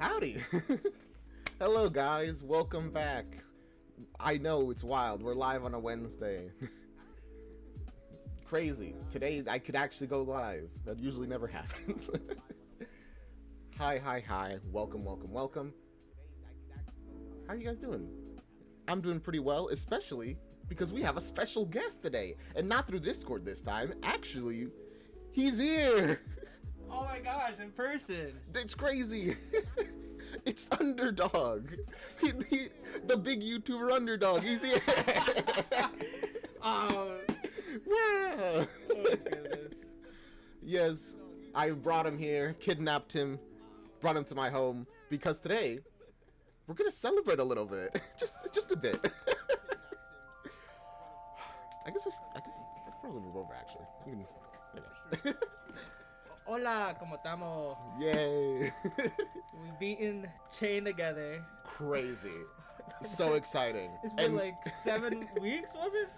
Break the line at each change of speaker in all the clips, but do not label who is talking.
Howdy! Hello guys, welcome back. I know, it's wild, we're live on a Wednesday. Crazy. Today I could actually go live. That usually never happens. Hi. Welcome. How are you guys doing? I'm doing pretty well, especially because we have a special guest today. And not through Discord this time. Actually, he's here!
Oh my gosh, in person!
It's crazy! It's Underdog! The big YouTuber Underdog, he's here!
Wow!
Oh,
Goodness.
yes, I brought him here, kidnapped him, brought him to my home, because today, we're gonna celebrate a little bit. just a bit. I guess I could probably move over, actually.
Hola, ¿cómo estamos?
Yay!
We beaten Chain together.
Crazy. So exciting.
It's been like 7 weeks, was it?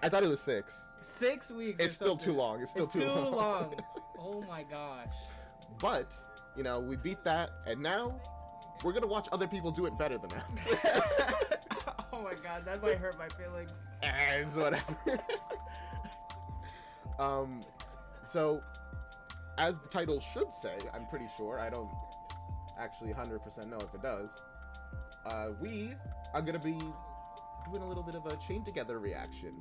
I thought it was 6.
6 weeks.
It's still too long. It's still too long.
Oh my gosh.
But, you know, we beat that, and now we're gonna watch other people do it better than us.
Oh my god, that might hurt my feelings.
It's whatever. So, as the title should say, I'm pretty sure, I don't actually 100% know if it does, we are gonna be doing a little bit of a chain together reaction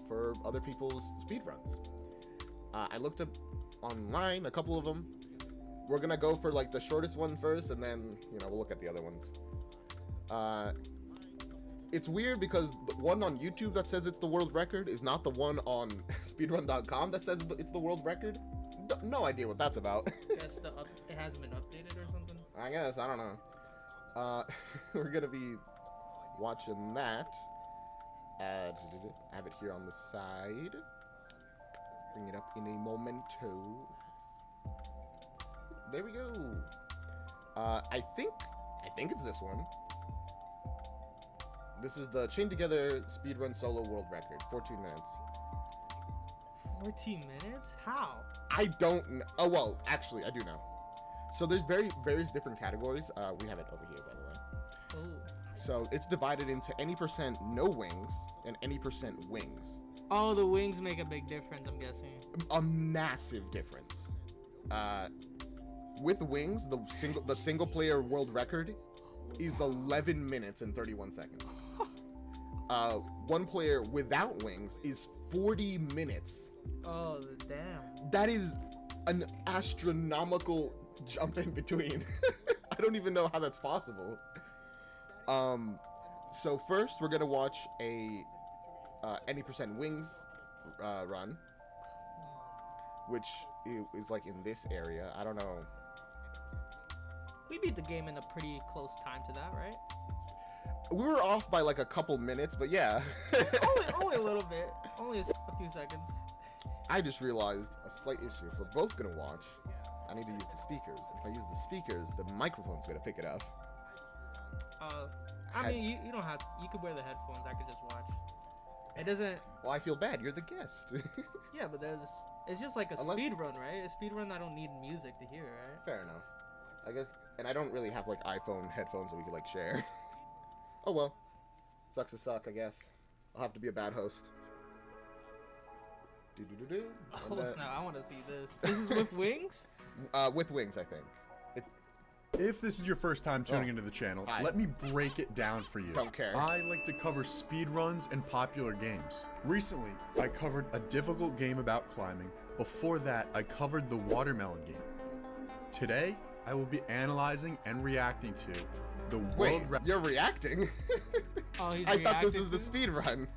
for other people's speedruns. I looked up online a couple of them. We're gonna go for like the shortest one first, and then, you know, we'll look at the other ones. It's weird because the one on YouTube that says it's the world record is not the one on speedrun.com that says it's the world record. No idea what that's about.
Guess it hasn't been updated or something?
I guess, I don't know. We're gonna be watching that. I have it here on the side. Bring it up in a momento. There we go. I think it's this one. This is the Chain Together Speedrun Solo World Record. 14 minutes.
14 minutes? How?
I don't know. Oh, well, actually, I do know. So there's various different categories. We have it over here, by the way.
Oh.
So it's divided into any % no wings and any % wings.
Oh, the wings make a big difference, I'm guessing.
A massive difference. With wings, the single player world record is 11 minutes and 31 seconds. One player without wings is 40 minutes.
Oh, damn.
That is an astronomical jump in between. I don't even know how that's possible. So first we're gonna watch a any % wings run, which is like in this area. I don't know.
We beat the game in a pretty close time to that, right?
We were off by like a couple minutes, but yeah.
only a little bit. Only a few seconds.
I just realized a slight issue. If we're both gonna watch, I need to use the speakers. If I use the speakers, the microphone's gonna pick it up.
I mean, you don't have. You could wear the headphones. I could just watch. It doesn't.
Well, I feel bad. You're the guest.
Yeah, but it's just like a speed run, right? A speed run, I don't need music to hear, right?
Fair enough. I guess, and I don't really have like iPhone headphones that we could like share. Oh well. Sucks to suck, I guess. I'll have to be a bad host.
Oh, snap, I want to see this. This is with wings?
With wings, I think.
If this is your first time tuning into the channel, let me break it down for you.
Don't care.
I like to cover speedruns and popular games. Recently, I covered a difficult game about climbing. Before that, I covered the watermelon game. Today, I will be analyzing and reacting to the
Wait, you're reacting?
Oh, he's
I thought this was the speed run.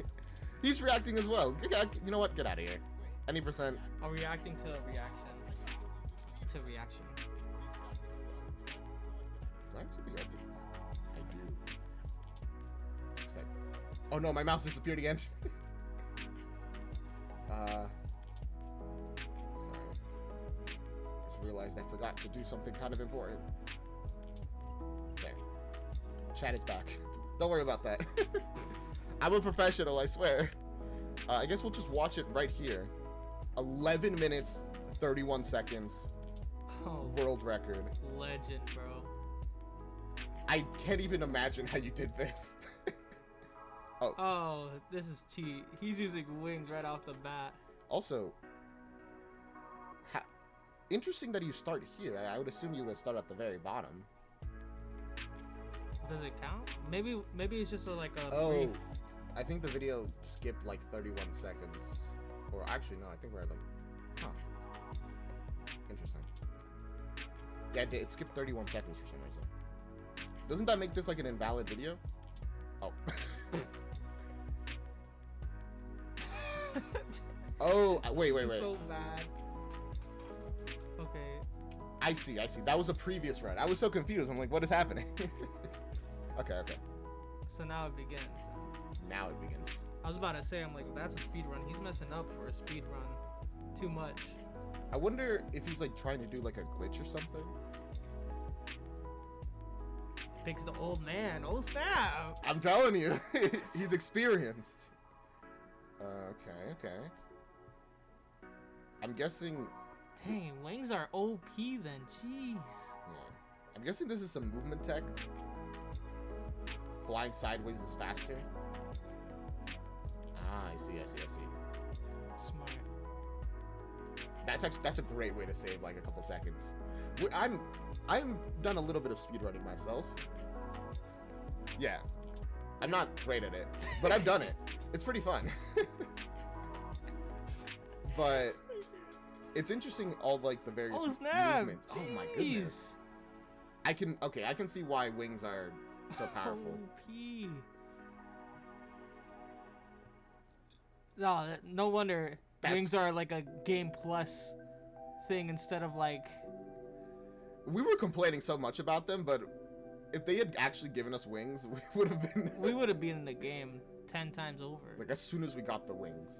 He's reacting as well. You know what? Get out of here. Any percent.
I'm reacting to a reaction. To reaction.
Do I actually think I do? It's like, oh no, my mouse disappeared again. Sorry. Just realized I forgot to do something kind of important. Okay. Chat is back. Don't worry about that. I'm a professional, I swear. I guess we'll just watch it right here. 11 minutes, 31 seconds.
Oh,
world record.
Legend, bro.
I can't even imagine how you did this. Oh.
Oh, this is cheat. He's using wings right off the bat.
Also, interesting that you start here. I would assume you would start at the very bottom.
Does it count? Maybe it's just like a
brief.
brief.
I think the video skipped like 31 seconds. Or actually, no, I think we're at like... Huh. Interesting. Yeah, it skipped 31 seconds for some reason. Doesn't that make this like an invalid video? Oh. Oh, wait.
So bad. Okay.
I see. That was a previous run. I was so confused. I'm like, what is happening? Okay.
So now it begins.
Now it begins.
I was about to say, I'm like, that's a speed run. He's messing up for a speed run. Too much.
I wonder if he's like trying to do like a glitch or something.
Picks the old man. Oh snap!
I'm telling you, he's experienced. Okay. I'm guessing.
Dang, wings are OP then. Jeez.
Yeah. I'm guessing this is some movement tech. Flying sideways is faster. Ah, I see.
Smart.
That's a great way to save like a couple seconds. I'm done a little bit of speedrunning myself. Yeah. I'm not great at it, but I've done it. It's pretty fun. But it's interesting all like the various movements.
Jeez.
Oh my goodness. I can see why wings are so powerful.
OP. No wonder wings are like a game plus thing instead of like.
We were complaining so much about them, but if they had actually given us wings, we would have been.
We would have been in the game 10 times over.
Like as soon as we got the wings.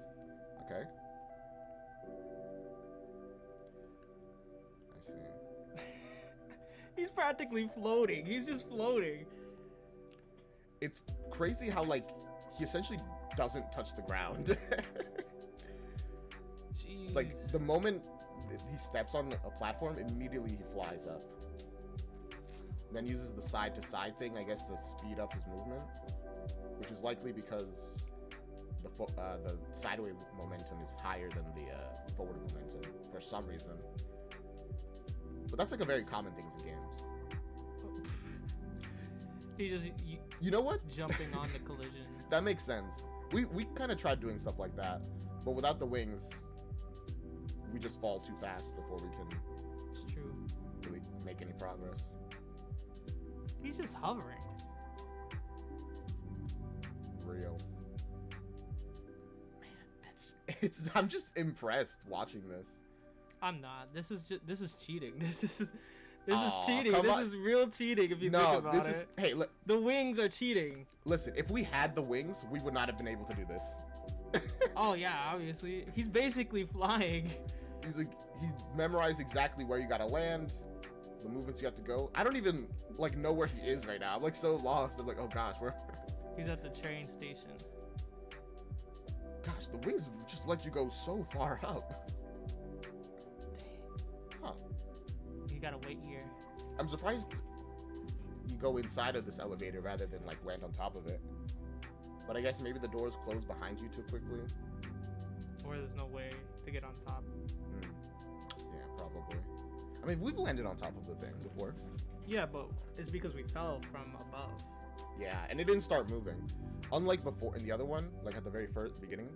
Okay. I see.
He's practically floating. He's just floating.
It's crazy how like he essentially doesn't touch the ground.
Jeez.
Like the moment he steps on a platform, immediately he flies up. Then uses the side to side thing, I guess, to speed up his movement, which is likely because the sideways momentum is higher than the forward momentum for some reason. But that's like a very common thing in games.
He just
you know what?
Jumping on the collision.
That makes sense. We kind of tried doing stuff like that, but without the wings, we just fall too fast before we can.
It's true.
Really make any progress.
He's just hovering.
Real. Man, I'm just impressed watching this.
I'm not. This is cheating. This is cheating. This
on.
Is real cheating if you think about
this
it.
Is hey, look.
The wings are cheating.
Listen, if we had the wings, we would not have been able to do this.
Oh yeah, obviously. He's basically flying.
He memorized exactly where you gotta land, the movements you have to go. I don't even like know where he is right now. I'm like so lost. I'm like, oh gosh, where?
He's at the train station.
Gosh, the wings just let you go so far up. Huh.
You gotta wait here.
I'm surprised you go inside of this elevator rather than like land on top of it. But I guess maybe the doors close behind you too quickly.
Or there's no way to get on top.
Yeah, probably. I mean, we've landed on top of the thing before.
Yeah, but it's because we fell from above.
Yeah, and it didn't start moving. Unlike before in the other one, like at the very first beginning,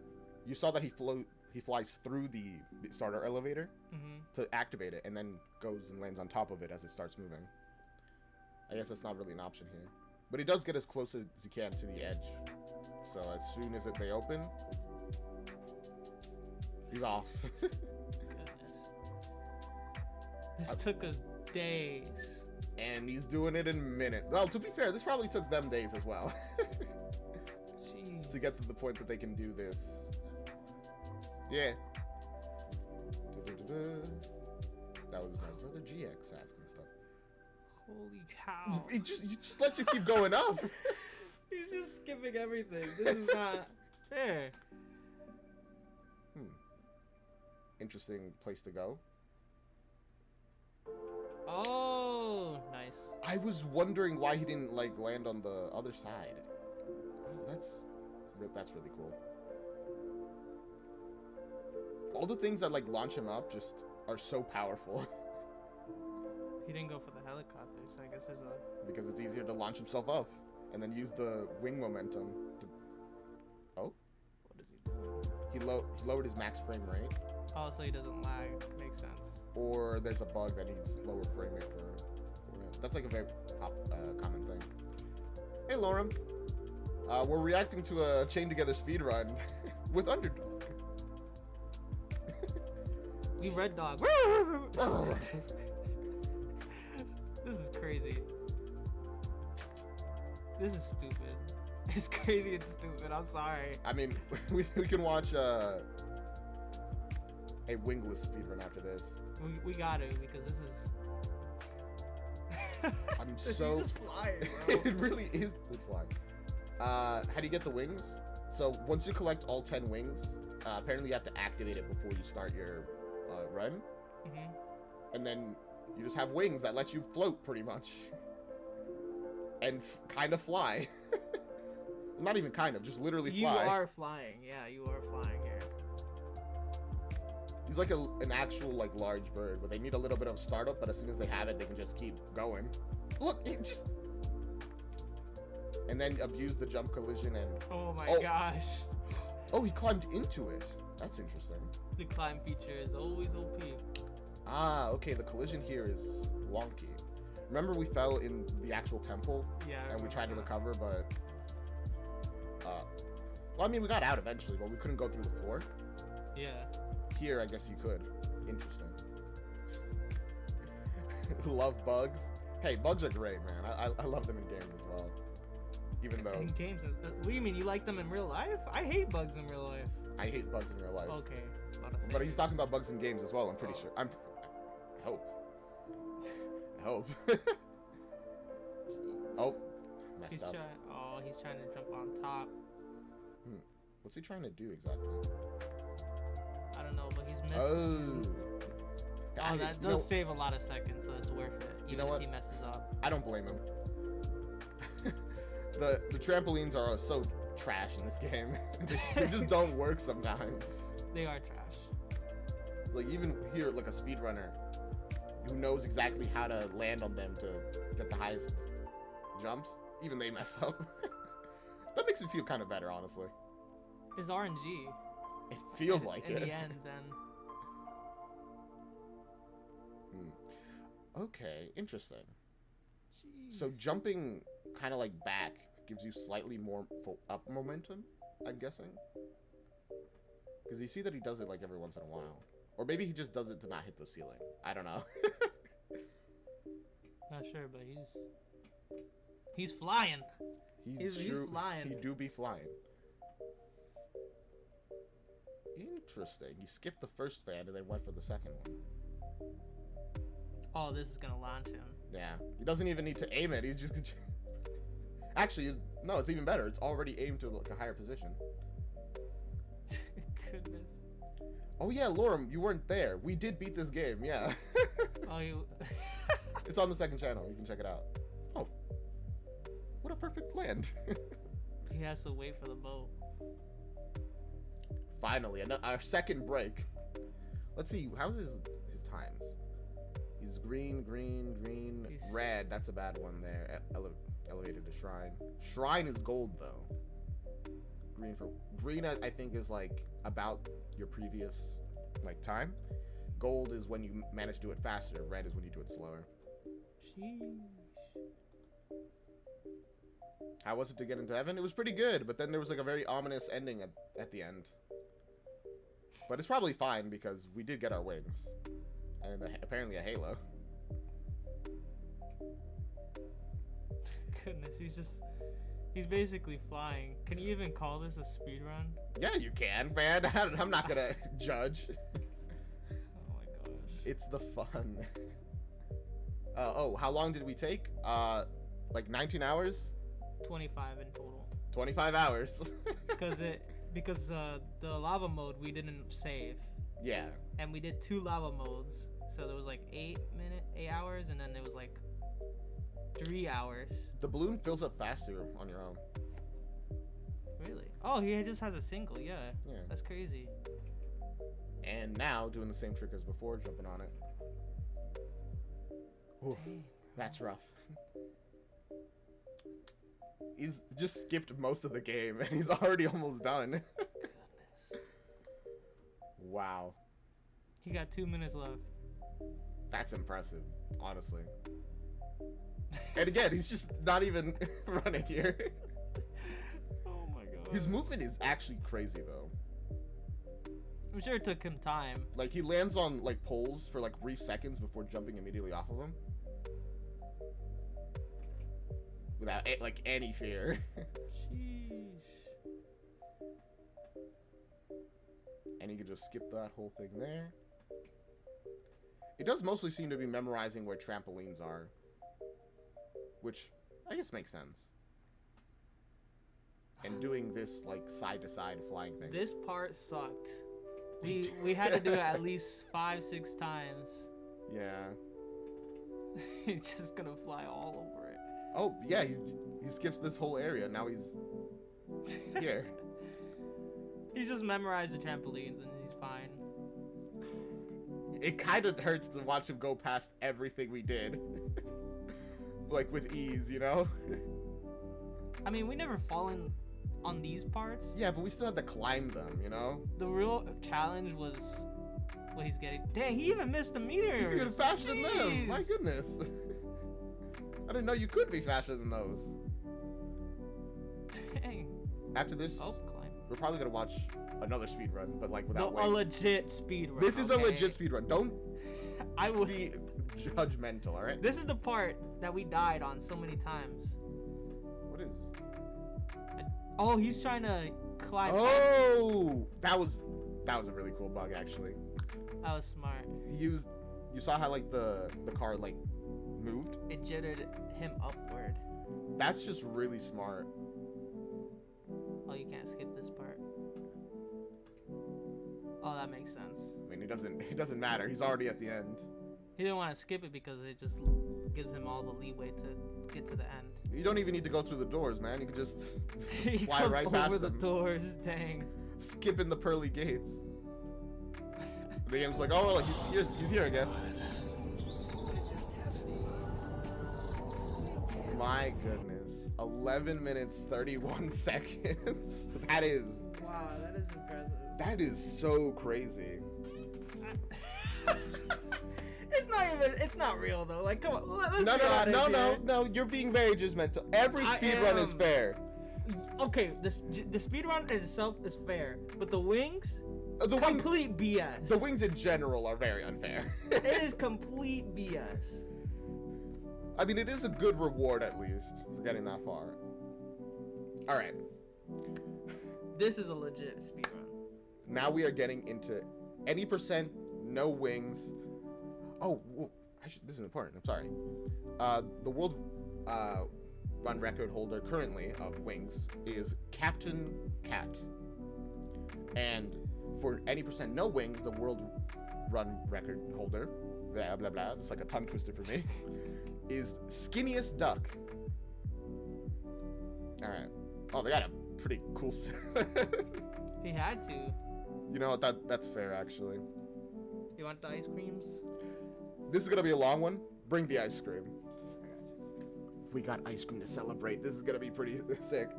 you saw that he flies through the starter elevator. to activate it, and then goes and lands on top of it as it starts moving. I guess that's not really an option here. But he does get as close as he can to the edge. So as soon as they open, he's off.
Goodness. This took us days.
And he's doing it in minutes. Well, to be fair, this probably took them days as well.
Jeez.
To get to the point that they can do this. Yeah. That was my brother GX asking stuff.
Holy cow.
It just lets you keep going up.
He's just skipping everything. This is not fair.
Interesting place to go.
Oh, nice.
I was wondering why he didn't like land on the other side. Oh, that's really cool. All the things that like launch him up just are so powerful.
He didn't go for the helicopter, so I guess there's a...
Because it's easier to launch himself up and then use the wing momentum to... Oh?
What is he doing?
He lowered his max frame rate.
Oh, so he doesn't lag. Makes sense.
Or there's a bug that needs lower frame rate for it. That's like a very common thing. Hey, Lauren. We're reacting to a chain together speedrun with Underdog.
You Red Dog. This is crazy. This is stupid. It's crazy and stupid. I'm sorry.
I mean, we can watch a wingless speedrun after this.
We got to, because this is...
I'm so...
He's just flying, bro.
It really is just flying. How do you get the wings? So once you collect all 10 wings, apparently you have to activate it before you start your run.
Mm-hmm.
And then you just have wings that let you float pretty much. And kind of fly. Not even kind of, just literally fly.
You are flying. Yeah, you are flying here.
He's like an actual like large bird where they need a little bit of startup, but as soon as they have it, they can just keep going. Look, it just... And then abuse the jump collision and...
Oh my gosh.
Oh, he climbed into it. That's interesting.
The climb feature is always OP.
Ah, okay, the collision here is wonky. Remember we fell in the actual temple?
Yeah.
And we tried to recover, but... well, I mean, we got out eventually, but we couldn't go through the floor.
Yeah.
Here, I guess you could. Interesting. Love bugs. Hey, bugs are great, man. I love them in games as well. Even though...
In games? What do you mean? You like them in real life? I hate bugs in real life.
I hate bugs in real life.
Okay.
But he's talking about bugs in games as well, I'm pretty sure. I hope. I hope. Oh. Messed up.
He's trying to jump on top.
What's he trying to do exactly?
I don't know, but he's missing.
Oh,
that does save a lot of seconds, so it's worth it. Even if he messes up.
I don't blame him. The trampolines are so trash in this game. They just don't work sometimes.
They are trash.
Like even here, like a speedrunner who knows exactly how to land on them to get the highest jumps, even they mess up. That makes me feel kind of better, honestly.
It's RNG.
It feels like it.
In the end, then.
Okay, interesting.
Jeez.
So jumping kind of like back gives you slightly more up momentum, I'm guessing. Because you see that he does it like every once in a while. Or maybe he just does it to not hit the ceiling. I don't know.
Not sure, but he's flying. He's flying.
He do be flying. Interesting. He skipped the first fan and then went for the second one.
Oh, this is gonna launch him.
Yeah. He doesn't even need to aim it. He's just... Actually, no, it's even better. It's already aimed to like a higher position.
Goodness.
Oh yeah, Lorem, you weren't there. We did beat this game, yeah.
Oh, you...
It's on the second channel. You can check it out. Oh. What a perfect land.
He has to wait for the boat.
Finally, our second break. Let's see, how's his times? He's green, red. That's a bad one there. Elevated to shrine. Shrine is gold though. Green, I think, is like about your previous like time. gold is when you manage to do it faster. Red is when you do it slower.
Sheesh.
How was it to get into heaven? It was pretty good, but then there was like a very ominous ending at the end. But it's probably fine because we did get our wings. And apparently a halo.
Goodness, he's basically flying. Can you even call this a speed run?
Yeah, you can, man. I'm not gonna judge.
Oh my gosh.
It's the fun. Oh, how long did we take? Like 19 hours?
25 in total.
25 hours.
because the lava mode we didn't save.
Yeah.
And we did 2 lava modes, so there was like 8 hours, and then there was like 3 hours.
The balloon fills up faster on your own.
Really? Oh, he just has a single. Yeah.
Yeah.
That's crazy.
And now doing the same trick as before, jumping on it. Ooh, that's rough. He's just skipped most of the game and he's already almost done.
Goodness.
Wow.
He got 2 minutes left.
That's impressive, honestly. And again, he's just not even running here.
Oh my god.
His movement is actually crazy though.
I'm sure it took him time.
Like he lands on like poles for like brief seconds before jumping immediately off of them. Without like any fear.
Sheesh.
And he could just skip that whole thing there. It does mostly seem to be memorizing where trampolines are. Which I guess makes sense. And doing this like side to side flying thing.
This part sucked. We had to do it at least 5-6 times.
Yeah.
He's just gonna fly all over it.
Oh yeah, he skips this whole area. Now he's here.
He just memorized the trampolines and he's fine.
It kind of hurts to watch him go past everything we did. Like with ease, you know?
I mean, we never fallen on these parts.
Yeah, but we still had to climb them, you know?
The real challenge was what he's getting. Dang, he even missed the meteors.
He's even faster than them. My goodness. I didn't know you could be faster than those.
Dang.
After this,
climb.
We're probably gonna watch another speed run, but like without
a legit speed run.
This is a legit speed run. Don't
I would
be judgmental, all right?
This is the part that we died on so many times.
What is?
Oh, he's trying to climb.
Oh, that was a really cool bug actually.
That was smart.
You saw how like the car like moved?
It jittered him upward.
That's just really smart.
Oh, you can't skip this part. Oh, that makes sense.
I mean, it doesn't matter. He's already at the end.
He didn't want to skip it because it just gives him all the leeway to get to the end.
You don't even need to go through the doors, man. You can just
he
fly
goes
right past
over the
them.
doors. Dang.
Skipping the pearly gates. The game's like, oh, well, he's here, I guess. My goodness. 11 minutes, 31 seconds. That is...
Wow, that is impressive.
That is so crazy.
It's not real though. Like, come on.
No, you're being very judgmental. Every speedrun is fair.
Okay, the speedrun itself is fair, but the wings... complete BS.
The wings in general are very unfair.
It is complete BS.
I mean, it is a good reward, at least, for getting that far. Alright.
This is a legit speedrun.
Now we are getting into any percent, no wings. Oh, whoa, this is important, I'm sorry. The world run record holder currently of wings is Captain Cat. And for any percent, no wings, the world run record holder, blah, blah, blah, it's like a tongue twister for me, is Skinniest Duck. Alright. Oh, they got a pretty cool...
He had to.
You know what? That's fair, actually.
You want the ice creams?
This is gonna be a long one. Bring the ice cream. We got ice cream to celebrate. This is gonna be pretty sick.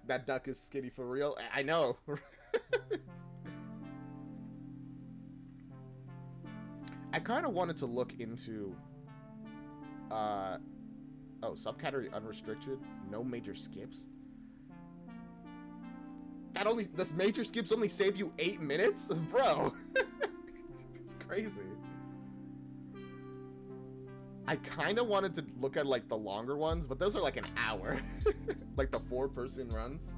That duck is skinny for real. I know. I kind of wanted to look into subcategory unrestricted, no major skips. This major skips only save you 8 minutes? Bro. It's crazy. I kind of wanted to look at like the longer ones, but those are like an hour. Like the 4-person runs.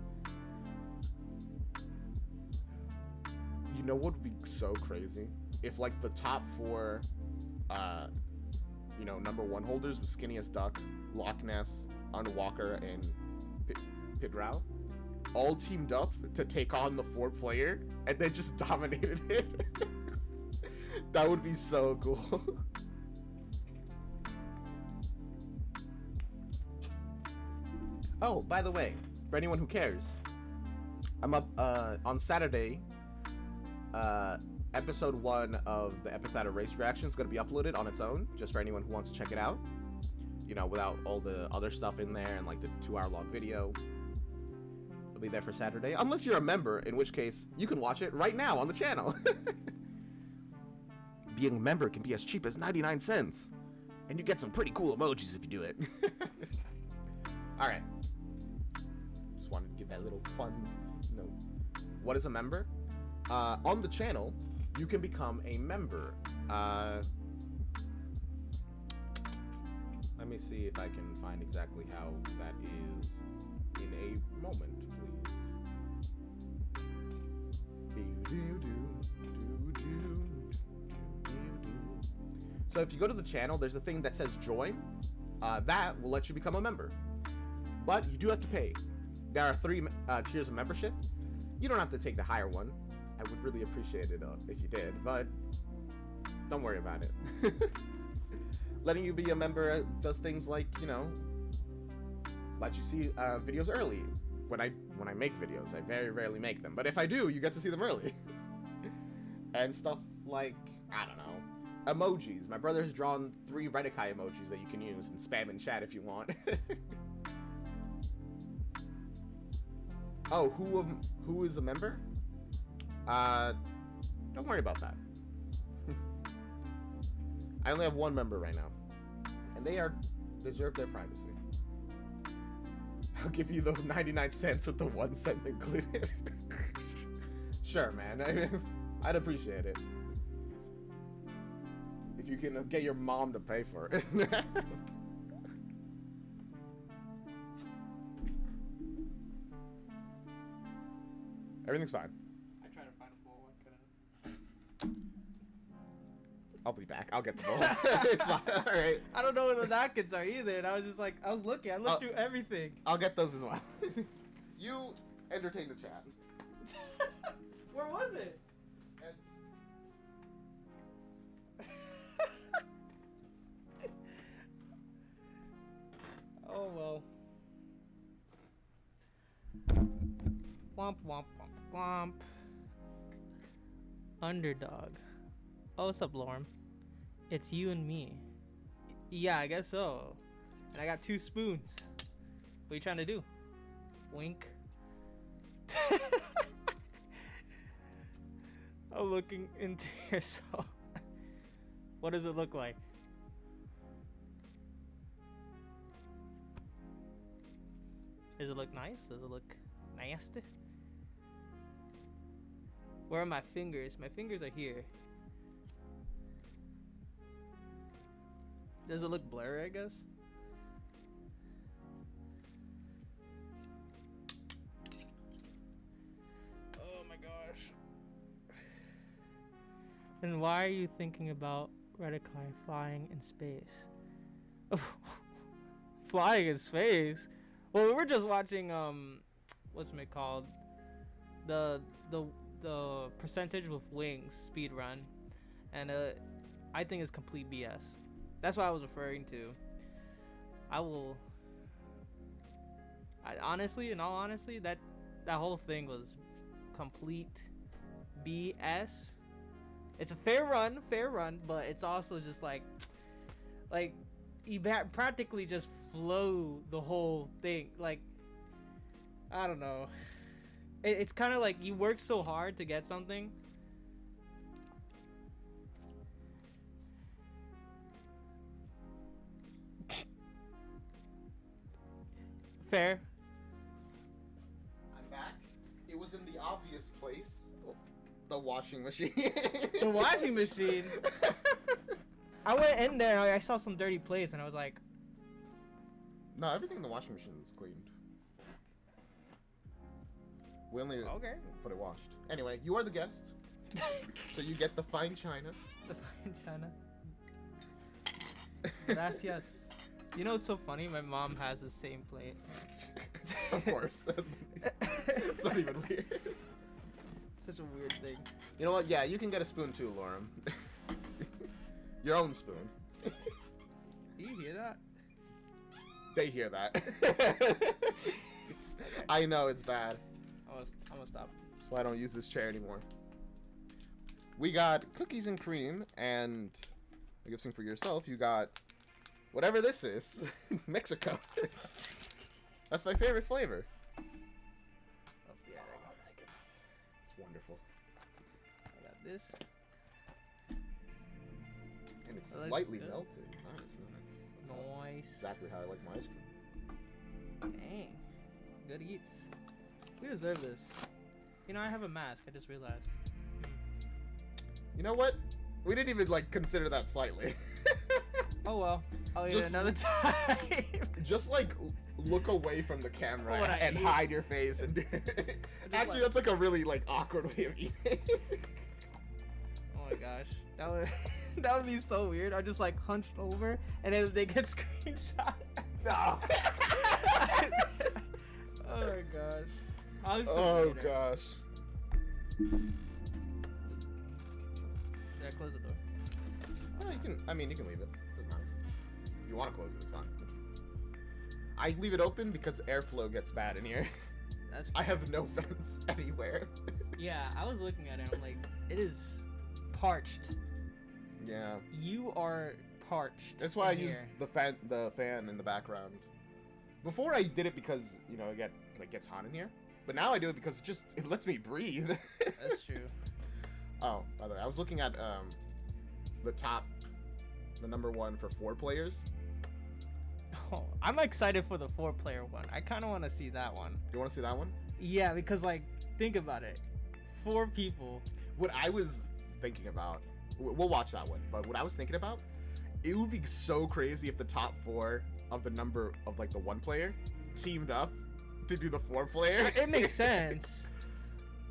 You know what would be so crazy? If like the top 4 number 1 holders with Skinniest Duck, Loch Ness, Unwalker, and Pidrao all teamed up to take on the 4th player and then just dominated it. That would be so cool. Oh, by the way, for anyone who cares, I'm up on Saturday. Episode 1 of the Epitheta race reaction is going to be uploaded on its own, just for anyone who wants to check it out. You know, without all the other stuff in there and like the 2-hour-long video. It'll be there for Saturday, unless you're a member, in which case you can watch it right now on the channel. Being a member can be as cheap as 99 cents, and you get some pretty cool emojis if you do it. All right. Just wanted to give that little fun note. What is a member? On the channel, you can become a member. Let me see if I can find exactly how that is in a moment, please. So if you go to the channel, there's a thing that says join. That will let you become a member. But you do have to pay. There are 3 tiers of membership. You don't have to take the higher one. I would really appreciate it if you did, but don't worry about it. Letting you be a member does things like, you know, let you see videos early. When I make videos, I very rarely make them, but if I do, you get to see them early. And stuff like, I don't know, emojis. My brother has drawn 3 Redikai emojis that you can use and spam in chat if you want. Oh, who is a member? Don't worry about that. I only have 1 member right now, and they deserve their privacy. I'll give you those 99 cents with the 1 cent included. Sure, man. I'd appreciate it if you can get your mom to pay for it. Everything's fine.
I tried to find a bowl. I couldn't.
I'll be back. I'll get the bowl. It's fine. All right.
I don't know where the napkins are either, and I was just like, I was looking. I looked through everything.
I'll get those as well. You entertain the chat.
Where was it? Oh well. Womp womp womp womp. Underdog. Oh, what's up, Lorm? It's you and me. Yeah, I guess so. And I got 2 spoons. What are you trying to do? Wink. I'm looking into your soul. What does it look like? Does it look nice? Does it look nasty? Where are my fingers? My fingers are here. Does it look blurry, I guess? Oh my gosh. Then why are you thinking about Redikai flying in space? Flying in space? Well, we're just watching what's it called? The percentage with wings speed run, and I think it's complete BS. That's what I was referring to. Honestly, in all honesty, that whole thing was complete BS. It's a fair run, but it's also just like you practically just flow the whole thing. Like, I don't know. It's kind of like you work so hard to get something, fair.
I'm back. It was in the obvious place. The washing machine.
The washing machine. I went in there and I saw some dirty plates and I was like,
no, everything in the washing machine is cleaned. We only put it washed. Anyway, you are the guest. So you get the fine china.
The fine china. Gracias. You know what's so funny? My mom has the same plate.
Of course. It's not even weird.
Such a weird thing.
You know what? Yeah, you can get a spoon too, Lauren. Your own spoon.
Do you hear that?
They hear that. I know, it's bad.
I'm gonna stop.
That's why I don't use this chair anymore. We got cookies and cream, and I guess for yourself, you got whatever this is. Mexico. That's my favorite flavor.
Oh, yeah,
oh my goodness. It's wonderful.
I got this.
And it's slightly melted. Nice.
Nice.
Exactly how I like my ice cream.
Dang. Good eats. We deserve this. You know, I have a mask. I just realized.
You know what? We didn't even, like, consider that slightly.
Oh, well. I'll eat it another time.
Just, like, look away from the camera and hide your face. And actually, that's, like, a really, like, awkward way of eating.
Oh, my gosh. That would be so weird. I just, like, hunched over, and then they get screenshot.
No.
Oh, my gosh.
Oh, gosh.
Yeah, close the door.
Oh, you can. I mean, you can leave it. Doesn't matter. If you want to close it, it's fine. I leave it open because airflow gets bad in here.
That's.
I have no vents anywhere.
Yeah, I was looking at it. I'm like, it is parched.
Yeah.
You are parched.
That's why I use the fan in the background. Before I did it because it gets hot in here, but now I do it because it lets me breathe.
That's true.
Oh, by the way, I was looking at the number one for 4 players.
Oh, I'm excited for the 4-player one. I kind of want to see that one.
You want to see that one?
Yeah, because like, think about it. 4 people.
What I was thinking about, we'll watch that one. But what I was thinking about, it would be so crazy if the top 4 of the number of like the 1 player teamed up to do the 4 player.
It makes sense.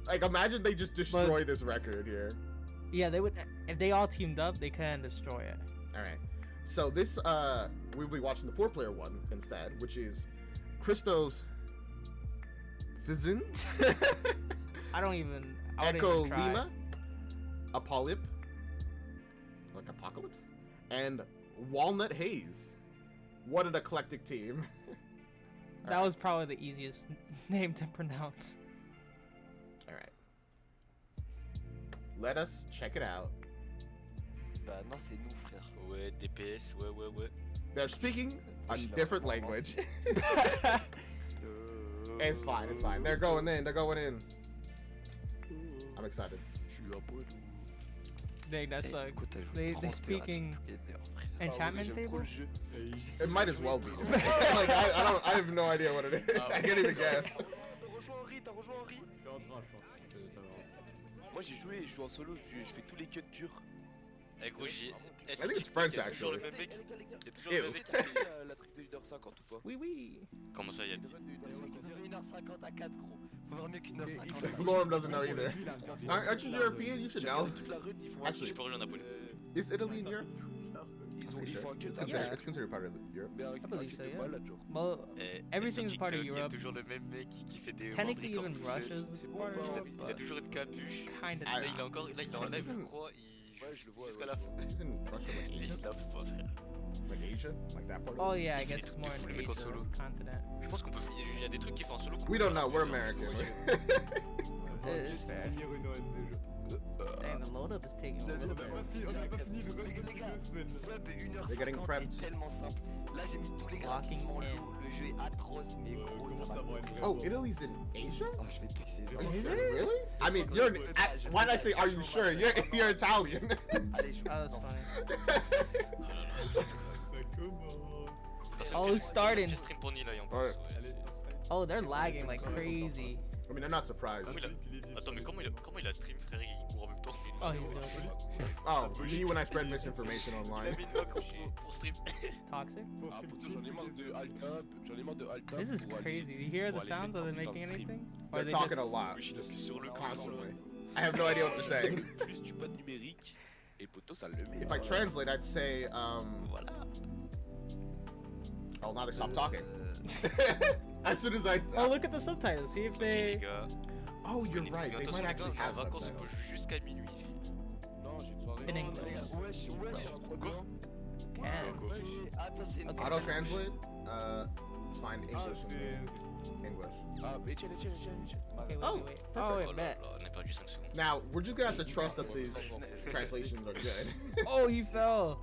Like, imagine they just destroy this record here.
Yeah, they would. If they all teamed up, they can destroy it.
All right. So this, we'll be watching the 4-player one instead, which is Christos Fizin.
I don't even.
Echo Lima. Apolyp. Like Apocalypse. And Walnut Haze. What an eclectic team.
That was probably the easiest name to pronounce.
Alright. Let us check it out.
Bah non, c'est nous, frère.
Ouais, DPS, ouais.
They're speaking a different language. It's fine. They're going in. I'm excited.
Dang, that sucks. They speaking enchantment table?
It might as well be. Like, I have no idea what it is. I can't even guess.
T'as rejoint Henri? Moi j'ai joué, je joue en solo, je fais tous les cuts durs.
Eh gros,
I think it's French actually.
Il y a toujours le même mec qui fait
La truc de 1h50 ou pas?
Oui.
Comment ça, il y a
1h50 à 4 gros. Faut vraiment qu'une heure 50.
Lauren doesn't know either. Aren't you European? You should know.
Actually, je peux rejoindre Napoléon.
Is Italy in Europe?
Ils font un cut.
It's considered part of Europe.
I believe so, yeah. Well, everything's part of Europe.
Il y a toujours le même mec qui fait des
Technically, even Russia's part of Europe.
Il a toujours une capuche.
Kind of.
Là, il enlève, je crois, jusqu'à la fin.
He's in Russia, like
Et il
Asia?
se lave pas, frère.
Like Asia? Like that part?
Oh yeah, I guess it's
Il
more
fout
in
les mecs en
Asia
solo.
continent.
Je pense qu'on peut. Il y a des trucs qu'il fait en solo.
We don't know. We're American.
It is fair. Dang, the load up is taking a little bit.
They're getting prepped.
Tellement simple. Là j'ai mis tous les
Walking
graphismes en
in.
low. Le jeu est atroce mais gros ça va.
Oh, Italy's in Asia?
Oh je vais te pisser.
Are you sure? Really? I mean, why did I say, are you sure? You're Italian.
Allez, je
Oh, that's funny. Oh, it's starting.
J'ai stream pour Nil là, en plus.
Ouais.
Oh, they're lagging like crazy.
I mean, I'm not surprised.
Attends, mais comment il a stream, frère? Il court en même temps.
Oh, he's joking.
Oh, me when I spread misinformation
Il a
online.
mis une macro pour stream.
Toxic?
Ah, j'en ai marre de alt-up, j'en ai marre de alt-up.
This is crazy. You hear the sounds? Are they making anything? Or
They're
they
talking
just...
a lot,
Oui,
just
sur le
constantly. I have no idea what they're saying.
Plus tu pas de numérique, et poto ça le met.
If I translate, I'd say,
Voilà.
oh, now they stopped talking. As soon as I.
Oh, look at the subtitles. See if
Ok,
they...
les gars.
Oh, you're right. They
Attention,
might
les
actually
gars,
have
on est en vacances, on
subtitles.
peut jouer jusqu'à minuit.
Non, j'ai une soirée.
In English.
Wesh, wesh.
Can.
Attends, c'est une...
Auto translate. Let's find English and English.
Ah, Etienne.
Okay, wait,
Oh,
wait.
perfect.
Oh,
Oh
wait,
là
bet.
là, on a perdu 5 secondes.
Now we're just gonna have to trust that these translations are good.
Oh, he fell.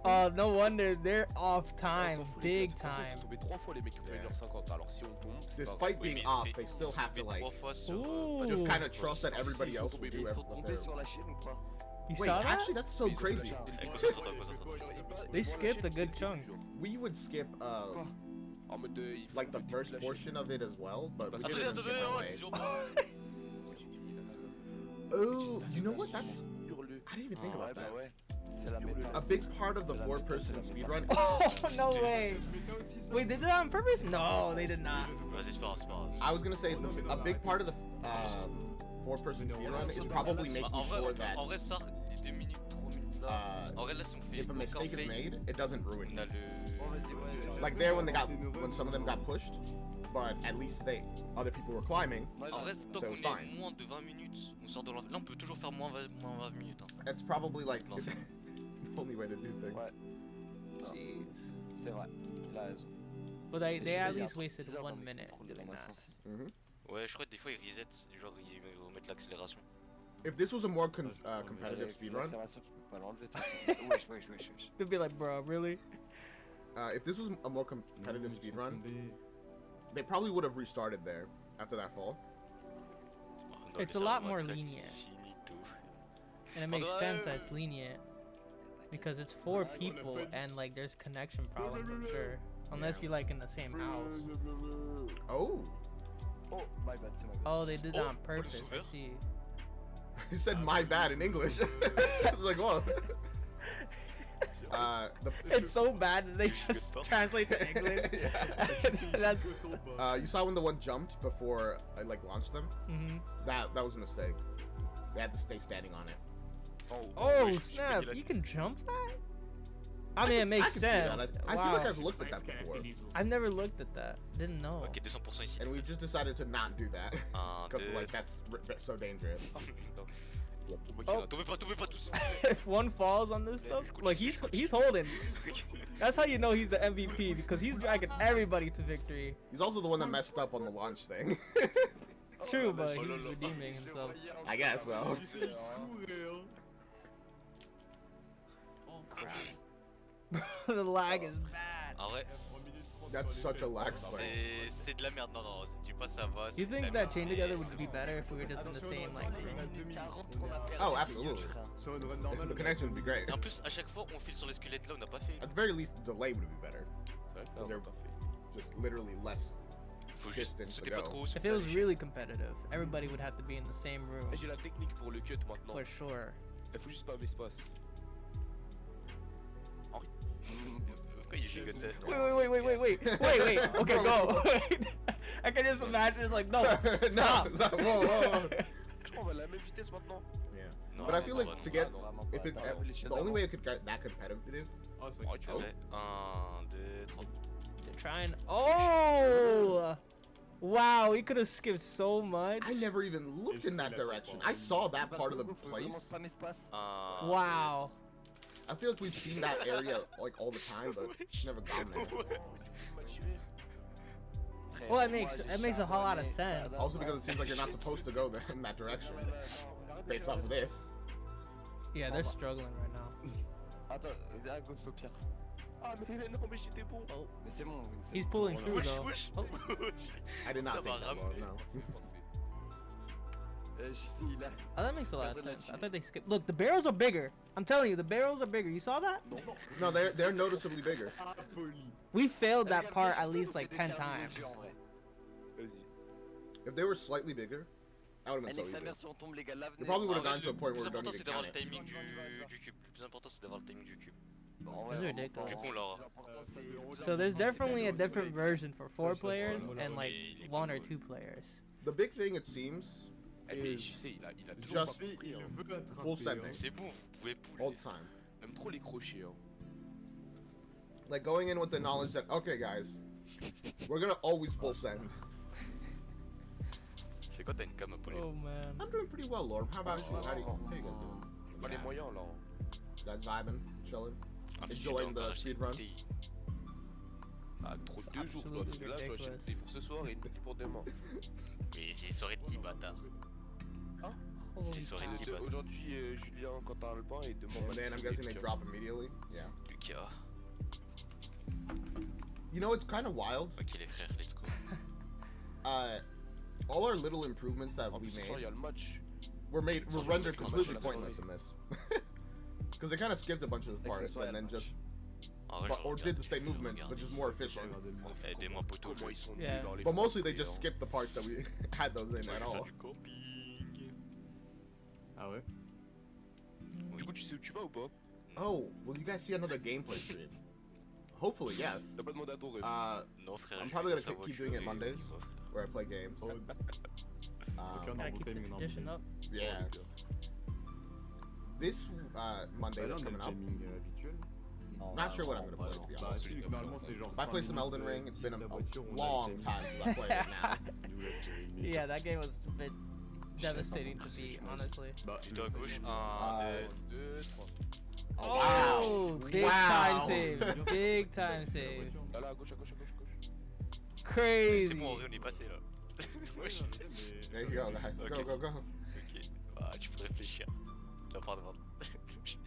Oh, no wonder. They're off time. Big
Ils
time.
sont tombés 3 fois les mecs qui ont fait 1h50. Alors si on tombe, c'est pas
Despite
Oui,
being
mais
off,
fait-
they still have to
fait
like
3 fois sur.
Ooh.
just kind of trust that everybody else will do
Ils sont
everything.
tombés sur la chaîne ou pas?
You
Wait,
saw that?
actually, that's so crazy.
Eh, concentre-toi.
They skipped a good chunk.
We would skip
En mode de, il faut
like the
que
first
tu lâches.
portion of it as well, but we
Attendez,
did it in a
attendez,
different
oh,
way.
toujours.
Oh, you know what? That's
Hurle.
I didn't even think
Ouais,
about
bah
that.
ouais. C'est la méta.
A big part of the four-person speedrun.
Oh, no way. Wait, they did that on purpose? No, they did not.
Vas-y, c'est pas grave, c'est pas grave.
I was gonna say a big part of the four-person speedrun is probably making
En vrai,
sure that
en vrai, ça, les 2 minutes, 3 minutes là. En vrai, là, si on fait
if a mistake is
fake,
made, it doesn't ruin
on a
it.
Oh,
le.
vas-y, ouais.
Like there when some of them got pushed, but at least other people were climbing.
En vrai, tant
So
qu'on
it's
est
fine.
moins de 20 minutes, on sort de l'enfer. Là, on peut toujours faire moins 20 minutes. Hein.
That's probably like
Non,
the only way to do things.
Ouais.
Jeez.
C'est vrai. Il a raison.
But they
Mais
at
il y a
least
trop
wasted
bizarre
1
dans les
minute
contrôles de
doing
masse
that.
aussi.
Ouais, je crois que des fois ils reset, genre ils vont mettre l'accélération.
If this was a more competitive speedrun,
L'accélération, tu peux pas l'enlever de toute façon. Wesh.
They'd be like, bro, really?
if this was a more competitive speedrun, they probably would have restarted there after that fall.
Dans
It's
le
a lot
serveur,
more
là, c'est
lenient.
finito.
And it makes sense that it's lenient. Because it's 4 people and like there's connection problems, I'm sure. Unless you're like in the same house.
Oh,
Oh, my bad, c'est my bad.
Oh, they did that on
Oh,
purpose. I
ouvert.
see.
he said my bad in English. I was like, whoa.
It's so bad that they just translate to English. That's.
You saw when the one jumped before I like launched them.
Mhm.
That was a mistake. They had to stay standing on it.
Oh snap! You can jump that? I mean, it
I
makes
can see that.
sense.
I feel
Wow.
like I've looked at that before,
I've never looked at that. Didn't know.
Ok, 200% ici.
and we just decided to not do that
1,
because
2,
like that's so dangerous.
Oh.
Tombez pas tous.
If one falls on this stuff, like he's holding. That's how you know he's the MVP because he's dragging everybody to victory.
He's also the one that messed up on the launch thing.
True, but he's redeeming himself.
I guess so.
The lag is bad.
En vrai,
That's such a lag spike.
c'est de la merde. Non, non, si tu passes ça va.
You
c'est de
think
la
that
merde.
chain together would be better if we were just in the same like room?
Oh, absolutely. The connection would be great.
Et en plus, à chaque fois, on file sur les squelettes là, on n'a pas fait.
At the very least, the delay would be better. Because they're just literally less
Faut juste
distance to
sauter pas
go.
trop haut.
If it was really competitive, everybody would have to be in the same room
J'ai la technique pour le cut maintenant.
for sure.
Il faut juste pas l'espace.
Pourquoi il gigote ça?
Wait. Okay, go. I can just imagine it's like, no, stop.
No, whoa.
Je crois qu'on va à la même vitesse maintenant.
Yeah.
Non,
But I
non,
feel
non,
like
non,
to
non.
get
vraiment
if
pas.
it
Dans l'échelle
the only
d'avant.
way it could get that competitive.
Oh,
Tu fais 1, 2, 3.
They're trying. Oh! Wow, we could have skipped so much.
I never even looked in that direction. I saw that part of the place.
Wow.
I feel like we've seen that area like all the time, but never gone there.
Well, it makes a whole lot of sense.
Also because it seems like you're not supposed to go there in that direction, based off of this.
Yeah, they're struggling right now.
Attends, viens à gauche au pire.
Ah mais non mais j'étais bon.
Oh,
Mais c'est bon.
he's pulling through
Wesh,
though.
wesh.
Oh.
I did
Ça
not
va
think that well,
ramener.
no.
Ici, là.
Oh, that makes a lot of sense. I thought they skipped. Look, the barrels are bigger. I'm telling you, the barrels are bigger. You saw that?
No, they're noticeably bigger.
We failed that part at least like 10 times.
If they were slightly bigger, that would have been so easy. We probably would have gotten to a point where we don't need to count it.
timing du cube. Le plus important c'est d'avoir le timing du cube.
This is ridiculous.
Du coup on l'aura.
So there's definitely a different version for 4 players and like 1 or 2 players.
The big thing, it seems,
Mais
is
je sais, il a toujours
just
pas compris, hein.
full sending
C'est bon, vous pouvez
all
pouler.
the time.
Même trop les crochets, hein.
Like going in with the knowledge that, okay, guys, we're gonna always full send.
C'est quoi t'as une cam à pouler?
Oh man.
I'm doing pretty well, Lord. How about you? How you guys doing?
Pas les moyens, là.
You guys vibing, chilling,
Ah, mais
enjoying
j'ai pas
the
encore acheté
speed
de
run.
bouteille.
Ah, trop
C'est
2 jours, je dois
absolutely
là, je dois acheter une
ridiculous.
bouteille pour ce soir et une bouteille pour demain.
Mais c'est les soirées de qui, bâtard? C'est les
Holy
soirées de
cow.
qui, bâtard?
Aujourd'hui, Julien, Quentin Alpin et demain,
And then I'm guessing they drop immediately. Yeah.
Lucas.
You know, it's kind of wild.
Ok les frères, let's go.
All our little improvements that
En
we
plus, ce soir, il y
made
a le match.
were
Sans
rendered
jouer,
completely
la
pointless in this. Because they kind of skipped a bunch of the parts and then just
En vrai, je
or did
regarde,
the same
je
movements,
regarde.
but just more efficient.
Aidez-moi poto.
Comment ils sont
Yeah.
nuls, hein, les
But mostly they
Français,
just
hein.
skipped the parts that we had those in
Moi,
at
je vais faire
all.
du camping.
Ah ouais?
Du coup, tu sais où tu vas ou pas?
Oh, will you guys see another gameplay stream? Hopefully, yes.
T'as pas demandé à ton ref.
Non frère,
I'm
je
probably
vais
gonna
dans sa
keep
voiture
doing it
et-
Mondays.
et voilà.
Where I play games.
Oh, aucun
Gotta
nouveau
keep the
timing, non.
tradition up.
Yeah. This Monday
Bah là,
that's
on a le
coming up.
timing habituel.
Not sure what I'm gonna play, to be
Bah
honest.
si, normalement c'est genre
If I play
5
some Elden
minutes,
Ring, it's been a
10 la voiture, on a le
long
timing.
time since I played it now.
Nous, là, c'est une minute.
Yeah, that game was a bit
Je sais pas
devastating
comment
to
ça se
beat,
joue.
honestly.
Bah,
Plutôt à gauche,
Euh,
1, 2...
2, 3.
Oh, wow.
Oh, big
Wow.
time save. Big time save.
Là, là, à gauche, à gauche, à gauche, à gauche.
C'est
Crazy.
bon, en vrai on est passé là. Wesh.
There you go, guys. Go,
Okay.
go, go.
Ok, ah, tu peux réfléchir. Non, pardon.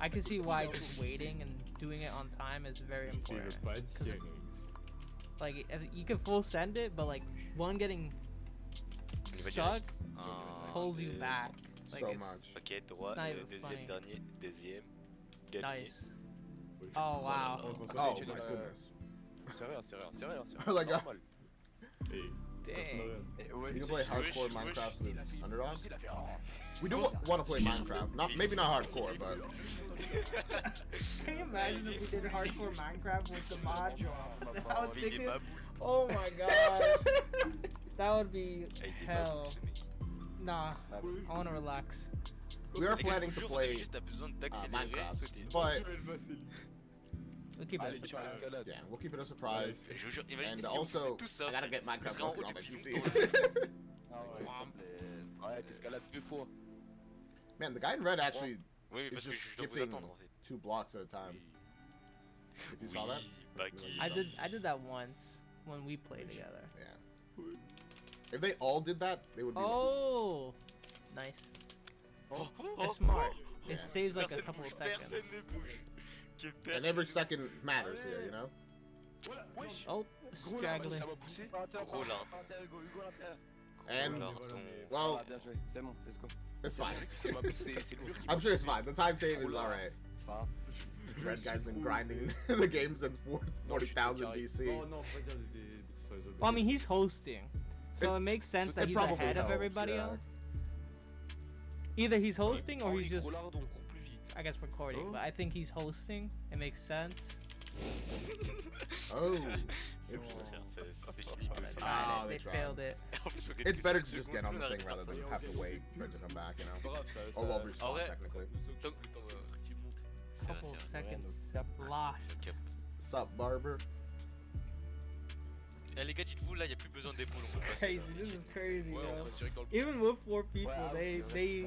I can see why just waiting and doing it on time is very
Je sais
important.
pas
'Cause
tirer.
like if you can full send it, but like one getting
On y va
stuck
direct.
pulls you back. Like
So
it's
much.
Ok, droit,
It's not even
deuxième,
funny.
dernier, deuxième, dernier.
nice. Oh wow.
Oh,
Oh,
j'ai
my
le-
goodness.
C'est rien, c'est rien, c'est rien, c'est
Oh,
rien.
like,
Normal.
Hey,
Dang.
You can play hardcore Minecraft with Underdog?
Il a fait, oh.
We do want to play Minecraft. Maybe not hardcore, but
Can you imagine if we did hardcore Minecraft with the mod? I was
Il est
thinking,
babou.
oh my god, that would be
Ah, il est
hell.
babou, ce mec.
Nah, I wanna relax.
we are
Les gars,
planning
je
to
vous jure,
play
juste t'as besoin d'accélérer,
Minecraft.
sauter.
But
We'll keep
Allez,
it.
tu vas à l'escalade.
yeah, we'll keep it a surprise.
Je vous jure, imagine
And
si on faisait
also,
tout ça.
I gotta get
on
Minecraft
serait en haut
working on my
depuis
PC.
longtemps.
Ah ouais, s'il te plaît. Ouais, t'escalades 2 fois.
Man, the guy in red actually
Oui, mais
is
parce que
just
je dois vous
skipping
attendre en fait.
2 blocks at a time. If you saw that?
Wacky.
I did that once when we played together.
Yeah. If they all did that, they would be.
Oh, nice.
Oh,
It's smart. It
Yeah.
saves like a
Personne
couple of
bouge,
seconds.
Personne ne bouge. Que
And
personne
every
ne
second matters here, you know?
Wesh.
Oh,
Gros,
straggling.
ça m'a poussé.
Gros lard.
And,
Gros lard, ton-
well,
bien joué, c'est bon, let's go.
it's fine.
Ça m'a poussé, c'est le mur qui
I'm
m'a
sure it's
poussé.
fine. The time save is alright.
Pas.
Red guy's been grinding the game since 40,000 BC.
Oh non, faut pas dire des.
Well, I mean, he's hosting, so it makes sense that
It
he's
probably
ahead of
helps,
everybody
yeah.
else. Either he's hosting or
Prends
he's
les
just,
gros lards, on court plus vite.
I guess, recording. But I think he's hosting. It makes sense.
Oh.
C'est bon, frère, c'est fini
They
aussi.
Ah,
tried
they
it. They
tried.
failed it.
En plus, on gagne
It's
que
better
5
to just
secondes,
get on
on
the
arrive
thing rather than
personne.
have to wait for it to come back, you
C'est
know?
pas grave, ça.
Or well
ça-
respawn,
ouais.
technically.
Donc-
Le temps, un truc qui monte.
C'est vrai,
Couple
c'est vrai.
seconds lost.
Ok.
Sup, Barber?
Eh les gars, dites-vous là, y a plus besoin d'épaules. on peut passer,
Crazy.
là.
This is crazy,
Ouais, on
yo.
passe direct dans le
Even with 4 people, they.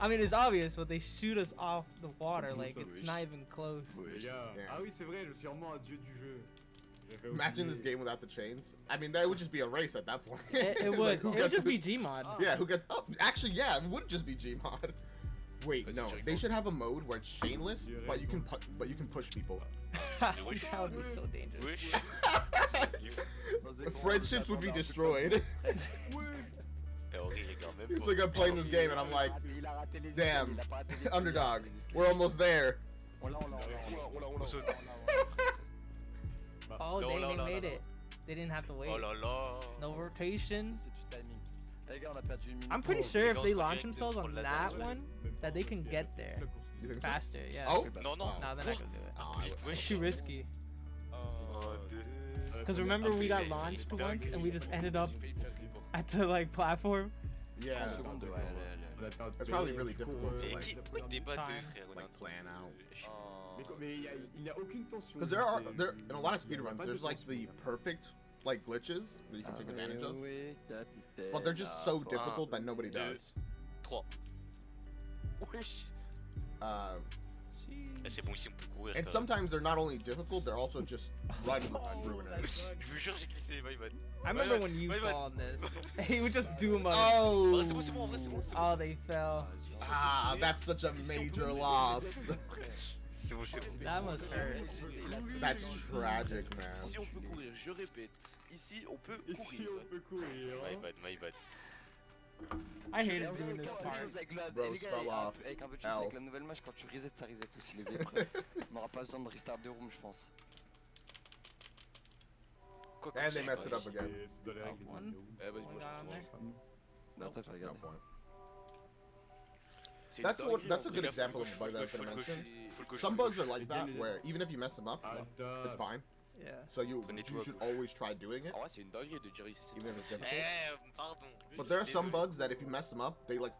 I mean, it's obvious, but they shoot us off the water. Like it's not even close.
Les gars.
Yeah.
Ah oui, c'est vrai, je suis vraiment un dieu du jeu. J'avais
Imagine
oublié.
this game without the chains. I mean, that would just be a race at that point.
It
Like,
would.
who
It would
gets
just
the-
be Gmod.
Yeah, who gets? Oh, actually, yeah, it would just be Gmod. Wait,
Vas-y,
no,
direct
they
dans-
should have a mode where it's chainless, but you can push people.
That would be so dangerous.
Wesh.
Friendships would be destroyed.
Eh, Henri, regarde, même
It's like I'm playing this game and I'm like, damn, underdog, we're almost there.
On l'a.
On saute.
Oh,
No,
they
no, no,
made
no,
it. They didn't have to wait.
Oh là là.
No rotation.
C'est du timing. Les gars, on a perdu une minute.
I'm pretty
trente.
sure if
Don't
they
forget
launch
to
themselves on
pull that
that
down.
one, that they can get there
You think so?
faster. Yeah.
Oh,
Non, non.
No, they're not gonna do it.
Oh,
Vite,
It's
wesh.
too risky.
Oh,
Cause remember we got launched once and we just ended up at the like platform.
yeah.
30 secondes, ouais.
It's probably really difficult to
Mais
like,
qui débat deux,
Time.
frère? On est
like
en train
plan
de-
out.
Mais il n'y a aucune tension.
Because there in a lot of speedruns, there's like the perfect like glitches that you can take advantage of, but they're just so difficult that nobody does.
3. Wesh. Eh, c'est bon, ici on peut courir.
And sometimes they're not only difficult, they're also just run ruiners.
Je vous jure, j'ai glissé, my bad.
I remember
bad,
when you
my bad.
fall on this. He would just do them.
Oh, c'est
Oh,
bon, c'est bon, en vrai, c'est bon. c'est bon,
Oh,
c'est
they fell.
ah, that's such a major loss.
bon. C'est bon, c'est bon.
That must hurt.
That's tragic, man.
Ici on peut courir, je répète. Ici on peut courir.
My bad, my bad.
I hated
Un
doing this
peu de
part.
choses avec la,
Bro,
et les gars,
fell off.
avec un peu de choses
L.
avec la nouvelle match, quand tu reset, ça reset aussi les épreuves. On n'aura pas besoin de restart de room, je pense.
Quoi
And they messed it up again.
One.
Eh vas-y, moi
One
je
down
continue.
Mais attends, je vais
No
regarder.
point.
C'est
That's
une
what.
dinguerie,
That's a
hein.
good
Les gars,
example of
faut
a bug that I was
faut
gonna
le
mention.
cocher, faut le cocher,
Some
faut le
bugs are
cocher.
like that, where even if you mess them up, it's fine.
Yeah.
So you
Prenez-toi à
should
gauche.
always try doing it,
En vrai c'est une dinguerie de dire ici. c'est
even
trop
if it's
facile.
difficult.
Pardon.
But there are some
Désolé.
bugs that if you mess them up, they like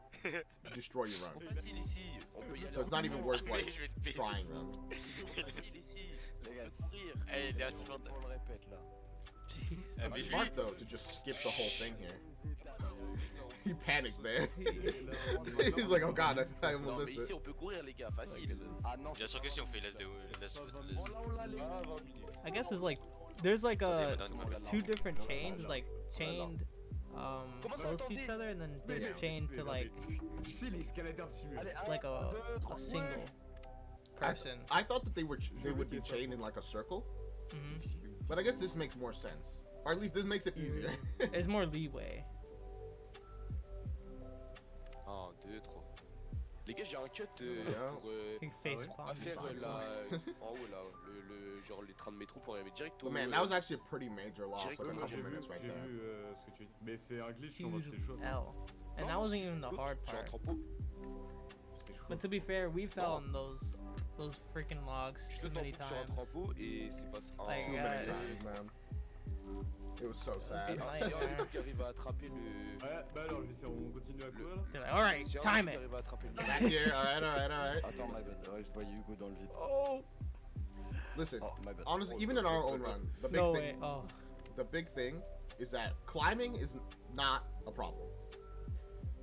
destroy your run.
Trop facile ici. On peut y aller.
So it's not even worth like
Je vais te baiser.
trying them.
Trop facile ici.
Les gars,
Courir.
Eh, il est
on
insupportable.
le répète là.
Jeez.
Ah, mais lui,
Smart though to just skip the whole thing here. He panicked there. He's like, oh god, I
Non
almost
mais
missed
ici
it.
on peut courir les gars, facile.
Ah non,
bien sûr que si on fait laisse de. Laisse.
Ah 20 minutes.
I guess it's like there's like a
Attendez,
two different chains. It's like chained close to each other, and then there's chained to like
Tu sais, l'escalator simule.
like a single person.
I thought that they would be chained in like a circle,
Hmm.
but I guess this makes more sense, or at least this makes it easier.
There's more leeway.
1, 2, 3. Les gars, j'ai un cut pour
He face
ouais?
palm.
à faire en haut là, genre les trains de métro pour arriver direct au.
But man, that was actually a pretty major loss, like a
J'ai
couple
vu,
minutes right
J'ai
there.
vu ce que tu dis. Mais c'est un glitch, on voit,
Huge
c'est chaud.
L. And that wasn't even the hard
J'ai un
part.
trempeau.
C'est chaud.
But to be fair, we fell on those freaking logs
Je
too
te
many
trempe sur un
times.
trempeau et c'est pas ça.
Like,
Too
yeah.
many times, man. It was so
Et
sad.
un type qui arrive à attraper le.
Ouais, bah alors, on continue à courir là.
They're like, all right,
Si un
time
type qui
it.
arrive à attraper le.
Back here, alright.
attends, my bad. Ouais, je voyais Hugo dans le vide.
Oh
Listen,
Oh, my bad.
honestly, even in our own run, the big
no way.
thing,
Oh,
is that climbing is not a problem.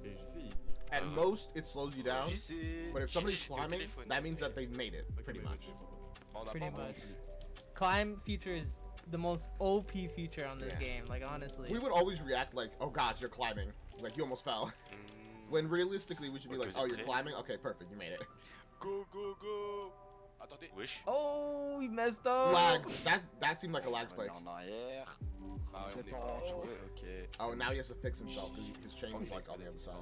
Et je sais,
At most, it slows you down.
J'y sais.
But if somebody's
J'ai le
climbing,
téléphone.
that means that they made it, pretty much.
On a
pretty
pas
much.
entendu.
Climb feature is the most OP feature on this
Yeah.
game. Like honestly.
We would always react like, oh gosh, you're climbing. Like, you almost fell. When realistically, we should be
Okay,
like,
is
oh,
it
you're
clear?
climbing? Okay, perfect, you made it.
Go, go, go. Attendez.
Wesh.
Oh, we messed up.
Lag. That seemed like a lag spike.
En arrière.
Ah,
Vous
on
êtes
est
en
pas.
joué, ok.
Oh, now he has to fix himself because his chain was like on the other side.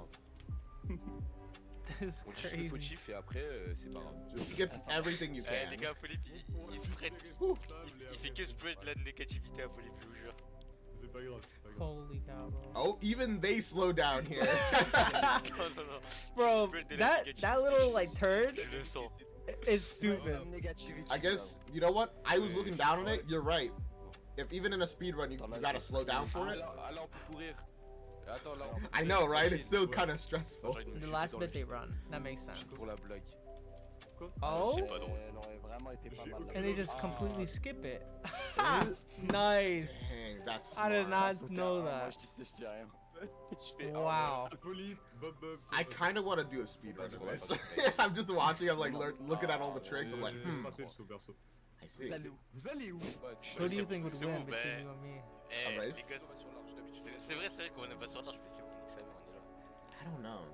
This is
On tire le faux
crazy.
chiffre et après c'est pas grave.
Just skip everything you
Eh les
can.
gars, Philippe, il spread. Il fait que spread la négativité à Philippe, je vous jure.
c'est pas grave, c'est pas grave.
Holy cow, bro.
Oh, even they slow down here.
Non.
Bro,
Spread de la
that
négativité,
little like turd
Je le sens.
is stupid.
I guess, you know what? I was looking down on it. You're right. If even in a speed run, you gotta slow down for it.
Ah là on peut courir. Attends là.
I know, right? It's still kind of stressful.
The last bit they run. That makes sense.
Pour la blague.
Oh,
C'est pas drôle.
Elle aurait vraiment été pas mal.
and they just completely skip it. Nice.
Dang, that's
I did
smart.
not know
Moi
that.
je dis je dis rien.
Wow.
Poly, Bob,
I kind of want to do a speed run of this. I'm just watching. I'm like looking at all the tricks. I'm like,
Je raté le saut perso.
I see.
Vous allez où?
Vous allez où?
Who do you think would
c'est
win
bon,
between
ben,
you and me?
Eh,
A race?
les gars, c'est vrai qu'on est pas sur l'arche, mais c'est bon, ça, on est là.
I don't know.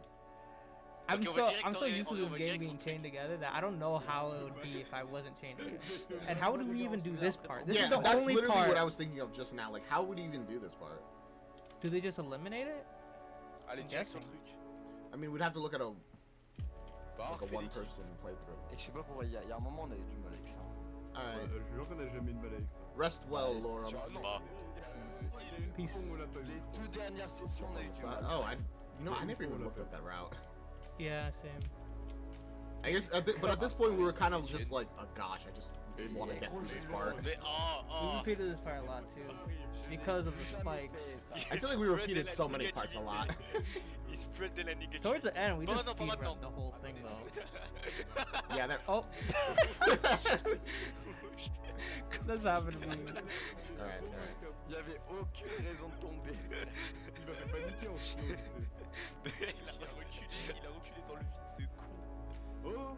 I'm
Okay, on
so
va direct
I'm
dans
so
les-
used to
on
this
va
game
direct
being
sur-
chained together that I don't know how it would be if I wasn't chained together. And how would we even do this part? This
Yeah,
is the
that's
only
literally
part.
what I was thinking of just now. Like, how would you even do this part?
Do they just eliminate it?
Allez, direct sur le truc.
I mean, we'd have to look at a
Parfait,
one
l'équipe.
person playthrough.
Et je sais pas pourquoi, il y a un moment on a eu du mal avec ça.
Alright.
Je jure qu'on a jamais eu de mal avec ça.
Rest well,
Ouais,
Laura.
c'est-
Non.
Bah,
Peace.
On l'a pas vu.
Les 2 dernières sessions on a eu du mal.
Oh, I never even looked at that route.
Yeah, same.
I guess, but at this point we were kind of just like, oh gosh, I just want to get through this part.
mais
We repeated this part a lot too, because of the spikes.
I feel like we repeated so many parts a lot.
Il spread de la négativité.
Towards the end, we
Non,
just
non, pas maintenant.
speedrun the whole thing though.
Yeah, that.
Oh, that's happened to me.
Alright, alright.
Il y avait aucune raison de tomber.
Il m'a fait paniquer en fait.
Il a reculé dans le vide, c'est con.
Oh.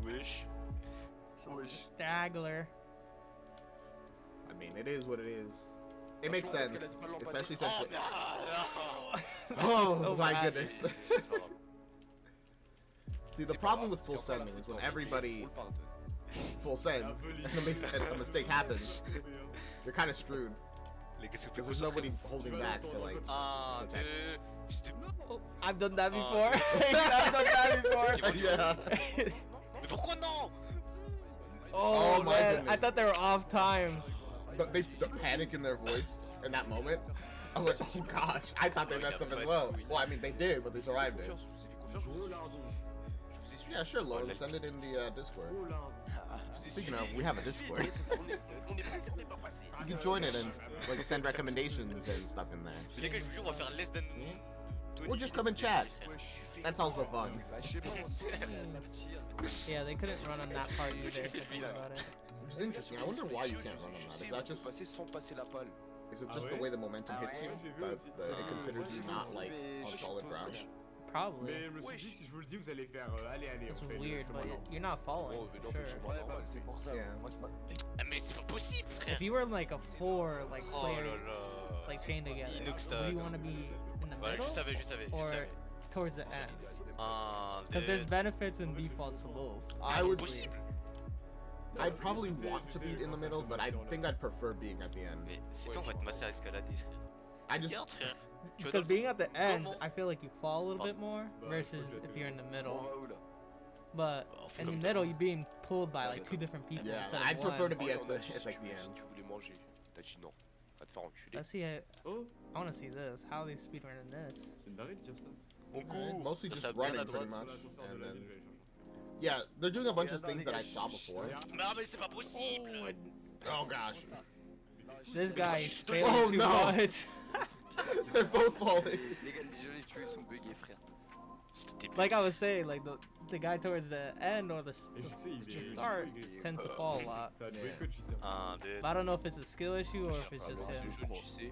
Wesh.
Stagler.
I mean, it is what it is. It makes
Franchement,
sense,
est-ce qu'elle a dit pas l'empathie?
especially since.
Oh,
it-
non.
Oh
So
my
bad.
goodness.
C'est pas grave.
See, the
C'est pas
problem
grave,
with full
c'est encore la
sending is
fête
when
dans
everybody
le pardonne.
full sends and a mistake happens, you're kind of screwed
Les gars, s'il vous plaît,
because there's nobody holding back to like.
Un,
protect.
deux. Fils de.
Oh, I've done that
Oh,
before.
okay.
I've done that before.
Yeah.
Mais pourquoi non?
Oh,
Oh my
man,
goodness.
I thought they were off time.
But the panic in their voice in that moment. I'm like, oh gosh, I thought they messed up as well. Well, I mean, they did, but they survived it.
Je vous ai fait confiance, je vous ai suivi.
Yeah, sure, Lord. Send it in the Discord. Speaking of, we have a Discord.
On est pas facile.
You can join it and like send recommendations and stuff in there.
Les gars, je vous jure, on va faire less than.
Or just come and chat. That's also fun.
Bah, je sais pas, on saute, ça me tire.
Yeah, they couldn't run on that part either. If you think about it.
Which is interesting. I wonder why you can't run on that. Is that just
passer sans passer la palle?
is it just the way the momentum hits you that it considers you not like on solid ground?
Probably.
Mais je me suis dit, si je vous le dis, vous allez faire allez, allez,
It's
on fait le
weird,
chemin
but
normal.
you're not following.
Oh, mais non,
for
fais le
sure.
chemin
Ouais, bah,
normal.
c'est pour ça.
Yeah.
Moi, je pas.
Ah, mais c'est pas possible, frère.
If you were in like a four like
Oh
player
là là.
like chained together,
Inoxtag.
would you want to be in the
Voilà,
middle
je savais, je savais.
or towards the end?
Un,
Because there's
deux.
benefits and defaults to both.
I would-
obviously.
Possible.
I'd probably want to be in the middle, but I think I'd prefer being at the end.
Mais c'est toi, on va te masser à escalader, frère.
I just
Regarde, frère. Tu vas dans
Because
le-
being at the end,
Comment?
I feel like you fall a little bit more versus if you're in the middle. But in the middle, you're being pulled by like two different people
yeah,
instead
I'd
of
prefer
one.
to be at
Oh,
the
on a dit,
at
si
like
tu
the
veux- si
end.
tu voulais manger, t'as dit non. Va te faire enculer.
Let's see it.
Oh,
I want to see this. How they speedrunning this?
c'est une dinguerie de dire ça.
On court.
Mostly
Ça,
just
ça va bien
running
à
pretty
droite.
much,
Voilà, je sors de
and
la
then
ville, je vais aller chercher.
yeah, they're doing a bunch of things that I saw before.
Mais c'est pas possible.
Oh gosh,
This guy is
Oh,
failing too
no.
much.
they're both falling.
Les gars, les jeux, les tués sont buggés, frère.
C'était
Like I was saying, like the guy towards the end or the
Et je sais, il est
start
il est-
tends to fall a lot.
Ça a joué
Yeah.
que tu sais.
un, deux.
But I don't know if it's a skill issue or if it's just him.
Le jeu, tu sais.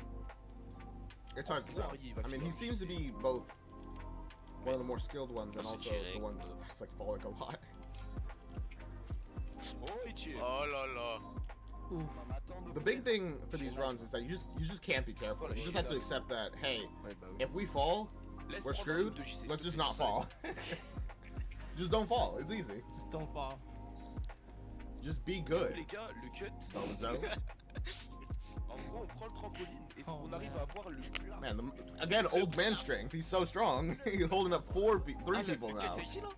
It's hard to tell. I mean, he seems to be both one of the more skilled ones and also the ones that's like falling a lot.
Oh, il tire.
Oh là là.
Oof.
The big thing for these runs is that you just can't be careful. You just have to accept that hey, if we fall,
Laisse
we're
prendre un
screwed.
ou deux JC,
Let's
s'il
just
te
not
plaît.
fall. Just don't fall. It's easy.
Just don't fall.
Just be
Les
good.
gars, le cut.
Bozo.
En gros, on prend le trampoline et
Oh,
on arrive
man.
à avoir le plat.
Man, again, old man strength. He's so strong. He's holding up three
Ah,
people
le
now.
c'est ici là?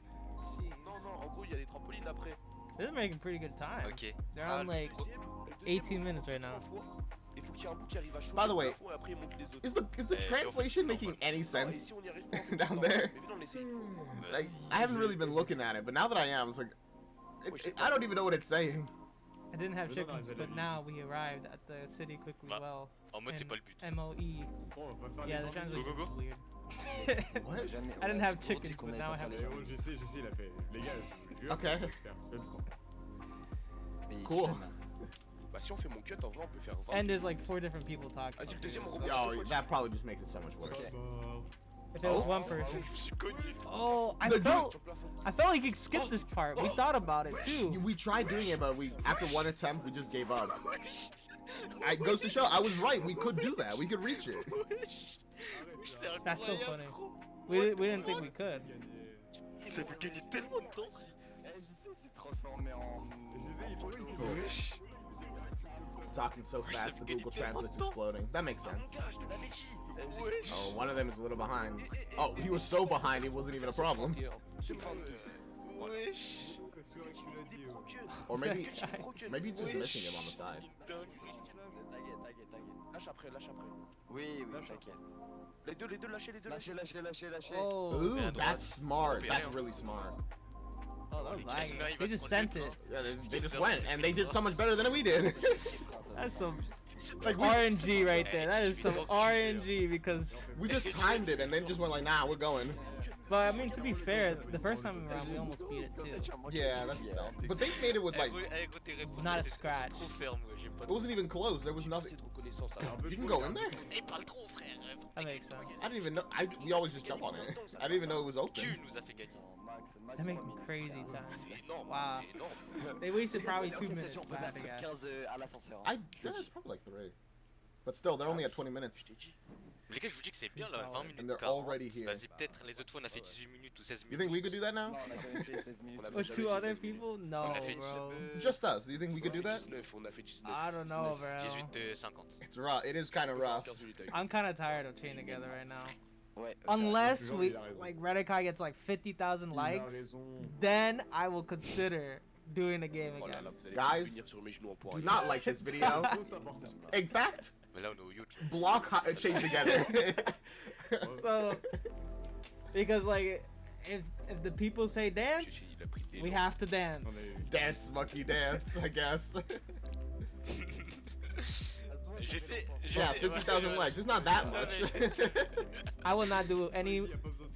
Non, non, en gros, il y a des trampolines après.
They're making pretty good time.
Ok.
They're
Ah,
on
le
like
Deuxième, le deuxième,
18 minutes right now.
trois fois. Il faut qu'il y ait un bout qui arrive à chaud.
By the way,
et après il monte les autres.
Is the
Eh,
translation
no,
making any
Non, et
sense?
si on y arrive pas, on
down
fait
there?
Mais venez, on essaie une fois.
Like, I haven't really been looking at it, but now that I am, it's like, I don't even know what it's saying.
I didn't have
No, no,
chickens,
no,
but
no.
now we arrived at the city quickly
Bah,
well.
En mode, c'est
And
pas le but.
M-O-E.
Bon, on va faire
Yeah,
les
the
grands
translation
go, go.
is weird.
What?
Jamais,
I didn't
on a
have
toujours dit
chickens,
qu'on
but
allait
now
pas
I have
faire
Mais
les
oh, je sais, il a fait. Les gars, je jure,
Ok.
on va faire seulement.
Mais
Cool.
Chine,
Bah, si on fait mon cut, en vrai, on peut faire 20.
And there's like 4 different people talking.
Ah, c'est le deuxième, on
so-
reprend.
Oh, that probably just makes it so much worse.
Ok.
If it was
Oh.
one person.
Je suis cogné.
Oh, I
The
felt
Sur le plafond.
I felt like you could skip this part. We thought about it too.
We tried doing it, but after one attempt, we just gave up. It goes to show, I was right. We could do that. We could reach it.
C'est
That's so
incroyable,
funny.
gros.
We didn't think we could.
Ça veut gagner tellement de temps.
Eh, je sais, c'est transformé en.
Wesh.
talking so fast the Google Translate's exploding. That makes sense. Oh, one of them is a little behind. Oh, he was so behind it wasn't even a problem. Or maybe he's just missing him on the side.
Lâche après, lâche après.
Oui, oui, t'inquiète.
Les deux, lâchez, les deux.
Lâchez.
Oh,
Ooh, that's smart. That's really smart.
oh, that was lagging. They just sent it.
Yeah, they just went, and they did so much better than we did.
That's some like RNG right there. That is some RNG because
We just timed it and then just went like, nah, we're going.
But I mean, to be fair, the first time around we almost beat it too.
Yeah, that's but they made it with like,
Not a scratch.
it wasn't even close. There was nothing. You can go in there.
That makes sense.
I didn't even know. We always just jump on it. I didn't even know it was open.
They're making crazy time. Wow. They wasted probably 2 minutes. If I had to guess.
Yeah, it's probably like 3. But still, they're only at 20 minutes.
Les gars, je vous dis que c'est bien là, 20 minutes.
And they're
40.
already here.
Vas-y, peut-être les autres fois on a fait 18 minutes ou 16 minutes.
You think we could do that now?
With 2 other people? No, bro.
Just us. Do you think we could do that?
I don't know, bro.
18h50.
It's rough. It is kind of rough.
I'm kind of tired of chain together right now.
Ouais,
Unless we like Redikai gets like 50,000 likes, then I will consider doing the game again.
Guys, do not like this video. In fact,
Mais là on est au YouTube.
block chain together.
So, because like, if the people say dance, we have to dance.
Dance, monkey dance, I guess.
Je sais.
Yeah, 50,000 likes. It's not that much.
I will not do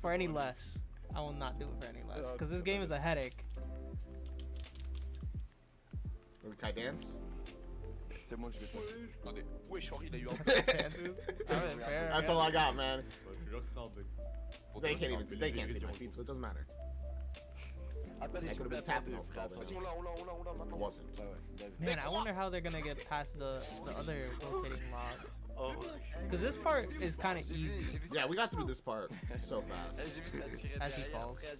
for any less. I will not do it for any less because this game is a headache.
Can I dance?
C'est moi, je vais passer.
Attendez, wesh, Henri, il a eu un
Dances. Alright, fair,
That's
yeah.
all I got, man.
Pour
They
toi,
can't
c'est
even.
un
They
peu
can't see
léger,
my
sur
feet, so it doesn't matter.
Attends,
I
ils sont
could've been
bien
tapping
tapés,
off
frère.
that.
Vas-y, on l'a
It
maintenant.
wasn't.
Ouais, ouais.
Man, I wonder how they're gonna get past the other rotating log.
Oh.
Because this part is kind of easy.
Yeah, we got through this part so fast.
J'ai vu ça tirer
As he
derrière,
falls.
frère,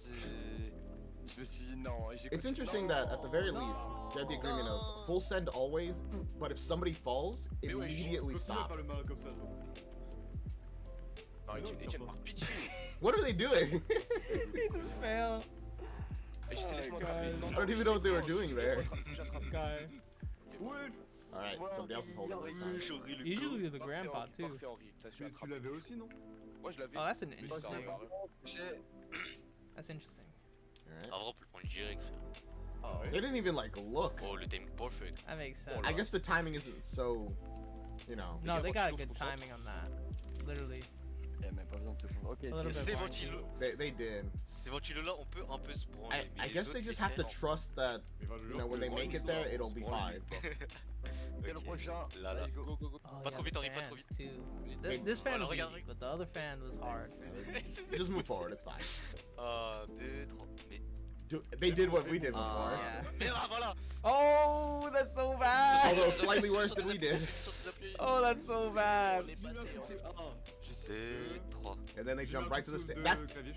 je me suis dit non. Et j'ai
It's
continué.
interesting
Non,
that at the very
non.
least, they had the agreement of full send always, but if somebody falls, immediately stop.
Non, Etienne, par pitié.
What are they doing?
He just failed.
Et je sais, laisse-moi
Oh,
attraper.
God.
Non,
I don't even know what they were doing there.
J'attrape.
Guy.
Alright, somebody else is holding this side.
Usually the grandpa too.
Parfait, Henri. T'as su
Tu
attraper.
l'avais aussi, non?
Ouais, je l'avais.
Oh, that's an
Mais
interesting.
ça repart.
That's interesting.
Alright.
En vrai, on peut le prendre direct.
Oh,
They didn't even like look.
Oh, le time perfect.
that makes sense.
I guess the timing isn't so, you know.
No, they got a good timing on that. Literally.
Eh, mais pas besoin de te prendre. Ok,
A little
c'est
bit.
Ces
fine.
ventilos,
They did.
ces ventilos là, on peut un peu se branler. mais
I
les
guess
autres,
they just
les
have to
frères,
trust that, you know, when they make it there, it'll be fine.
Et le
ok.
prochain,
Là, là.
let's go.
Oh,
Pas trop
yeah,
vite,
the
Henri, pas trop
fans,
vite.
too. This fan
Alors,
was
regarde,
easy, but the other fan was hard.
Just move forward, it's fine.
1, 2, 3. Mais.
They did what we did before.
Ah,
Yeah.
mais ah, voilà!
Oh, that's so bad.
Although slightly worse than we did.
Oh, that's so bad.
2, 3.
And then they jump right to the stage.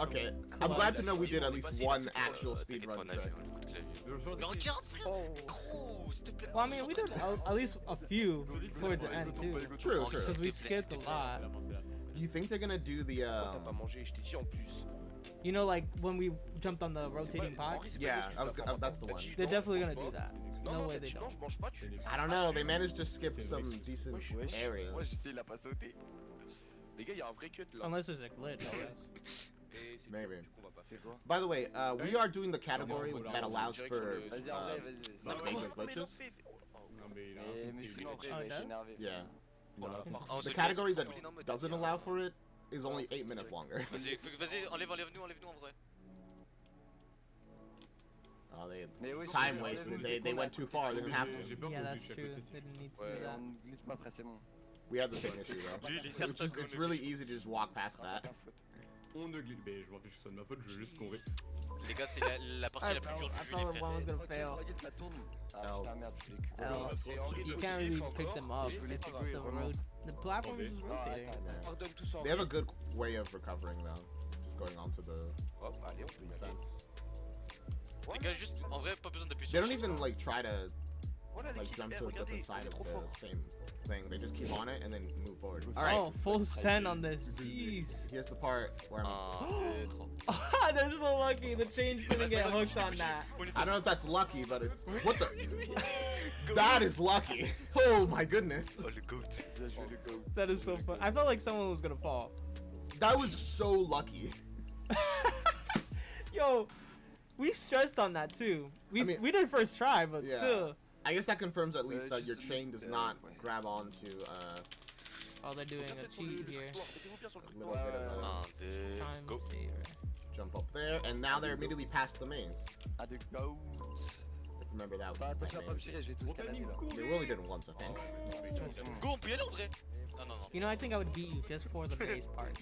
Okay, I'm glad to know we did at least one actual speed run check.
Mais regarde, frère! Gros, s'il te plaît.
Well, I mean, we did at least a few towards the end too,
True, true.
because we skipped a lot.
Do you think they're gonna do the,
T'as pas mangé, je t'ai dit en plus.
You know, like when we jumped on the rotating box.
Yeah, that's the one.
They're definitely gonna do that. No way they
Non,
don't.
je mange pas, tu.
I don't know, they managed to skip some decent
Wesh,
areas.
moi je sais, il a pas sauté.
Les gars, il y a un vrai cut là.
Unless there's a glitch, I guess.
Et c'est
Maybe.
Du coup, on va passer.
C'est quoi?
By the way, we are doing the category that allows for,
Vas-y, en vrai, vas-y.
like major glitches.
Mais sinon, après,
Oh,
il
it
va être
does?
énervé.
Yeah.
Ah,
The category that doesn't allow for it is only 8 minutes longer.
Vas-y, enlève-nous en vrai.
Oh, they
Mais oui,
time
c'est-
wasted.
c'est-
They went too far. They didn't have to.
Yeah, that's true. They didn't need to
Ouais,
do that.
On glitch pas après, c'est bon.
We had the same issue though.
Lui, il est
It's,
certain
just, it's really easy to just walk past that.
Ta faute.
On ne glitch. Mais je m'en fiche que ce soit de ma faute, je veux juste qu'on
Les gars, c'est la partie
I
la plus
thought
dure du
I
jeu,
thought
les
one
frères.
was gonna
Ok,
fail.
regarde, ça tourne. Ah
Oh.
putain, merde, je l'ai cru.
Hell,
C'est Henri,
you
le
can't
petit
really
encore.
pick them up.
Je voulais
The
jouer, vraiment.
road, the platform is rotating.
Pardonne tout ça.
They have a good way of recovering though. Just going onto the
Hop, allez, on peut y aller.
fence.
Les gars, juste en vrai, pas besoin d'appuyer
They
sur
don't
shift.
even like try to
Voilà
like
l'équipe.
jump
Eh,
to a
regardez,
different
on
side
est
of
trop
the
fort.
same thing. They just keep on it and then move forward.
Oh,
All right.
Oh, full send on this. Jeez.
Here's the part where I'm.
1, 2, 3.
They're so lucky. The change couldn't get hooked on that.
I don't know if that's lucky, but it's what the. That is lucky. Oh my goodness.
Oh le goat.
Bien joué, le go.
That is so fun. I felt like someone was gonna fall.
That was so lucky.
Yo, we stressed on that too. We we did first try, but
Yeah.
still.
I guess that confirms at least that
just
your
a
chain does
minute,
not
ouais.
grab onto
Oh, they're doing a cheat here.
Mettez-vous bien sur le
little
truc.
bit of a
1, 2,
Time
go.
saver.
jump up there, and now they're immediately past the mains.
Ah, de go.
If you remember that
Fais
was
attention à
the
pas me
mains.
tirer, je vais tout scanner là.
We only did it once, I think.
Go, on peut y aller en vrai. Non, non, non.
You know, I think I would beat you just for the base parts.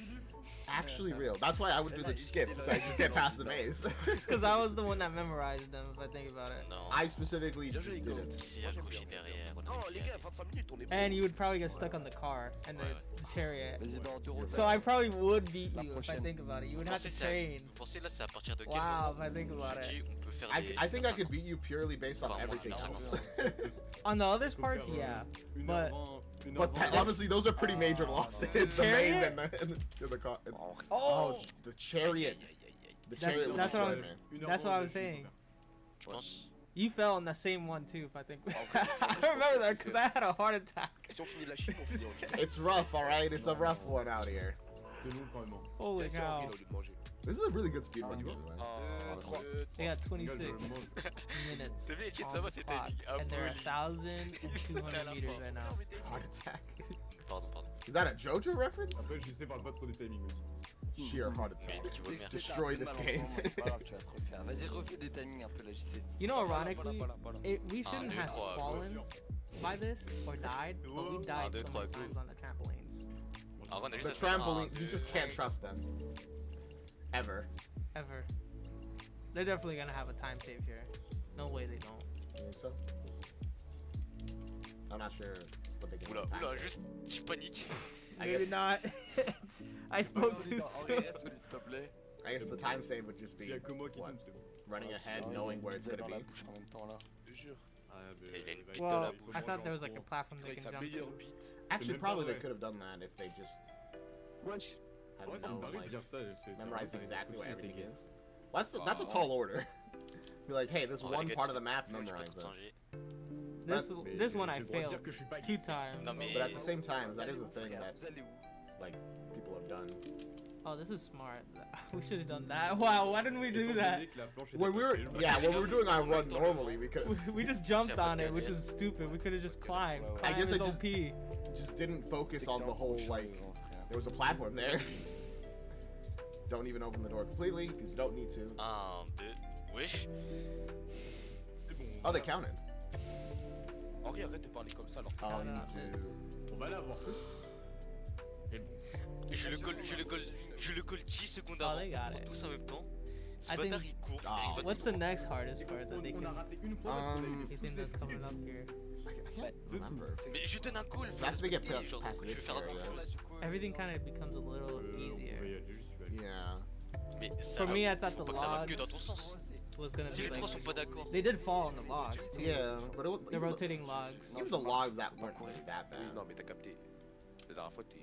Actually, real. That's why I would do the skip, so I just get past the maze.
Because I was the one that memorized them, if I think about it.
Non.
I specifically
Bien
just
joué,
did
Goat.
it.
Qui s'est accroché derrière. On
Non,
a
les
mis
gars, 25 minutes, on est bon.
And you would probably get stuck on the car and the chariot.
Vas-y, dans 2 rotations.
So I probably would beat
La
you if I
prochaine.
think about it. You would
Vous
have to
pensez
train.
Vous pensez là, c'est à partir de quel
Wow,
moment
if I think about
je
it.
dis, on peut faire
I,
des...
I think I could beat you purely based on
Enfin,
everything
moi,
else.
On the other parts, yeah. But
But honestly, those are pretty major losses. The maze and the car.
oh,
The chariot. The
That's-
chariot.
that's what I was-
man.
that's what I was saying.
Je pense...
You fell on the same one too, if I think. I remember that because I had a heart attack.
Si on finit la Chine, on finit en Chine.
It's rough, alright? It's a rough one out here.
Holy
C'est
cow.
Henri, là, au lieu de manger.
This is a really good speedrun.
you
by
go.
the way.
Un,
They got 26 minutes.
T'as vu, Etienne,
on
ça va,
the
c'était
clock,
un
and they're
peu
1,200 meters right now.
Heart attack.
Pardon, pardon.
Is that a JoJo reference?
Après, je sais, parle pas trop des timings aussi.
Sheer heart attack.
Mais qui vaut
C'est que
merde.
c'est
Destroy
un peu
this
mal en
game.
ce moment, C'est pas grave, tu vas te refaire. Vas-y, refais des timings un peu là, JC.
You know,
Voilà,
ironically,
voilà, voilà.
we shouldn't
deux,
have
trois,
fallen by this or died, but we died
deux,
so
trois,
many
go.
times on the trampolines.
En vrai, on a
The
juste à faire
trampoline,
un,
you
deux,
just can't trust them. Ever.
Ever. They're definitely gonna have a time save here. No way they don't.
You think so? I'm not sure what they get.
Oula,
in time
oula,
save.
juste, je panique.
I
Maybe
guess-
not. I spoke too
Henri,
soon.
reste solide, s'il te plaît.
I guess the time save would just be
S'il y a que moi qui
what,
tombe, c'est bon.
running
Ah,
ahead,
sinon, il a
knowing
une
where it's
pizza
gonna
dans la
be.
bouche en même temps là.
Je te jure.
Il a une pute
Well,
dans la bouche.
I thought there was like a platform they
Avec
can
sa
jump
meilleure
to.
bite.
Actually,
même
probably
pas
they
vrai.
could have done that if they just
Wesh.
had
Ouais, ça me
known,
paraît
like,
dire ça.
memorized exactly what everything is. Well, that's
Ah,
that's a
ouais.
tall order. Be like, hey, this
En
one
vrai,
part of
les
the
gars,
map,
tu-
memorize
tu peux
it.
tout changer.
This one I failed
dire que je suis pas
2 times.
Non, mais-
But at the same time, that is a
Vous
thing
allez où,
that
Vous allez où?
like people have done.
Oh, this is smart. We should have done that. Wow, why didn't we do that?
When we were when we were doing our run normally, because
We just jumped on it, which is stupid. We could have just climbed.
I
Climb
guess
is
I just-
OP.
just didn't focus on the whole like there
There
was a platform there. Don't even open the door completely because you don't need to.
1, 2, wesh.
Oh, they counted.
Henri, arrête de parler comme ça alors.
On va l'avoir.
Je le colle 10 secondes
Oh,
avant.
they got
On
it.
tous en même temps. Ce
I
bâtard
think-
il court.
Ah.
il va
What's the next hardest part that they
On a
can?
raté une fois parce qu'on a
Um,
essayé
You
tous
think
les
that's coming up here?
I can't remember.
Mais je donne un call, faut
That's to get
respecter, genre,
past
je
this
vais faire
area.
attention.
Everything kind of becomes a little easier.
Yeah.
Mais ça
For
va-
me, I thought
faut
the
pas que ça va que
logs
dans ton sens.
was gonna
Si
be
les trois sont
like.
pas d'accord.
They did fall on the logs. Too.
Yeah, but it was,
The rotating logs.
even the logs that weren't like that
Oui,
bad.
non, mais t'as capté. La dernière fois, t'es.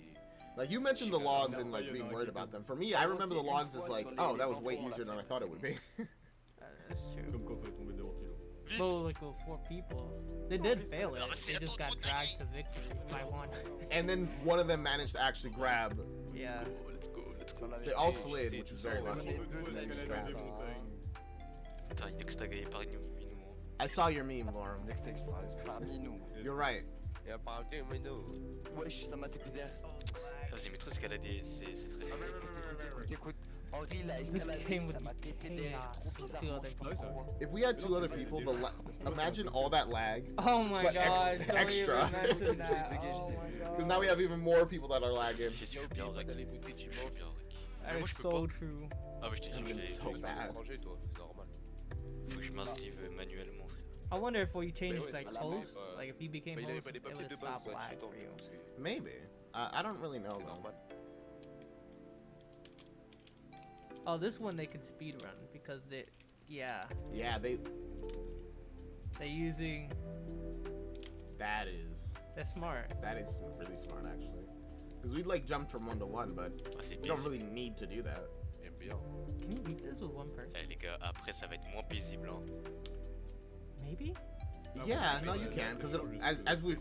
Like you mentioned the logs and like being worried about them. For me, I remember the logs as like, oh, that was way easier than I thought it would be.
That's true.
Comme quand on est tombé devant Kilo.
Well, like with 4 people, they did fail it.
Non, mais c'est
They just got dragged to victory by 1.
And then one of them managed to actually grab.
Yeah.
Let's go, let's go.
They all slid, which is very lucky.
Putain, il est que t'as gagné par une minute.
I saw your meme, Lauren.
Next extra, parmi nous.
You're right.
Et apparemment, mais non.
Wesh, ça m'a TPDR.
Vas-y, mais trop escalader, c'est très.
Écoute, écoute. Henri, il a
This
escaladé,
game
ça
would
m'a
be
TPDR. Trop
chaos.
bizarrement, je sais pas pourquoi.
If we had 2 other people, imagine all that lag.
Oh my
But
gosh, don't
extra.
even mention that.
Because
Oh my
Because now we have even more people that are lagging.
Je suis bien rec. Je suis bien rec.
That
Moi,
is
je peux
so
pas.
true.
Ah, mais je t'ai dit,
Even
je
so
l'ai.
bad.
Étranger, toi, c'est normal.
Faut que je m'inscrive manuellement.
I wonder if we changed
ouais,
like
c'est
host,
pas-
like if he became
Mais il avait
host,
pas les
it
papiers
would
de
have
base,
stopped lag
c'est
for you.
Maybe. I don't really know
C'est
though.
normal.
Oh, this one they could speed run because they, yeah.
Yeah, they
They're using.
That is.
They're smart.
That is really smart, actually. Because we'd like jumped from 1 to 1, but you don't really need to do that.
J'aime bien.
Can you beat this with one person?
Eh les gars, après ça va être moins paisible. Hein.
Maybe.
Yeah, no, you can. Because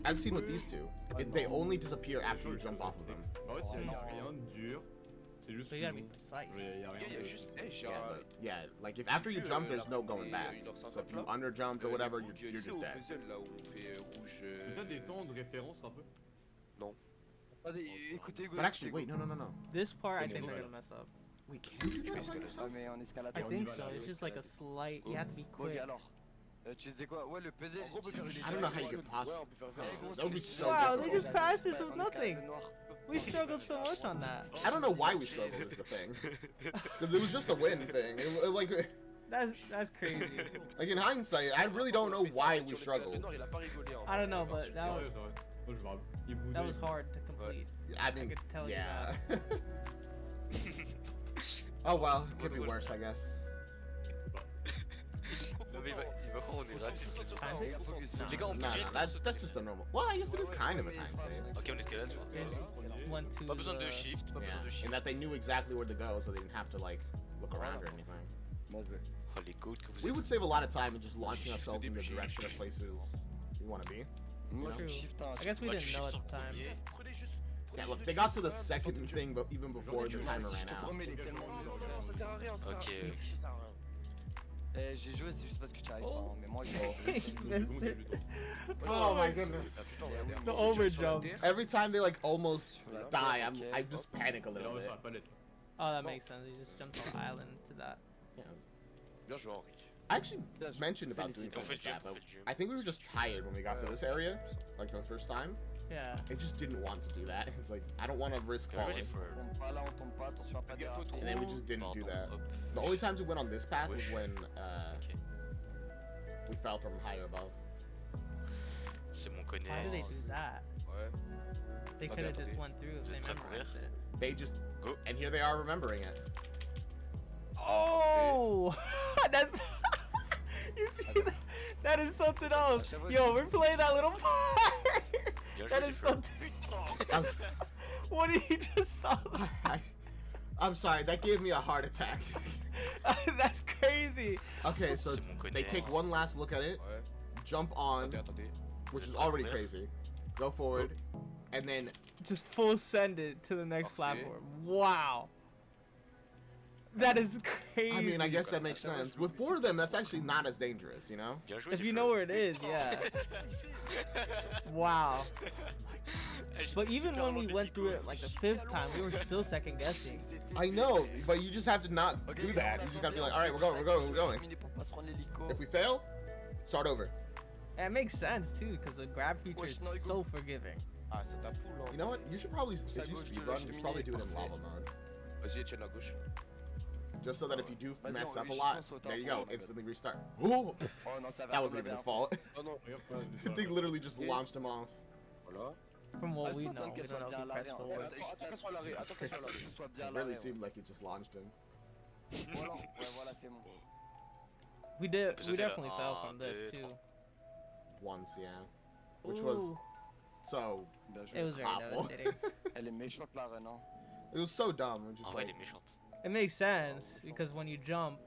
as seen with these two, they only disappear after you jump off of them.
En fait, il y a rien de dur. C'est juste
So you gotta be precise.
Il y a rien
Il y a
de
juste. J'ai
Yeah,
un.
but, yeah, like if after you jump, there's no going back. So if you underjumped or whatever, you're just dead.
Puzzle là où on fait rouge.
T'as des temps de référence un peu?
Vas-y, écoutez,
But actually, wait, no.
This part, I
C'est
think
bon.
they're gonna mess up.
We can do that by
Ah,
yourself?
mais en escalade.
I
on y
think
va,
so.
là,
It's just like a slight. You have to be
Ok,
quick.
alors. Tu disais quoi? Ouais, le puzzle.
En gros, on peut faire une
I don't know how you could possibly.
Ouais, on peut faire
That would be so
Wow,
difficult.
they just passed this with
En escalade
nothing.
noire.
We struggled so much on that.
I don't know why we struggled is the thing. Because it was just a win thing. Like
That's crazy.
in hindsight, I really don't know why we struggled.
Il a pas rigolé.
I don't know, but that
Ouais,
was
c'est vrai. Moi, je me rappelle. Il bougeait.
that was hard to complete.
I mean,
could tell you
yeah. Oh well, could be worse, I guess.
Non mais il va croire on est raciste.
Time save?
Les gars, on peut
Nah,
direct.
that's just a normal. Well, I guess it is kind of a time save.
Ok, on escalade.
There's 1, 2.
Pas besoin de shift, pas besoin
Yeah,
de
and
shift.
that they knew exactly where to go, so they didn't have to like look around or anything.
Bon, je vais.
Oh les codes que vous
We
êtes.
would save a lot of time in just launching ourselves in the direction of places we want to be.
Moi, je
True.
shift un.
I guess we
Moi,
didn't
tu
know at
shifts
the
en
time.
premier.
Prenez juste.
Yeah, look, they got to the second thing, but even before the timer ran out.
Promets, il est tellement nul.
Non, ça sert à rien. Ça sert à
Ok,
rien.
ok.
Ça sert à rien.
Eh, j'ai joué, c'est juste parce que tu arrives pas.
Oh.
hein, Mais moi,
He
j'ai.
missed it.
Oh my goodness.
The overjumps.
Every time they like almost die, I just panic a little
Non, mais
bit.
ça va pas l'être.
Oh, that makes sense. You just jumped off the island to that.
Yeah.
Bien joué, Henri.
I actually mentioned about doing
Félicite.
something like that,
On
but
fait le jump.
I think we were just tired when we got to this area, like the first time.
Yeah.
I just didn't want to do that. It's like I don't want to risk
Ready
falling.
for.
On tombe pas là, on tombe pas, attention à pas
Fais gaffe au
déraper.
trou.
And then we just didn't do
Pardon,
that.
hop.
The only times we went on this path was
Push.
when
Ok.
we fell from higher above.
C'est mon connaît.
Why did they do that?
Ouais.
They
Okay,
could have just
okay.
went through if
Vous
they
êtes prêts pour
memorized
rire?
it.
They just
Go.
and here they are remembering it.
Oh, that's. You see that? That is something else. Yo, we're playing that little part.
Bien joué,
That
les
is
frères.
something.
I'm,
What did he just saw?
I'm sorry, that gave me a heart attack.
That's crazy.
Okay, so
C'est mon
they
connaît.
take one last look at it,
Ouais.
jump on,
Attendez.
which is
Just
already
where?
crazy, go forward, and then
Just full send it to the next
Parfait.
platform. Wow. That is crazy.
I mean, I guess that makes sense. With 4 of them, that's actually not as dangerous, you know?
Bien joué,
If
les
you
frères.
know where it is, yeah. Wow. But even when we went through it like the 5th time, we were still second guessing.
I know, but you just have to not do that. You just gotta be like, all right, we're going. If we fail, start over.
And it makes sense too, because the grab feature is so forgiving.
Ah, c'est ta poule.
You know what? You should probably, if you speedrun, you should probably do it in lava mode.
Vas-y, Etienne, la gauche.
Just so that if you do
Vas-y,
mess
on
up a
lui
lot,
chance au
there you
tempo,
go,
on
instantly restart. Ooh,
Oh non, ça va.
that wasn't even his fault.
Non, non.
They literally just launched him off.
Voilà.
From what we know,
Attends
we
qu'elle
don't
soit
know
bien
if
à
he pressed
l'arrière.
forward.
Attends qu'elle soit à l'arrêt. Attends qu'elle soit à
Que
l'arrêt.
ce soit bien à
It really
l'arrière.
seemed like it just launched him.
Voilà, ouais, voilà, c'est bon.
We
Sauter là.
definitely fell
Un,
from this
deux,
too.
Once, yeah. Which was
Ooh,
so
Bien
it
joué.
was very
awful.
devastating.
Elle est méchante, la reine, hein.
It was so dumb. It was
En
just
vrai,
like,
elle est méchante.
It makes sense because when you jump,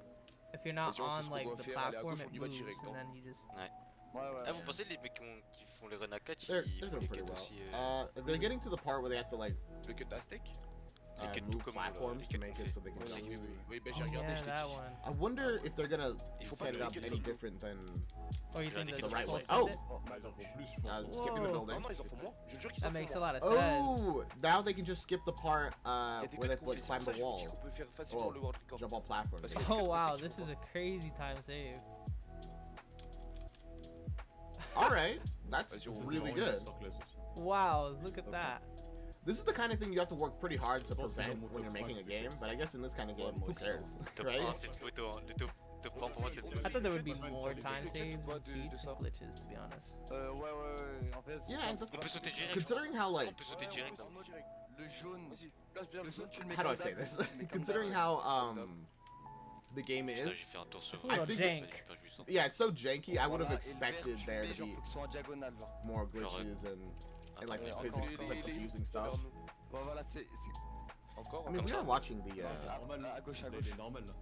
if you're not
Vas-y, on sait
on
ce qu'on
like
doit
the
faire, aller à
platform,
gauche,
it
on y va
moves,
direct,
and
hein.
then you just.
Ouais, ouais.
Ah, vous pensez les mecs qui font les run à 4,
they're
ils font
doing
les
pretty
4
well.
aussi
They're getting to the part where they have to like
Le cut Aztec.
Les quêtes tout
move
comme
platforms
les
to
quêtes
make
qu'on
it
fait.
so they can
Oui,
jump.
oui, oui. Oui, ben
Oh,
j'ai regardé,
yeah,
je l'ai
that
dit.
one.
I wonder if they're gonna
Il faut pas
set it
le
up
liquide
any
dans le
different than
Or you think
The
that's
right way.
full
Oh!
send it?
Oh, mais ils en font plus, je pense.
skipping the
Whoa.
building.
Non, non, ils en font moins. Je jure qu'ils en
That
font
makes a
moins.
lot of sense.
Oh, now they can just skip the part
Il y a des
where they
codes qu'on fait,
like
c'est
climb
pour ça
the
que je vous dis
wall.
qu'on peut faire facilement
Oh,
le world record.
jump on platforms.
Parce que-
Oh wow, this is a crazy time save.
All right, that's
Vas-y, on
really
va
good.
Wow, look at that.
This is the kind of thing you have to work pretty hard to
pense que
prevent
dans mon
when you're
top
making a
5,
game, but I guess in this kind of game, who cares,
Top
right?
1, c'est le photo. Hein. Le top 1 pour moi, c'est le
I
photo.
thought there would be
Batman,
more
ça, les
time
effets
saves
quoi
and
de
cheats
ça
and glitches, to be honest.
Ouais. En fait, c'est
Yeah,
ça.
that's-
On peut sauter direct.
Considering how
On
like,
peut sauter direct.
En mode, le jaune.
Vas-y, place bien
Le
le
jaune,
jaune.
tu le mets
how do I
comme
say
d'hab,
this?
tu le mets comme
Considering
d'hab.
how the game
Putain,
is.
j'ai fait un tour sur
It's a little
I think-
jank.
J'ai perdu 100.
Yeah, it's so janky. I would have
Voilà, et le vert,
expected
tu
there
mets,
to
genre,
be
faut qu'ils soient en diagonale, genre.
more glitches and like
Attends,
physical,
encore,
like confusing stuff.
Bon, voilà, c'est
Encore,
I mean,
Comme
we
ça.
are watching the
non, c'est à gauche, à gauche.
normal là.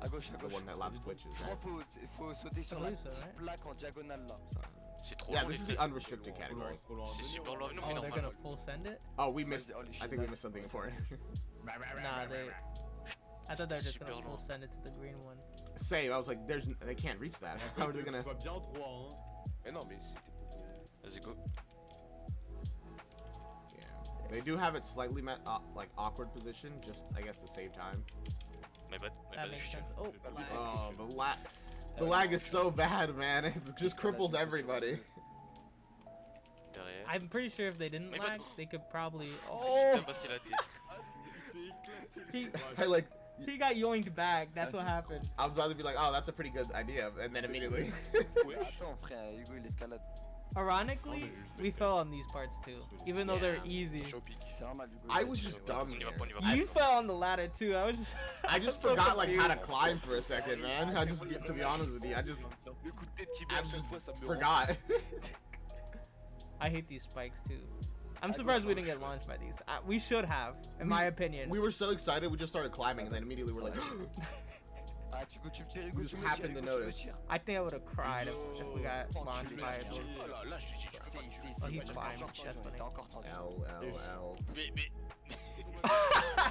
À gauche, à
the
gauche.
one that loves twitches.
Je
Right?
crois qu'il faut sauter sur
I
la
believe so,
petite
right?
plaque en diagonale, là.
C'est trop
Yeah,
long,
this is
les
the
flèches.
unrestricted category.
C'est super long, non,
Oh,
mais
they're
normal.
gonna full send it?
Oh, we missed.
Vas-y, Oli,
I think we missed something important.
Nah, they. I thought they were just
Super
gonna full
long.
send it to the green one.
Same. I was like, they can't reach that. How are they gonna?
Soit bien 3, hein.
Mais non, mais c'était pour.
Vas-y, go.
Yeah. They do have it slightly like awkward position, just I guess to save time.
My bad,
That makes sense. Oh, lag.
Oh, the lag is so bad, man. It just cripples everybody.
Derrière.
I'm pretty sure if they didn't
Mais pas-
lag, they could probably.
J'ai
Oh,
passé la tête.
he,
I like.
he got yoinked back. That's what happened.
I was about to be like, oh, that's a pretty good idea, and then immediately.
Attends, frère, Hugo, il escalade.
Ironically, we fell on these parts too, even though they're
Yeah.
easy.
Chaud pic.
C'est normal, Hugo.
I
il
was
a
just
tué,
dumb
On y va
here.
pas, on y va pas.
You fell on the ladder too. I was just.
I just
so
forgot like how to
confused.
climb for a second, man. I just, to be honest with you, I just
Le coup de tête qui
I
met à chaque fois, ça me rend.
forgot.
I hate these spikes too. I'm surprised we didn't get launched by these. We should have, in my opinion.
We were so excited, we just started climbing, and then immediately we're like,
Ah, tu me tires, Hugo,
We just
tu me tires,
happened to
Hugo, tu me
notice.
tires.
I think I would have cried if we got launched by those.
Oh là là, je te dis, tu peux pas tuer.
Oh, he
T'es
climbed,
encore tendu,
definitely.
t'es encore tendu.
L.
Mais,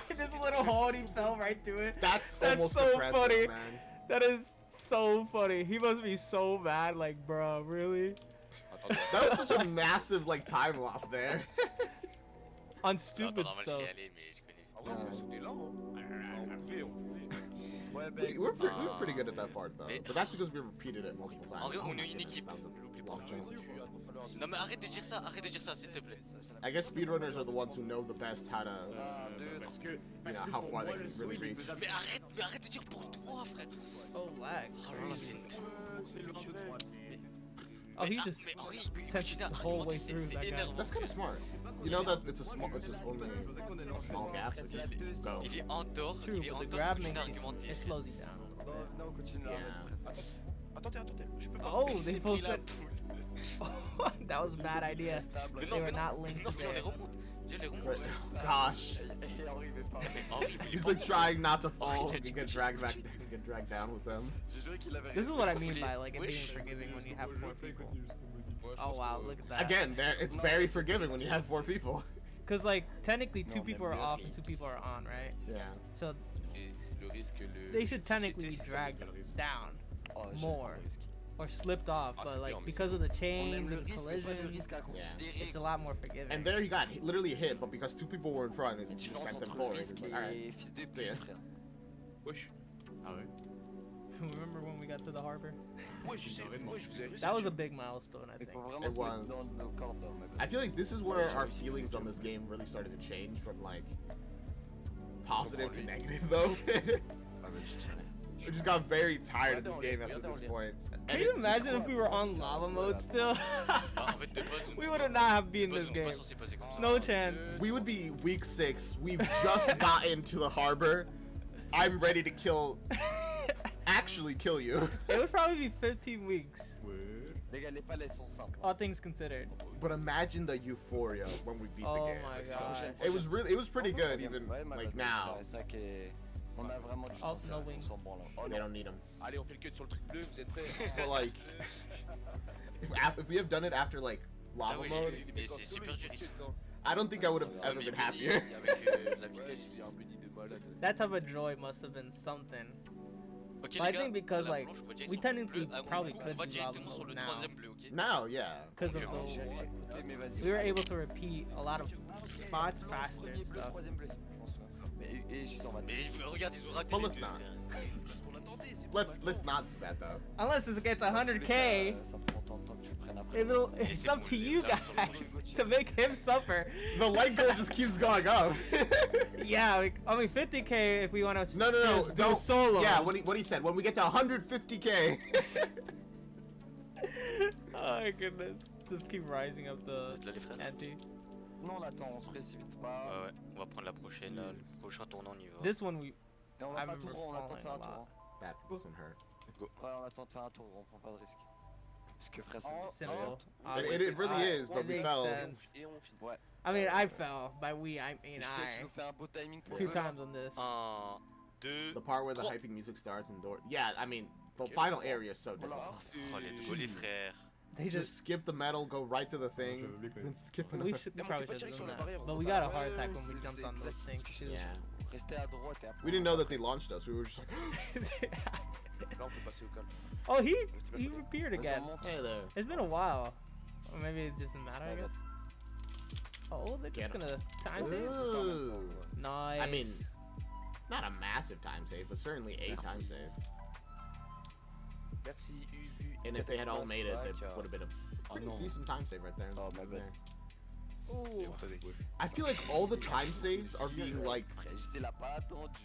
This little hole, and he fell right through it.
That's
That's
almost
so
impressive,
funny.
man.
That is so funny. He must be so mad. Like, bro, really?
Attends,
That was such a massive like time loss there.
On
attends,
stupid
normal,
stuff.
j'y allais, mais je connais.
en vrai, on peut sauter là, hein. On pouvait.
Ouais,
We're pretty good at that part though, but that's because we repeated it multiple times.
En vrai,
Oh
on
my
est une
goodness,
équipe.
that was a long jump.
Non, mais arrête de dire ça, s'il te plaît.
I guess speedrunners are the ones who know the best how to,
1, 2, 3.
Parce que,
you know, how far they can really reach.
Mais arrête de dire pour toi, frère.
Oh, lag.
Oh là là, c'est une.
Oh, he
Mais,
just
mais Henri,
sent
continue à
the whole way
argumenter,
through
c'est
that guy.
énervant.
That's kind of smart. You know that it's just only a small gap, so just go.
Il est en dehors,
True,
il est
but
en
the
dehors,
grab
continue
makes
à argumenter.
it slows you down a little bit.
Non, continue là,
Yeah.
frère.
Attendez, je peux pas.
Oh,
Il
they
s'est
full
pris la
sent.
poule.
That was a bad idea.
Mais
They
non,
were
mais
not
non,
linked
non, viens, on les
there.
remonte. Viens, les remonte.
Right. Gosh.
Et Henri, il veut pas.
Mais Henri, il
He's
est
like trying not to fall
Oh,
and get dragged back, get dragged down with them.
J'ai juré qu'il avait
This is
raison.
what I mean by like it being
Wish.
forgiving when you have 4 people.
Ouais, je
Oh
pense
wow,
que-
look at that.
Again, there it's very forgiving when you have 4 people.
Because like technically
No,
2 people
mais
are
le
off and
risque,
2 people are on, right?
Yeah.
So
Et c'est le risque, le.
they should technically be
société,
dragged down
Oh, j'aime
more.
pas le risque.
or slipped off,
Ah,
but
c'est
like
bien, mais
because
c'est
of the
On aime
chains
le
and
risque, mais pas le
collisions,
risque à considérer.
it's a lot more forgiving.
And there he got literally hit, but because 2 people were in front,
La
it just
différence
sent them
entre le
forward.
risque
It's like, alright.
et fils de
See ya.
pute, frère.
Wesh.
Remember when we got to the harbor?
Wesh, je vous ai
That was a big milestone, I
Il
think.
faut vraiment
It
se mettre
was.
dans nos cordes, mais bon.
I feel like this is where
Ouais,
our
j'ai
feelings
réussi
on
tout.
this game really started to change from like positive to negative though.
Ah, mais je tirais.
We just got very tired of this game after this point.
Can you imagine if we were on lava mode still?
En fait, de base,
We would have not have been
de base,
this
on est pas
game.
censé passer comme ça.
No chance.
We would be week 6. We've just gotten to the harbor. I'm ready to actually kill you.
It would probably be 15 weeks,
Les gars, les palais sont simples.
all things considered.
But imagine the euphoria when we beat the
Oh
game.
my
Prochaine-
god.
It was pretty good
Ouais,
even
ouais,
like
mais
now.
C'est ça qui est. On a vraiment du
Oh,
temps,
no
ça, on
wings.
s'en branle. Oh
They
non.
don't need them.
Allez, on fait le cut sur le truc bleu, vous êtes prêts?
But like, if we have done it after like
Ah
lava
oui,
mode,
j'ai vu, mais c'est super dur.
I don't think I would have
Ah,
ever
mais
been
Bunny,
happier.
Avec la vitesse.
Il y a un bunny de malade.
That type of joy must have been something.
Ok,
But I
les gars,
think because,
la
like,
blanche, on va direct
we
sur le
technically
bleu. Ah,
probably
on
could
va
do
directement
lava
sur le
mode now.
troisième bleu, ok?
Now, yeah.
Because of
Ok, bon.
the,
Écoutez, mais vas-y.
we were able to repeat a lot of spots faster
Premier
and
bleu,
stuff.
troisième bleu, je m'en souviens. Mais et j'y sens
Mais regarde, ils ont raté
Well,
les
let's
deux,
not.
frère.
Parce qu'on l'attendait, c'est pour
Let's not do that though.
Unless it gets 100k,
Ça prend tant de temps que tu le prennes après.
it's up to you guys to make him suffer.
The light goal just keeps going up.
Yeah, like, I mean 50k if we want to
No,
do
don't
solo.
Yeah, what he said. When we get to 150k.
Oh my goodness. Just keep rising up the
Là, les frères.
ante.
Non, là, attends, on se précipite
Ouais,
pas.
ouais, on va prendre la prochaine, là, le prochain tournant, on y va.
This one we
Et on
I
va pas tout
remember
droit, on attend de
falling
faire
a
un tour.
lot.
That doesn't hurt.
Ouais, on attend de faire un tour, on prend pas de risque. Parce que frère, c'est
Simple.
It really is, but
it
we
makes
fell.
sense.
Et on finit.
Ouais.
I mean, I fell. By we, I mean
Je sais que tu nous
I.
fais un beau timing pour
2
eux.
times on this.
1, 2,
The part where the
3.
hyping music starts and door. Yeah, I mean, the
Okay.
final area is so difficult.
Oh, let's go les frères.
They
Just skip the metal, go right to the thing, then skip
We
another.
should. We
Yeah,
probably
on peut pas
should
tirer
have
sur
done
la
that.
barrière, on
But
peut
we
pas.
got a heart
Ouais,
attack
ouais,
when we
c'est-
jumped
c'est
on those
exact-
things.
c'est-
Yeah.
Restez à droite et après.
We didn't know that they launched us. We were just like,
Là, on peut passer au calme.
Oh, he appeared
Vas-y,
again.
on monte.
hey there.
It's been a while. Or maybe it doesn't matter, I
Ouais,
guess. Oh, they're just
Get 'em.
gonna time
Ooh.
save? Nice.
I mean, not a massive time save, but certainly a
Merci.
time save.
Merci, Uvu.
And if they had all made it, it would have been a pretty
no.
decent time save right there.
Oh, my bad.
Ooh.
I feel like all the time saves are being like
Frère, je l'ai pas attendu.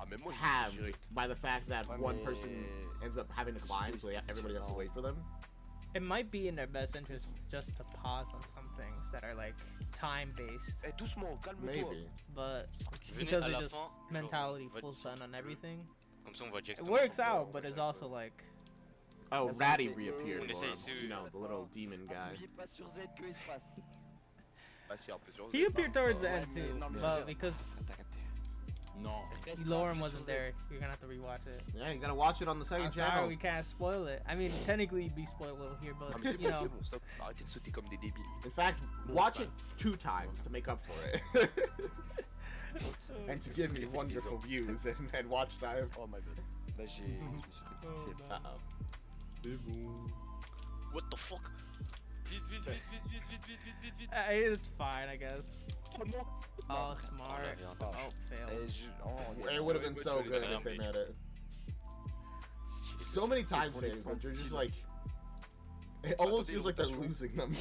Ah, même moi, je
halved
suis direct.
by the fact that
Ouais,
one
mais-
person ends up having to climb, so everybody has to wait for them.
It might be in their best interest just to pause on some things that are like time based,
Eh, doucement, calme-toi.
Maybe.
but
Venez
because
à la
it's just
fin, genre,
mentality
on va
full
dire
stun on everything.
Comme ça on voit Jack.
It works out, but it's also like
Oh,
That's
Ratty
what I'm saying.
reappeared.
On
or,
essaye ce-
you know, the little demon guy.
Appuyez pas sur Z que il se passe.
Ah, si, un peu sur
he
Z,
appeared
non.
towards the
Ouais,
end
mais
too,
non, mais
but
je veux dire-
because
T'as capté.
Non.
Reste pas
Lauren
appuyé
wasn't
sur Z.
there, you're gonna have to rewatch it.
Yeah, you gotta watch it on the second
I'm sorry,
channel.
we can't spoil it. I mean, technically, it'd be spoiled a little here, but
Ah, mais c'est
you
bon, c'est
know.
bon, stop. Arrêtez de sauter comme des débiles.
In fact, watch it 2 times to make up for it. And to give me wonderful views and watch time.
Oh my bad. Bah je me suis fait pixel.
Uh-oh.
C'est bon.
What the fuck?
Vite, vite, vite, vite, vite, vite, vite, vite, vite, vite.
It's fine, I guess.
Oh non.
Oh, smart.
Oh,
Oh, fail.
Et je... oh, on est-
It would have been so good if they made it. So many time saves that you're just like. It almost feels like they're losing them.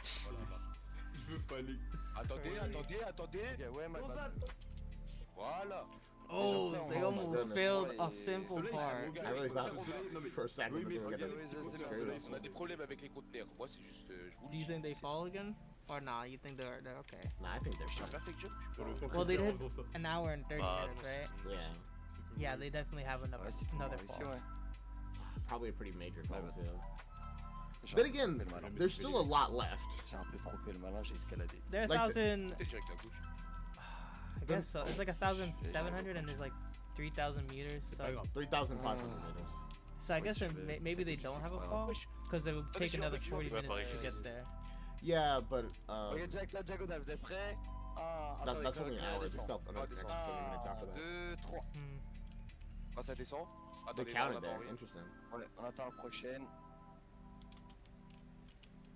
Je veux panique.
Attendez, attendez, attendez.
Ok, ouais, my bad.
Voilà.
Oh,
ça,
they
on
almost
goodness.
failed a
Ouais,
simple
et-
part.
I really thought
Non, mais-
for a second
Oui,
that
mais
they were
c'est-
gonna
oui, c'est
screw
bon,
us.
On a des problèmes avec les conteneurs. Moi, c'est juste. Je vous
Do
le
you
dis.
think they fall again? Or nah, you think they're okay?
Nah, I think they're
Je suis un
fine.
perfect jump. Je suis
Sur le
pas-
temps
Well, they
préféré,
did-
on s'en-
An hour and 30
Bah,
minutes,
non,
right?
c'est-
Yeah,
c'est tout.
Yeah, they definitely have
Ouais, c'est tout
another
mort ici,
fall.
ouais.
probably a pretty major fall
Ouais,
too.
J'ai
Then
un peu
again,
fait le malin.
there's still a lot left.
J'ai un peu trop fait le malin, j'ai escaladé.
They're
Like
1,000.
Peut-être direct à gauche.
I guess so. It's like 1,700 and there's like 3,000 meters.
C'est pas
So,
grave.
3,500 meters.
so I guess
Ouais,
then
si je vais-
maybe they
peut-être
don't
que
have a
c'est pas
fall
Wesh.
because it would
Ah,
take
mais
another
tu
40
vas
minutes
pas
to
réussir.
get there.
Yeah, but
Ok, Jack, là, Diagonal, vous êtes prêts?
that's only an hour. There's still another
descend.
extra 20 minutes after
1,
that.
2, 3.
Hmm.
Ah, ça descend.
They
Attendez,
counted
on
there.
attend rien.
Interesting.
Ouais, on attend la prochaine.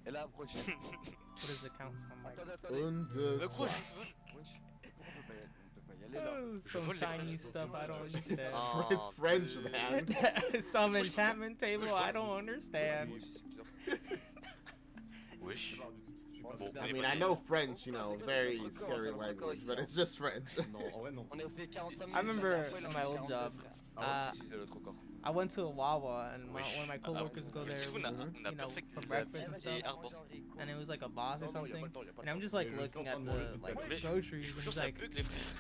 Et là, la prochaine.
What does the count sound like?
Attendez, attendez.
Une, deux,
Quoi?
trois.
Wesh, pourquoi on peut pas y aller là?
Oh,
Je
some
vole les
Chinese
phrases.
stuff I don't
It's,
understand.
Oh,
it's French,
dude.
man.
Some enchantment table I don't understand.
Moi aussi, c'est bizarre.
Wesh.
Bon,
Bon,
I
mais
mean,
moi,
I know French, you know,
C'est
very
notre corps,
scary
c'est notre corps
language,
ici,
but
hein.
it's just French.
Non, en vrai, non.
On a fait 45 minutes.
I remember
ça fait
on my old
42,
job,
frère.
Ah,
uh,
si, c'est l'autre corps.
I went to a Wawa and
Wesh.
one of my
Ah,
coworkers go
mais
there,
tu vois, on a
you know,
perfect
for
la
breakfast and
vie
stuff.
et Arbor.
And it was like a boss or
Non, non, y a pas
something.
le temps, y a pas
And
le
I'm
temps.
just like
Mais le
looking
temps
at
de
the
manger,
like
peut-être.
Wesh.
groceries
Je
and
suis sûr
he's
ça
like
bug les frères.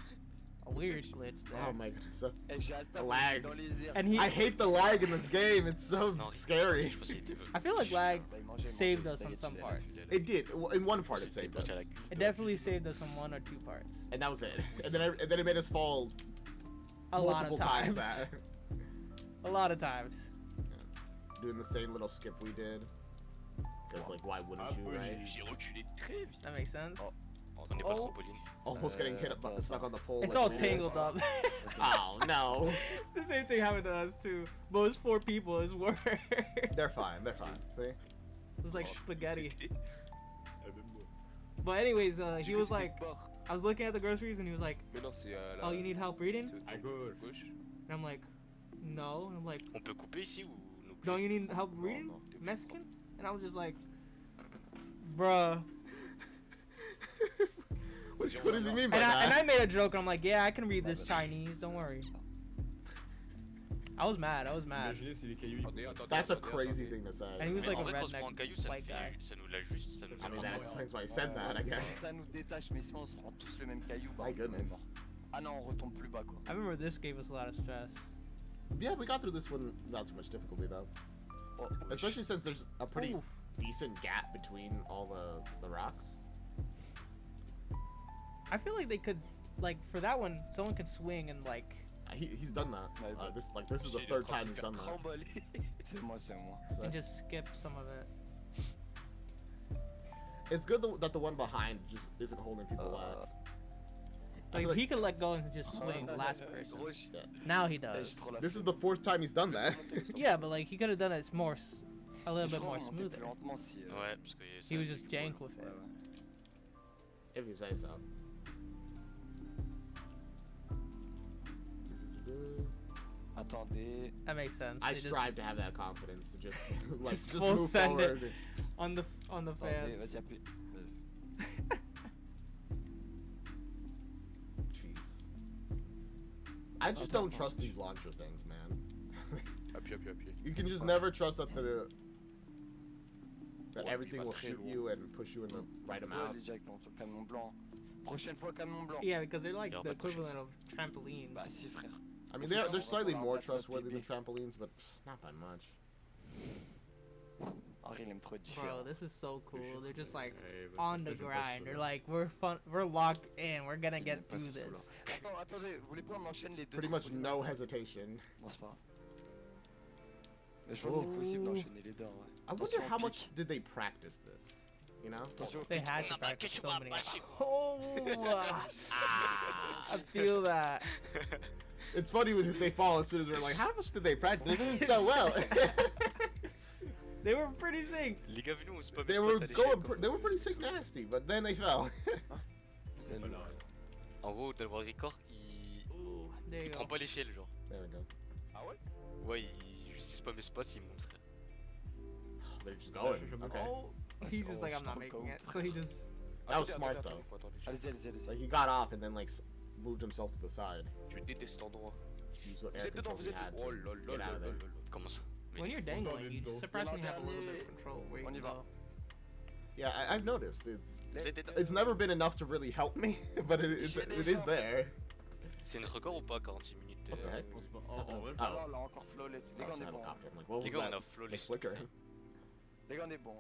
a weird glitch
Oh
there.
my goodness, that's.
Eh, j'ai Alta,
lag.
dans les airs.
And he,
I hate the lag in this game. It's so
Non,
scary.
Je pense qu'il était.
I feel like lag
Bah, il mangeait,
saved
mangeait,
us on
t'inquiète,
some
il est
parts.
là.
It did. Well, in one part, it
C'était
saved
pas
us,
qu'à la-
It definitely saved us on 1 or 2 parts.
and that was it. And then it made us fall
A lot
multiple
of times.
back,
A lot of times.
doing the same little skip we did. Because like, why wouldn't you, right?
J'ai reculé très vite.
That makes sense.
On n'est pas trop Pauline.
Almost getting hit up, stuck on the pole.
It's
like
all
we did.
tangled up.
Oh no,
The same thing happened to us too. But it's 4 people, it's worse.
they're fine. They're fine. See?
It was like spaghetti.
C'était-
Eh, même moi.
But anyways,
j'ai
he
vu,
was
c'était
like,
barre.
I was looking at the groceries and he was like,
Mais non, c'est la.
oh, you need help reading?
c'est
À gauche.
gauche.
And I'm like, no. And I'm like,
On peut couper ici ou non plus?
don't you need help
Non,
reading?
non, t'es-
Mexican? And I was just like, bruh.
What does he mean by
And I
that?
made a joke. I'm like, yeah, I can read this Chinese. Don't worry. I was mad. I was mad.
Imaginez si les cailloux.
Attendez, attendez,
That's a
attendez,
crazy
attendez.
thing to say.
And he was
Mais
like
en
a
vrai, quand on se
redneck
prend un caillou, ça
white guy.
ça nous l'a juste. Ça nous
I mean, that
fait
explains why he said that, I
Si
guess.
ça nous détache, mais si on se prend tous le même caillou, bah
My
on est
goodness.
mort. Ah non, on retombe plus bas quoi.
I remember this gave us a lot of stress.
Yeah, we got through this one without too much difficulty, though.
Oh,
Especially since there's a pretty
Ooh.
decent gap between all the rocks.
I feel like they could, like, for that one, someone could swing and like.
He's done that. This is the third time he's done that.
C'est moi, c'est moi.
And just skip some of it.
It's good that the one behind just isn't holding people back. I feel
Like he could let go and just swing the last person.
Yeah.
Now he does.
This is the fourth time he's done that.
Yeah, but like he could have done it more, a little bit more smoother.
Ouais, parce que
He was just jank with it.
If you say so.
Attendez.
That makes sense.
I
They just
strive to have that confidence to just like
Just
just
full
move
send it.
forward.
on the
Attendez,
fans.
vas-y, appuie.
Jeez. I just don't trust these launcher things, man.
Appuie.
You can just never trust that everything will shoot you and push you in the right amount.
Allez, Jack, on sur le camion blanc. Prochaine fois, camion blanc.
Yeah, because they're like
Yeah,
the
but push it.
equivalent of trampolines.
Bah si, frère.
I mean, they're slightly more trustworthy than trampolines, but not by much.
Henri, il aime trop être
Bro,
différent.
this is so cool. They're just like
Hey,
on the grind. They're like, we're locked in. We're gonna get
Pas
through
ce sous-là.
this.
Attends, attendez, vous voulez pas on enchaîne les deux
Pretty much
trampolines
no
après?
hesitation.
Non, c'est pas grave. Mais je pense que c'est possible d'enchaîner les deux, en vrai.
I wonder
Attention,
how
pique.
much did they practice this? You know?
Attention,
They
pique.
had to
Non, mais
practice
qu'est-ce
so
que tu
many.
vas pas
Oh,
Ah.
I feel that.
It's funny when they fall as soon as they're like, how much did they practice? They're doing so well.
They were pretty synced.
Les gars, venez, on se
they were they were pretty sick nasty, but then they fell.
Vous allez voir.
En gros, dans le world record, il
There you
prend
go.
pas l'échelle, genre.
There we go.
Ouais, il juste spam les spots, il monte, frère.
They're just going. Okay.
Oh, he's just like, I'm not making it. So he just.
That was smart though.
Faut attendre l'échelle.
Allez-y, allez-y, allez-y.
Like he got off and then like moved himself to the side.
Je déteste cet endroit.
Use what
Vous
air
êtes dedans,
control
vous
he
êtes
had
dedans. Oh
to
lol,
get out of there.
Comment ça? Mais
When you're dangling, you
Dans-
surprisingly have a little bit
Allez,
of control where you
on y
can
va.
go.
Yeah, I've noticed.
vous êtes dedans.
It's never been enough to really help me, but it is there.
C'est une record ou pas 46 minutes
What the heck?
En vrai,
Oh.
Alors là, encore flawless. Les gars, on est bon.
Helicopter. I'm like, what
Les
was
gars, on
that?
a flawless.
Flickering.
Les gars, on est bon.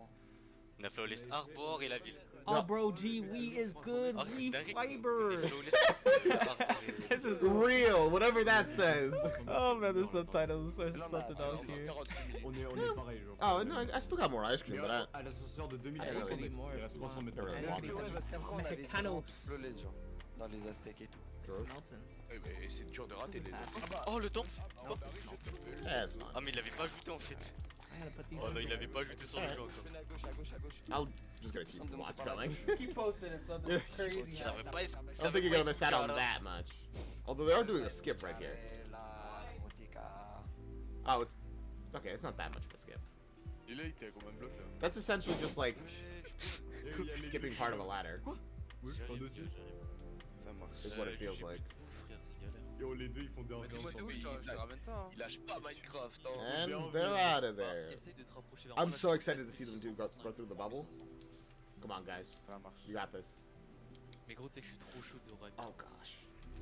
On a flawless Harbor et la ville.
Oh, bro, G, we is good.
Oh, c'est
We
dingue.
fiber.
On est flawless Harbor et-
This is
Real, whatever that says.
Oh man, the subtitles are
Non, mais
something else
On a
here.
46 minutes.
on est pareil, genre.
Oh no, I still got more ice cream, but I.
À l'ascenseur de 2000,
I
il
really
reste
need more
300 mètres.
if you want.
Ouais,
Parce
ouais.
que ouais, parce qu'après, on avait
Mexicanos.
tout flawless, genre. Dans les Aztèques et tout.
True.
Melton.
Ouais, mais c'est dur de rater les autres.
Oh, le temps.
Yeah, it's fine.
Ah, mais il l'avait pas ajouté en fait.
I gotta put these.
Oh non, il l'avait pas ajouté sur le
Ouais.
jeu
Je fais
encore.
à gauche, à gauche, à gauche.
I'll just gonna keep the watch going.
Keep posting it, something
Yeah.
crazy.
Il savait pas.
I don't think you're gonna miss out on that much. Although they are doing a skip right here.
La motéka.
Oh, it's okay. It's not that much of a skip.
Et là, il était à combien de blocs là?
That's essentially just like skipping part of a ladder.
Oui, en dessus.
Ça marche.
Is what it feels like.
Frère, c'est galère.
Yo, les deux, ils font des
Mais dis-moi, t'es où, je te ramène ça. Hein. Il lâche pas Minecraft. Hein.
And they're out of there.
Essaye de te rapprocher vers
I'm
moi,
so
là,
excited to see them go through the bubble. Come on, guys.
Ça marche.
You got this.
Mais gros, tu sais que je suis trop chaud de run.
Oh gosh.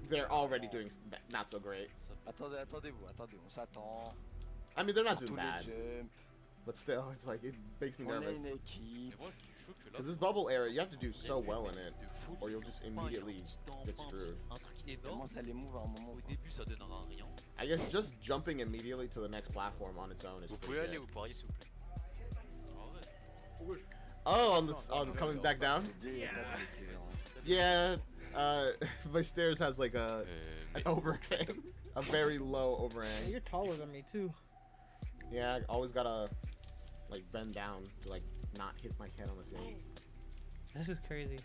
They're already doing not so great.
Attendez, attendez-vous, attendez, on s'attend.
I mean, they're not
Tous
doing
les
bad,
jumps.
but still, it's like it makes me
On est
nervous.
une équipe.
Mais moi, je suis chaud que là.
Because this bubble area, you have to do so well in it,
de fou.
or you'll just immediately get screwed.
Un truc
On
énorme.
commence à les move à un moment.
Au début, ça donnera rien.
I guess just jumping immediately to the next platform on its own is
Vous
pretty
pouvez aller,
good.
vous pourriez, s'il vous plaît. En vrai.
Oh, on coming back down? Yeah, my stairs has like an overhang, a very low
Hey,
overhang.
you're taller than me too.
Yeah, I always gotta like bend down to like not hit my head on the ceiling.
This is crazy.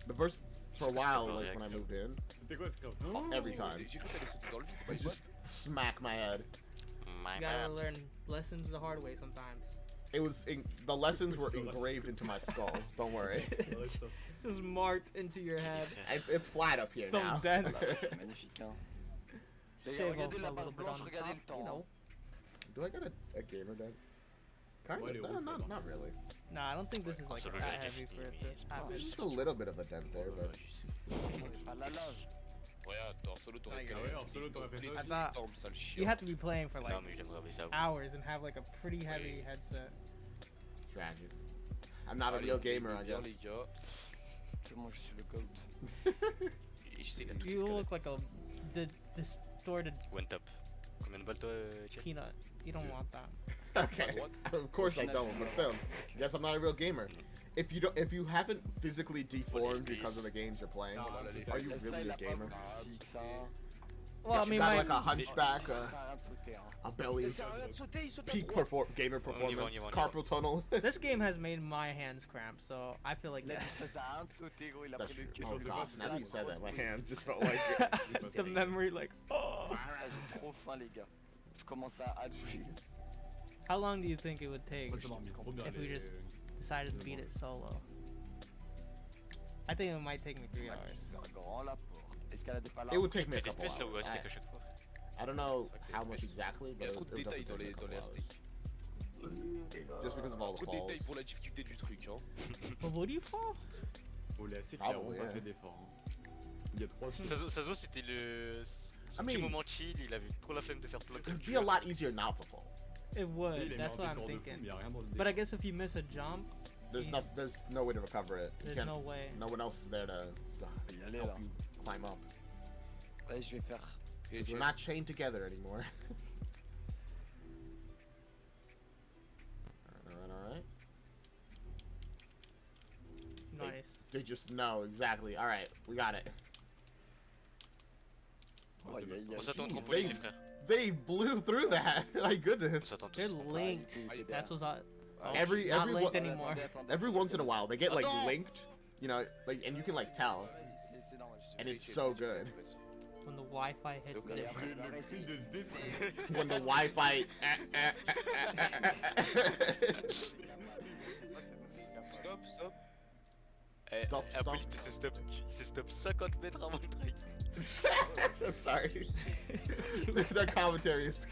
The first for a while, like when I
Reactor.
moved in,
C'était quoi ce crap?
every time
J'ai cru que t'allais sauter dans le vide, c'est pas
I
une
just smack my head.
My
You gotta
bad.
learn lessons the hard way sometimes.
It was the lessons were engraved into my skull. Don't worry,
Just marked into your head.
it's flat up here
So
now.
dense.
C'est magnifique, hein. D'ailleurs,
Shave
regardez
off
la
a
barre
little bit
blanche,
on
regardez
top,
le temps.
you know.
Do I get a gamer bed? Kind
Ouais,
of.
les
No,
rouges,
not really.
Nah, I don't think this is like
Sur le
that
jeu,
heavy
j'ai
for it
fini,
to
mais c'est pas
happen.
Just a little bit of a dent there, but
À la lave.
Ouais, en solo, t'aurais
Like,
escaladé.
ouais, en solo, t'aurais fait ça
I
aussi.
thought
Temple, sale chien.
you have to be playing for like
Non, mais je l'aimerais ça.
hours and have like a pretty heavy headset.
Tragic. I'm not a real gamer, I
Bien,
guess.
les gars.
Moi je suis le goat.
Et je sais, il a tout
You
escaladé.
look like a distorted
One top. Combien de balles toi, Chad?
peanut. You don't want that.
Okay. Of course I don't, but still. Guess I'm not a real gamer. If you haven't physically deformed because of the games you're playing, are you really a gamer?
Well, I
You
mean,
got
my
like a hunchback,
Ça sert à rien de sauter, hein.
a belly,
Ça sert à rien de sauter, il saute à
peak
droite.
gamer performance,
on y va.
carpal tunnel.
this game has made my hands cramp, so I feel like
Il a dit
yes.
ça sert à rien de sauter, gros. Il a
That's
pris le
true.
cul.
Oh gosh, now that you said that, my hands just felt like
The memory, like, oh.
Ah, j'ai trop faim, les gars. Je commence à bouger.
How long do you think it would take
Moi, ça m'ennuie trop bien,
if we
les-
just decided to beat it solo? I think it might take me 3 hours.
Grand la porte. Escalader par là.
it would take me a
Fais des
couple
FPS là où
hours.
Aztec à chaque fois.
I don't know how much exactly,
Il y
but
a trop de
it would
détails
definitely
dans
take me a
les
couple
Aztec.
hours. Just because of all the
Trop de
falls.
détails pour la difficulté du truc, hein.
But would you fall?
Oh, les assez
Ah,
clairement
ouais.
pas fait d'effort. Hein. Il y a 3
Ça se voit, c'était son
I
petit
mean-
moment chill, il avait trop la flemme de faire plein de
It'd
trucs.
be a lot easier not to fall.
It
Il
would.
est
That's
mort
what I'm
des corps de fou,
thinking.
mais y a rien dans le
But I guess if you miss a jump,
There's no way to recover it. You
there's
can't,
no way.
no one else is there to
Il y aller
help
là.
you climb up.
Ouais, je vais faire.
Et
We're not chained together anymore. Alright.
Nice.
They just know exactly. Alright, we got it.
Oh, il y a- il y a-
On s'attend au
Jeez,
trampoline, les frères.
They blew through that. My
On
goodness.
s'attend
They're
tous.
linked.
Ah, il est
That's
bien.
what's I. Oh,
Every-
not
every
linked
one-
anymore.
Every once in a while, they get like
Attends.
linked, you know, like, and you can like tell,
Vas-y, c'est normal. je te
and
dis.
it's so good.
When the Wi-Fi hits
okay.
Et
different.
après, on va essayer.
When the Wi-Fi.
Stop, stop.
Eh,
Stop,
Apple,
stop.
il se stop 50 mètres avant le truc.
I'm sorry. Their commentary is.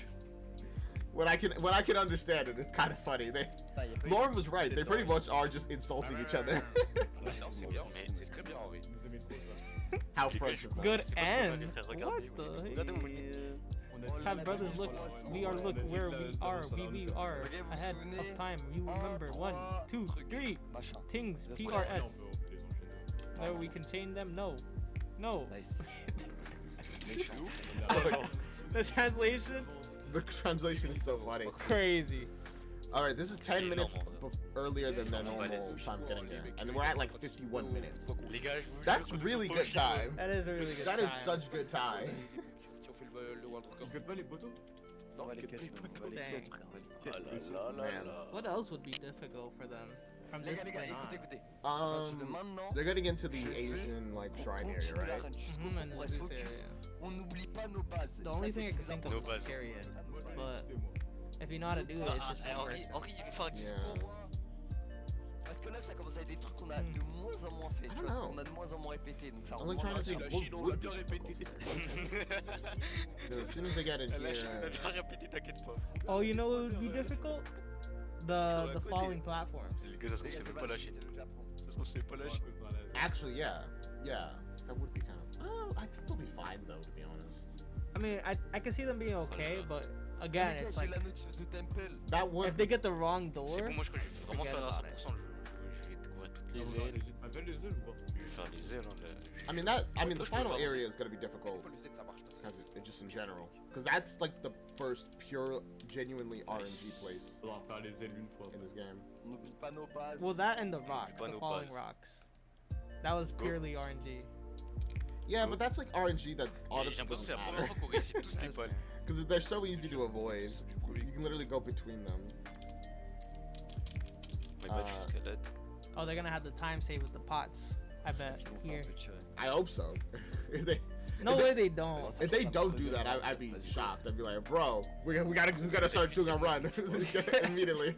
When I can understand it, it's kind of funny. They,
Putain, y a pas eu
Lauren
de
was right. They
petite
pretty
détail.
much are just insulting each other.
Non, c'est bien, c'est très bien en vrai.
Vous aimez trop ça.
How
Les gars,
French
je-
is that?
Good
Je sais pas ce qu'on va
end.
aller faire,
What
regardez,
the
regardez mon
hell?
nez.
On a dit-
Have brothers look. We are look where we are. We are
Ok, vous
ahead
souvenez?
of time. You
Un,
remember 1,
trois,
2,
truc,
3
Machin.
things.
Let's
Ouais,
PRS.
on peut les enchaîner.
Where we can chain them. No. No.
Nice. Méchant.
The translation?
The translation is so funny.
Crazy.
All right, this is 10
C'est
minutes
normal.
earlier than the
normal.
normal time getting there, and we're at like 51 minutes.
Les gars, je vous
That's
jure,
really
faut
good
que je me-
time.
That is a really good
That
time.
is such good time.
Si on fait le world record.
Tu faites pas les poteaux?
On va les
que
cut,
pas les
on va
poteaux.
les
Dang.
cut, on va les
Oh
cut.
là là là
Man.
là.
What else would be difficult for them from
Les
this
gars,
point
écoutez,
on?
écoutez. À partir de
Um,
maintenant,
they're getting into the
je fais-
Asian like
on
shrine area,
continue la
right?
run jusqu'au
Mhm,
bout.
and
On
the
reste
Zeus
focus.
area.
On n'oublie pas nos bases.
The
Ça,
only
c'est
thing I
le
can
plus
think
No
of
base.
is Chariot,
Ouais,
but
c'était moi.
if you know how to do it, it's just one
Henri,
person.
Henri, il veut faire un
Yeah.
discours.
Parce que là, ça commence à être des trucs qu'on a de moins en moins fait. Tu
I
vois,
don't
qu'on a de moins en moins répété. Donc ça
I'm
rend
like trying to
moins
think
La
what
Chine, on l'a
would be
bien
difficult.
répété.
Because as soon as they get in
La Chine, on a
here,
bien répété, t'inquiète pas.
Oh, you know what would be difficult? The falling platforms.
Les gars, ça se trouve,
Les gars,
c'est
c'est
même pas la Chine.
c'est le Japon.
Ça se trouve, c'est pas la Chine.
actually, yeah, that would be kind of. Oh, I think they'll be fine though, to be honest.
I mean, I can see them being okay, but again,
Les gars,
it's
j'ai
like
l'anneau de The Temple.
That would.
if they get the wrong door,
C'est bon, moi je crois que je vais vraiment
forget
faire à
about it.
100%. Je vais découvrir toutes les ailes.
T'appelles les ailes ou pas?
Je vais faire les ailes. Hein,
I mean that. I mean the
Moi, je peux
final
le voir
area
aussi.
is gonna be difficult.
Fois, le Z, ça marche pas.
Because just in general, because that's like the first pure, genuinely RNG place
Faudra faire les ailes une fois.
in this game.
On n'oublie pas nos bases.
well, that and the rocks,
Pas
the
nos
falling
bases.
rocks, that was purely RNG.
Yeah, but that's like RNG that
J'ai
honestly
l'impression que c'est
doesn't
la première
matter
fois qu'on réussit tous les balles.
because they're so easy to avoid. You can literally go between them.
Mais bah, jusqu'à
Oh, they're gonna have the time save with the pots. I bet
Qui vont faire
here.
un peu de churn.
I hope so. if they
No
if they-
way they don't.
if they don't do that, I'd be shocked. I'd be like, bro, we gotta start doing a run immediately.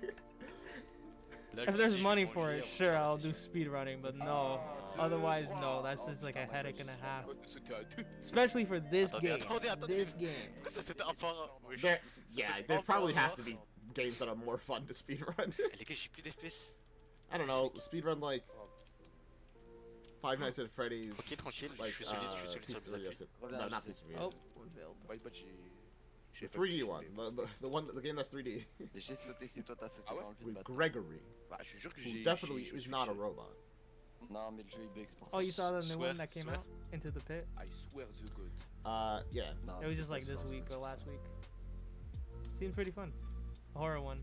If there's money for it, sure, I'll do speed running, but no. Otherwise, no. That's just like a headache and a half.
On va sauter à deux.
Especially for this
Attendez,
game.
attendez.
This game.
Pourquoi ça c'était un par un? Wesh.
There,
Ça,
yeah,
c'est
there
un
probably
par un.
has to be games that are more fun to speedrun.
Les gars, j'ai plus d'FPS.
I don't know, speedrun like Five Nights at Freddy's.
Tranquille,
Like,
je suis solide sur le
pizzeria.
zapping.
No, not pizzeria.
Oh, revealed.
My bad, j'ai.
The 3D one. The game that's 3D.
J'ai sauté, c'est toi t'as sauté
Ah ouais
dans le vide.
With
bâtard.
Gregory,
Bah, je te jure que
who
j'ai.
definitely
j'ai- je
is
me
not a
suis-
robot.
Non, mais le jeu il bug, c'est pour ça.
Oh, you saw the new
Swear,
one that came
swear.
out? Into the Pit?
I swear the god.
Yeah.
Non,
It was just
mais
like
c'est
this
pas
week
ça,
or
c'est
last
ça.
week. Seemed pretty fun. A horror one.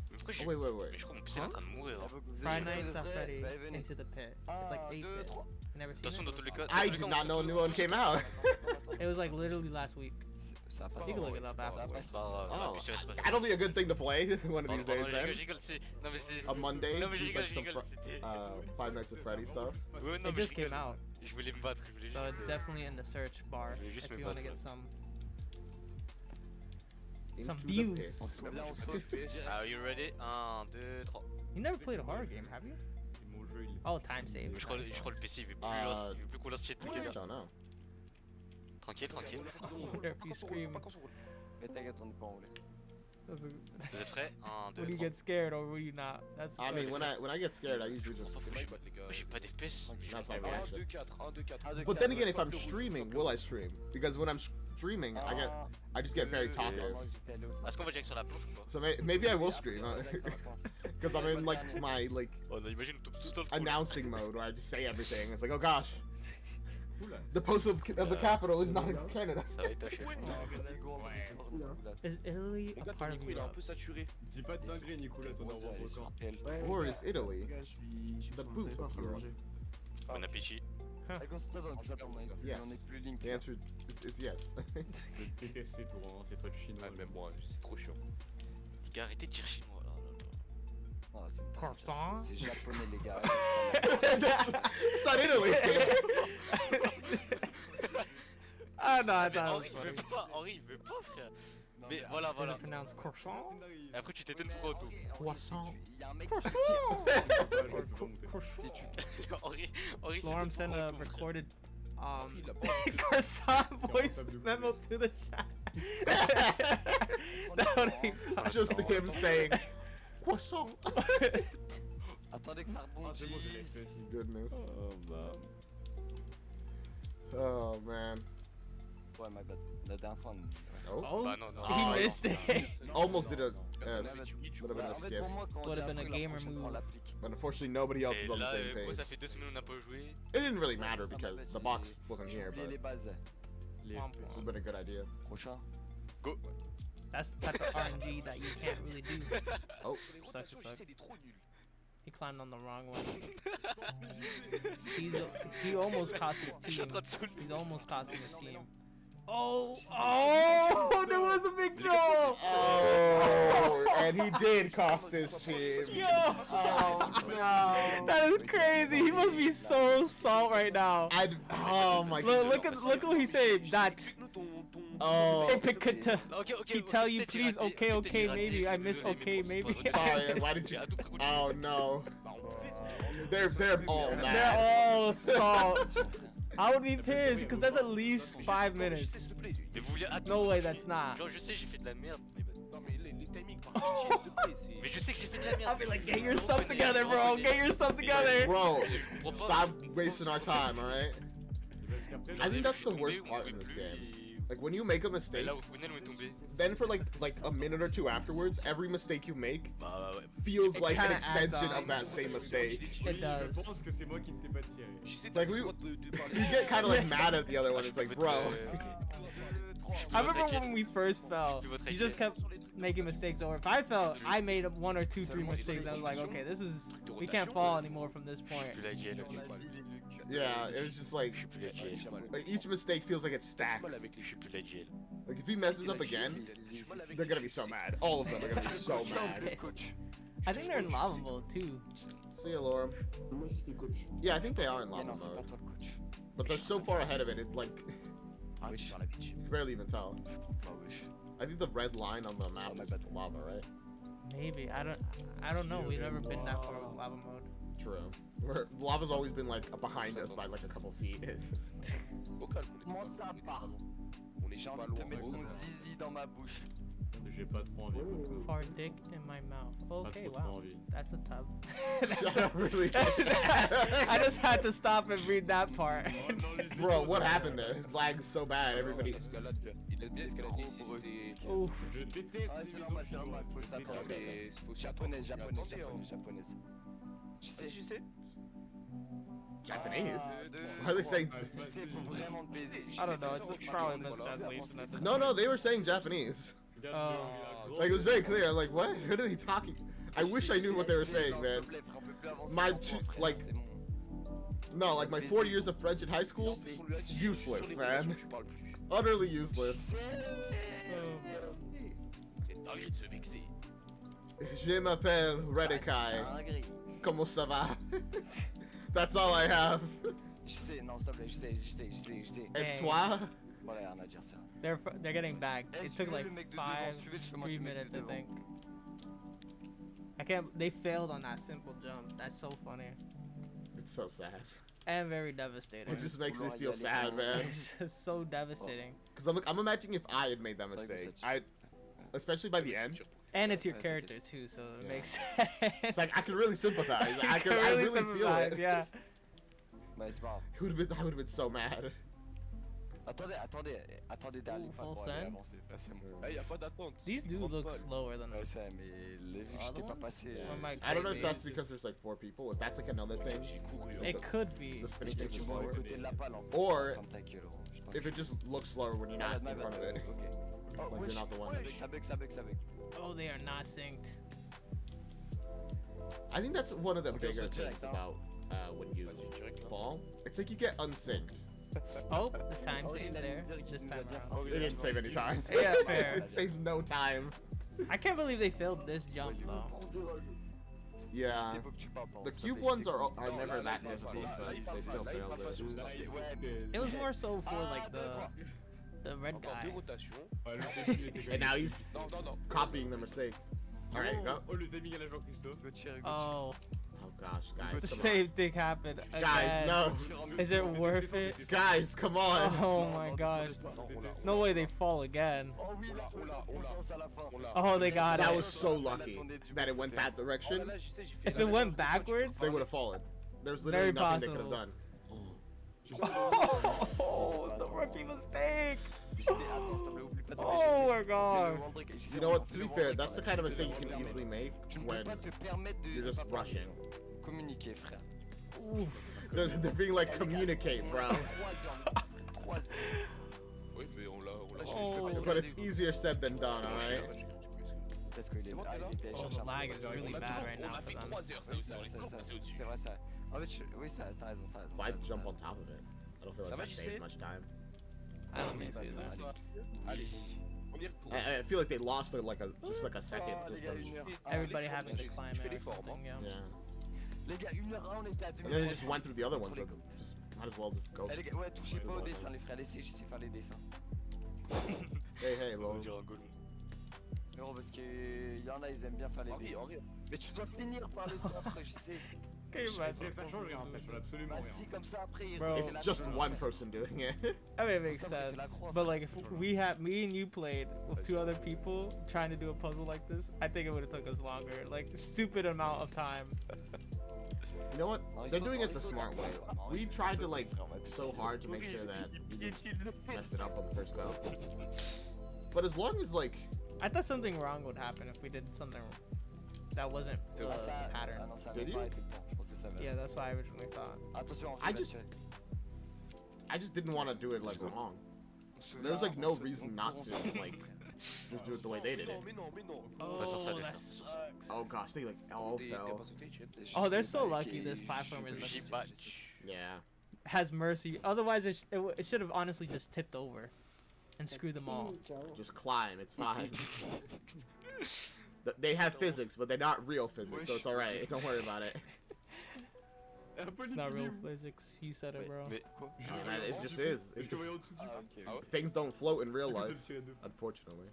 Mais pourquoi
Oh,
j'ai.
wait.
Mais je crois que mon PC est en train de mourir.
Ah, vous avez
Friday
vu
Nights
le
at
vrai?
Freddy
Bah, venez.
Into the Pit. It's like
1, 2,
8-bit.
3.
You never
De toute
seen
façon,
it?
dans tous les cas.
I did not know a new one came out.
It was like literally last week.
Ça a pas
You can look it up
ça a
afterwards.
pas
C'est pas grave.
Oh,
je suis resté-
that'll be a good thing to play one of these days,
je
then.
rigole, c'est. Non, mais c'est.
A Monday,
Non, mais je
just
rigole,
like
je
some
rigole. C'était.
Five Nights at Freddy stuff.
Ouais, non,
It
mais
just
je
came
rigole.
out.
Je voulais me battre, je voulais
So
juste.
it's definitely in the search bar
Je vais juste
if
me
you want to
battre,
get some
Into the
views.
pit.
On se bien, on saute.
Are you ready? 1, 2, 3.
You never played a horror game, have you?
Mon jeu, il est.
Oh, time save.
Je crois le PC il veut plus qu'on lance shit
I
together.
don't know.
Tranquille, tranquille.
Wonder if you scream.
Mais t'inquiète, on est pas enroulé.
Vous êtes prêts? 1, 2,
When you
3.
get scared or when you not? That's.
I mean, when I get scared, I usually just.
C'est my bad, les gars.
Moi j'ai pas d'FPS.
That's my
1,
bad.
2, 4, 1, 2, 4.
But then again, if I'm streaming, will I stream? Because when I'm streaming, I just get very talkative.
Est-ce qu'on va direct sur la planche ou pas?
So maybe I will stream, because I'm in like my like
Oh non, imagine on tombe tous dans le trou.
announcing mode where I just say everything. It's like, oh gosh,
Oula.
the post of the capital is not in Canada.
Ça va être un chef.
Is Italy
Les
a
gars,
part
ton
of
micro il est un
Europe?
peu saturé.
Dis pas de dinguerie, Nicolas, ton envoi vocal.
Or is Italy
Les gars, je suis
the
sur mon
boot
téléphone en
of
train de
Europe?
manger.
Bon appétit.
Yes.
On est plus link.
The answer it's yes.
Je déteste ces tours, hein, c'est toi du chinois.
Ah, même moi, c'est trop chiant.
Les gars, arrêtez de dire chinois là.
Ah, c'est une
Croissant.
dingue, c'est japonais, les gars.
It's not Italy.
Ah no, I
Mais
thought
Henri
it
il
was
veut
funny.
pas, Henri il veut pas frère.
Non,
Mais
mais
voilà,
Is
voilà.
it pronounced croissant?
Et après tu t'étonnes pourquoi on tombe.
Croissant.
Il y a un mec
Croissant.
si tu
Henri
Lauren
s'étonne
sent a
pourquoi on tombe, frère.
recorded
Il a pas.
croissant voice memo to the chat. That would be fun.
Just him saying croissant.
Attendez que ça
Ah, c'est bon, je l'ai
rebondisse.
fait.
Goodness.
Oh, man.
Oh man.
Ouais, my bad. La dernière fois,
Oh.
Oh,
Bah non, non.
he
Oh,
missed it.
Almost did a.
Personne n'avait dit, tu
Would have been
en
a
fait,
skip.
pour moi, quand on
Would've
dit
been a
après, la
gamer
prochaine,
move.
on l'applique.
But unfortunately, nobody else
Et
was on the
là,
same
gros,
page.
ça fait 2 semaines on n'a pas joué.
It didn't really matter
Ça
because
m'appelle,
the box
j'ai-
wasn't
j'ai
here,
oublié
but
les bases.
Les
Womp
FPS.
it would have been a good idea.
Prochain.
Go.
That's the type of RNG that you can't really do.
Oh.
Les
Sucks,
rotations,
sucks.
j'essaie, il est trop nul.
He climbed on the wrong one. He almost cost his
Je suis en
team.
train de soulever.
He's almost costing his team. Oh, oh, there was a big draw.
Oh, and he did cost his team.
Yo,
Oh no.
that is crazy. He must be so salt right now.
Oh my
Look,
god.
look what he's saying. That
Explique-nous ton.
Oh.
epic could
Ok, ok.
he tell you
peut-être j'ai
please
raté,
okay,
peut-être j'ai
okay,
raté,
maybe
je
I
suis
missed
désolé,
okay,
mais bon,
maybe.
c'est pas grave.
Sorry, why did you?
J'ai à tout près continué.
Oh no.
Bah, on fait.
They're all
They're
mad.
all salt. I would be pissed because that's at least 5
Non, mais
minutes.
s'il te plaît,
Mais vous voulez attendre.
No way,
continuer.
that's not.
Genre, je sais, j'ai fait de la merde. Mais bon.
Non, mais les timings, par pitié, s'il te plaît, c'est.
Mais je sais que j'ai fait de la merde.
I'll be like, get
Je
your stuff
reconnais,
together,
je
bro.
reconnais.
Get your stuff together.
Bro,
Je comprends pas.
stop wasting our time, alright?
Parce qu'après,
I think
Genre,
that's
je
the
suis
worst
tombé,
part
on
in
pouvait
this
plus,
game.
et-
Like when you make a
Et
mistake,
là, au final, on est tombé.
then for like a minute or two afterwards, every mistake you make
Bah ouais.
feels
It
like an
kinda adds
extension
on.
of that same mistake.
It does.
Je pense que c'est moi qui ne t'ai pas tiré.
J'essaie
Like,
de
we-
de parler.
You get kind of like mad at the other one.
Ah,
It's
je
like,
peux
bro.
I remember when we first fell,
Puis votre
you just kept making mistakes. Or if I fell, I made up 1 or 2, 3
Seulement
mistakes. I was like, okay, this is we can't fall anymore from this point.
Plus la GL.
Yeah, it was just like
Je suis plus la GL.
each mistake feels like it stacks.
Je suis plus la GL.
Like if he messes up again, they're gonna be so mad. All of them are gonna be so
So
mad.
pissed. I think they're in lava mode too.
See you, Laura.
Moi, je suis coach.
Yeah, I think they are in
Mais
lava
non, c'est pas
mode,
toi le coach.
but they're so far ahead of it. It like
Ah, je suis dans la victime.
you can barely even tell.
Bah wesh.
I think the red line on the map
Oh, my
is
bad.
lava, right?
Maybe I don't know. We've never been that far with lava mode.
True. Lava's always been like behind us by like a couple feet.
Au calme, on est
Comment
pas
ça
loin,
part
on est
J'ai
pas
envie de te
loin.
mettre mon zizi dans ma bouche.
J'ai pas trop envie.
Fart dick in my mouth. Okay, wow. That's a tub.
Really?
I just had to stop and read that part.
Bro, what happened there? It lagged so bad. Everybody.
Il a bien escaladé ici, c'était...
Ouf.
Je déteste
Ah, c'est normal, faut s'attendre.
Mais faut
Japonaise.
Tu sais
Japanese? Why are they saying?
Tu sais, faut vraiment te baiser.
I don't know. It's probably mistranslation. At the
No, they were saying Japanese.
Oh.
Like it was very clear. I'm like, what? What are they talking? I wish I knew what they were saying, man. Like my 4 years of French in high school, useless, man. Utterly useless. Je m'appelle Redekai. Comment ça va? That's all I have.
Je sais, non, s'il te plaît, je sais.
Et toi?
Voilà, rien à dire ça.
They're getting back. It took like 3 minutes, I think. I can't. They failed on that simple jump. That's so funny.
It's so sad.
And very devastating.
It just makes me feel sad, man.
It's just so devastating.
Because I'm imagining if I had made that mistake. Especially by the end.
And it's your character too, so it makes sense.
It's like I can really sympathize. I
can
really feel it.
Yeah.
Mais c'est pas
I would have been so mad.
Attendez d'aller pas pour aller avancer. C'est bon.
y a pas d'attente.
These do look slower than
Ouais,
us.
c'est, mais vu que je t'ai pas passé.
I don't know if that's because there's like 4 people. If that's like another thing.
It could be.
The spinning takes
Tu
is
vois
slower.
côté de la palle.
Or if it just looks slower when you're not in front of it.
Oh,
Like you're not the one.
Ça bug.
Oh, they are not synced.
I think that's one of the
Okay,
bigger
so check,
things
huh?
about when you fall. It's like you get unsynced.
Oh, the time save there. This time around.
They didn't save any time.
Yeah, fair.
It saved no time.
I can't believe they failed this jump though.
Yeah. The cube ones are never that difficult, but they still failed it.
It was more so for like the red guy.
And now he's copying the mistake. Alright, go.
Oh, le timing à l'agent Christophe.
Oh.
Oh gosh, guys.
The
come
same thing happened again.
Guys, no.
Is it worth it?
Guys, come on.
Oh my gosh. No way they fall again. Oh, they got
That
it.
was so lucky that it went that direction.
If it went backwards,
They would have fallen. There's literally
Very
nothing they could have done.
oh, the rookie mistake. Oh my god.
You know what? To be fair, that's the kind of mistake you can easily make when you're just rushing.
Communiquer, frère.
Oof.
They're being like, communicate, bro.
Oui, mais on l'a
Oh.
But it's easier said than done, alright?
Parce qu'il est
Oh, the lag is really bad right now for them.
C'est vrai ça. En fait, oui, t'as raison.
Why jump on top of it? I don't feel like that saved much time.
I don't think so either.
Allez, on y retourne.
I feel like they lost just like a second. Just from,
Everybody having to climb it or something, yeah.
yeah.
Les gars, 1h01, on était à 2
And then they just went through the other ones. So just might as well just go.
Les gars, ouais, touchez pas au dessin, les frères, laissez, je sais faire les dessins.
Hey,
On
lol.
dirait un golem.
Mais bon, parce que y en a, ils aiment bien faire les dessins. Mais tu dois finir par le centre, je sais.
Ça change rien, ça change absolument
Bah
rien.
si, comme ça, après, il
Bro.
refait
It's
la
just
même
one
chose.
person doing it.
I mean, it makes
Comme ça, on fait
sense.
la croix,
But like, if me and you played with 2 other people trying to do a puzzle like this, I think it would have took us longer. Like, stupid amount of time.
You know what? They're doing it the smart way. We tried to like so hard to make sure that we didn't mess it up on the first go. But as long as like
I thought something wrong would happen if we did something that wasn't the
Ah, ça, ah
pattern.
non, ça
Did
avait
you?
pas été le temps. Je pensais que ça avait.
Yeah, that's what I originally thought.
Attention, en
I
fait,
just- I just didn't want to do it like wrong.
on se
There was like
souvient,
no
on se-
reason
on-
not
on
to
se-
like just do it the way they did it.
Mais non.
Oh,
Pas sur ça,
that
déjà.
sucks.
Oh gosh, they like all
T'es
fell.
pas sauté, Etienne.
Oh, they're
Je
so
sais pas,
lucky
ok,
this
je-
platform
je-
is
je-
J'ai pas.
Yeah.
has mercy. Otherwise, it should have honestly just tipped over and screwed them all.
Just climb, it's fine. They have physics, but they're not real physics, so it's alright. Don't worry about it.
It's not real physics. You said it, bro.
Mais
Quoi?
Oh, man, it just is.
Je te voyais au-dessous du
Ah,
coup.
ok.
Ah ouais.
Things don't float in real
Je
life,
me tirais 2 fois.
unfortunately.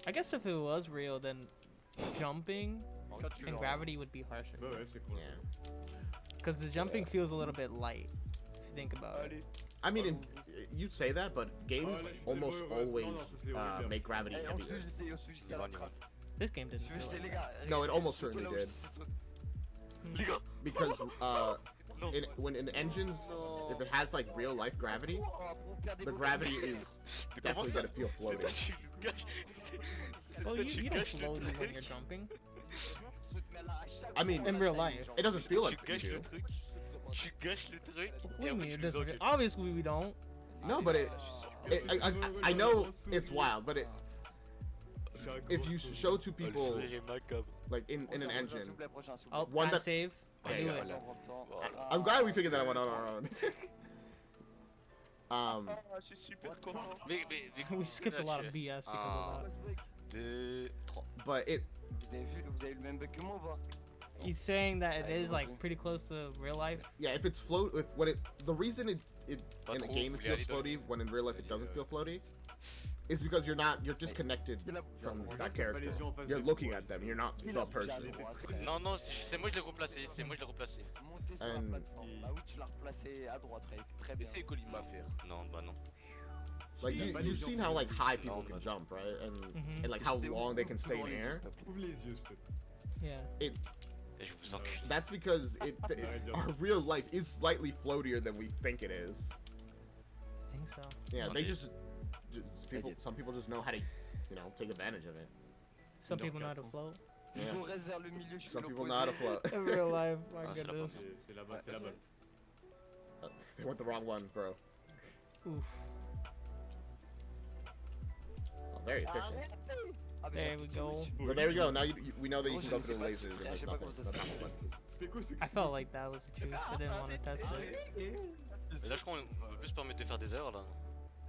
I guess if it was real, then jumping
Quand tu
and
veux,
gravity would be harsher.
Bah ouais, c'est cool.
Yeah.
Because the jumping feels a little bit light, if you think about it.
allez.
I mean, you say that, but games almost always make gravity
Eh, on
heavier.
suit ici à la trace.
This game didn't
Suivez,
feel
c'est
like
les
that.
gars.
No, it almost
sautez
certainly
là où
did.
c'est sauté.
Les gars,
Because
non.
when in engines, if it has like real life gravity,
Oh, pour faire des
the
beaux
gravity
trucs.
is
Mais comment
definitely
ça?
gonna feel
C'est toi,
floating.
tu gâches.
Well,
Toi,
you
tu
don't
gâches le
float when you're
truc.
jumping.
Mais là, à chaque
I mean,
fois,
in
on
real
attaque,
life.
genre.
It doesn't feel
Tu
like you
gâches le
do.
truc. Tu gâches le truc.
What do
Et
you
après
mean
tu
it
nous
doesn't?
engueules.
Obviously we don't.
No, but I know it's wild, but if you show two
Oh, le
people
sourire est macabre.
like in an
Prochain,
engine,
s'il vous plaît, prochain, s'il vous
Oh,
plaît.
One
time
that-
save. I
Okay,
knew
yeah,
it.
yeah.
Prends le temps.
Voilà.
I'm glad we figured that one out on our own.
Ah, je suis super content.
Mais
We skipped a lot of
là-dessus.
BS because of that.
2, 3.
But it,
Vous avez eu le même bug que moi ou pas?
He's saying that it
I
is
don't
like
think-
pretty close to real life.
yeah, if it's the reason it
Pas
in a
trop,
game
vous
it
voulez
feels
aller dans-
floaty when in real life it doesn't feel floaty, is because you're disconnected from that character. You're looking at them. You're not the person.
Non, non, c'est moi je l'ai replacé. C'est moi je l'ai replacé.
Monter sur la
And-
plateforme. Bah oui, tu l'as replacé à droite, Ray. Très bien.
Essaye Colima à faire.
Non, bah non.
Like you've seen how like high people can jump, right? And like how long they can stay in air.
Ouvre les yeux, s'il te plaît.
Yeah.
Et je vous encule.
That's because our real life is slightly floatier than we think it is.
I think so.
Yeah,
No,
they
dude.
just some people just know how to, take advantage of it.
Some people know how to float.
Yeah.
On reste vers le milieu, je fais
Some people know how to
l'opposé.
float.
In real life, my
Ah, c'est la
goodness.
C'est là-bas, c'est là-bas.
They went the wrong one, bro.
Oof.
Oh, very efficient.
Ah, mais
There
j'ai
we
appris
go.
dessus.
Well, there we go. Now we know that you
Oh,
can
j'ai
go through the
pas de
lasers and
souffle,
there's
je sais pas
nothing,
comment ça
no
s'appelle.
consequences.
C'était quoi ce
I felt like that was the truth. I didn't want to test it.
Mais là, je crois qu'on peut plus se permettre de faire des heures là.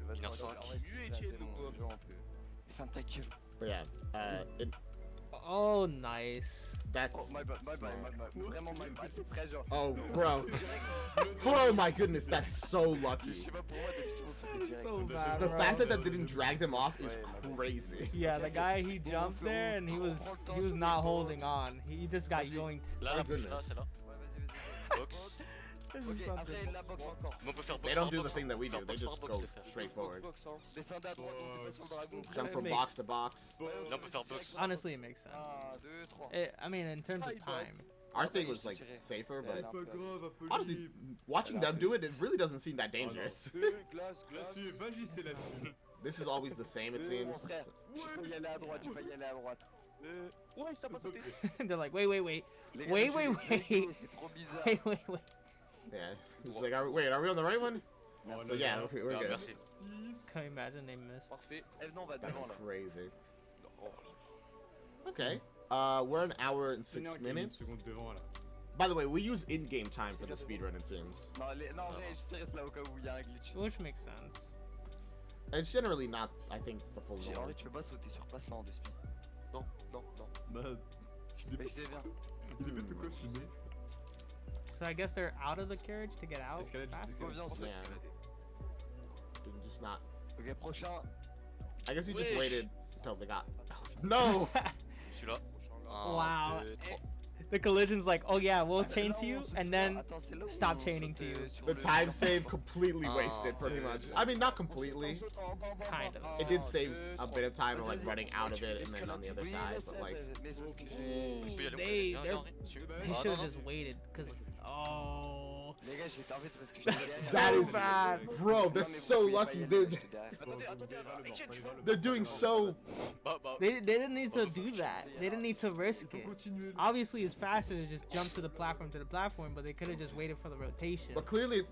Le
1h05.
en vrai, si
Mieux,
tu fais
Etienne,
assez
ou
bon,
quoi?
genre, on peut. Ferme ta gueule.
But yeah,
Oh, nice.
that's.
Oh, my bad, my bad, my bad. Vraiment my bad. Frère, genre.
Oh, bro. Oh my goodness, that's so
Je
lucky.
sais pas, pour moi, d'habitude, on sautait direct.
So bad,
The
bro.
fact that didn't drag them off is crazy.
Yeah, the guy he jumped there and he was not holding on. He just got yoinked.
Là,
Oh,
là,
goodness.
là, c'est là.
Ouais, vas-y, vas-y.
Box.
This
Ok,
is something.
après la boxe encore.
Mais on peut faire box
They don't
par
do the
box,
thing that we do.
faire
They
box
just
par
go
box, les frères.
straight forward.
Box, hein.
Descendez à droite, montez pas sur le dragon.
Jump from
Makes-
box to box.
Là, on peut faire box.
Honestly, it makes sense.
1, 2, 3.
I mean, in terms of time.
Our thing was like safer, but
Pas grave, Apolline.
honestly, watching them do it, it really doesn't seem that dangerous.
Glace, glace.
Là-dessus, vas-y, là-dessus.
This is always the same, it seems.
Mon frère, il faut y aller à droite, il faut y aller à droite.
Ouais, je t'ai pas sauté.
They're like, wait.
Les gars,
Wait,
je
wait,
vais
wait.
vérifier, c'est trop bizarre.
Wait.
Yeah, it's like, wait, are we on the right one?
Oh,
So
là,
yeah,
là.
we're
Ah,
good.
merci.
6.
Can you imagine they missed?
Parfait.
Eh, non, on va devant là.
Crazy.
Oh,
Okay, we're an hour and 6
Une
minutes.
seconde devant, là.
By the way, we use in-game time for the speedrun, it seems.
Non, non, en vrai, je reste là au cas où il y a un glitch.
Which makes sense.
It's generally not, I think, the full
En
norm.
vrai, tu veux pas sauter sur place là en 2 speed.
non, non, non.
Bah, il est
Mais
pas
je sais bien.
il est pas tout costume.
So I guess they're out of the carriage to get out
Escalade,
fast?
escalade.
Reviens, on saute.
Yeah. Just not.
Ok, prochain.
I guess you just
Wish.
waited until they got. No!
Celui-là.
Wow.
2, 3.
The collision's like, oh yeah, we'll chain
Non,
to you,
on se
and
fout.
then
Attends, c'est là où
stop
on
chaining to
saute,
you.
sur
The
le-
time save completely
Oh,
wasted, pretty
yeah,
much.
yeah.
I mean, not
On
completely.
saute en bas, en bas, en
Kind
bas.
of.
It did
Un,
save
deux,
a
trois.
bit of time of
Vas-y,
like
vas-y.
running out of it and then on the other
Oui,
side,
laisse,
but like.
mais c'est parce que
Je
j'ai.
peux y aller, on peut y
They
aller. Viens,
they're-
viens, tu-
they
Ah,
should
non,
have
non.
just waited, cause oh.
Les gars, j'étais en fait c'est parce que j'étais
That
derrière.
is
bad.
Bro,
Non,
that's
mais vous
so
pouviez pas
lucky,
y aller,
dude.
j'étais derrière.
Attendez, attendez, Etienne, tu vois.
They're doing so.
Bah,
They didn't need to do that. They didn't need to risk it.
Continuez.
Obviously, it's faster to just jump to the platform, but they could have just waited for the rotation.
But clearly,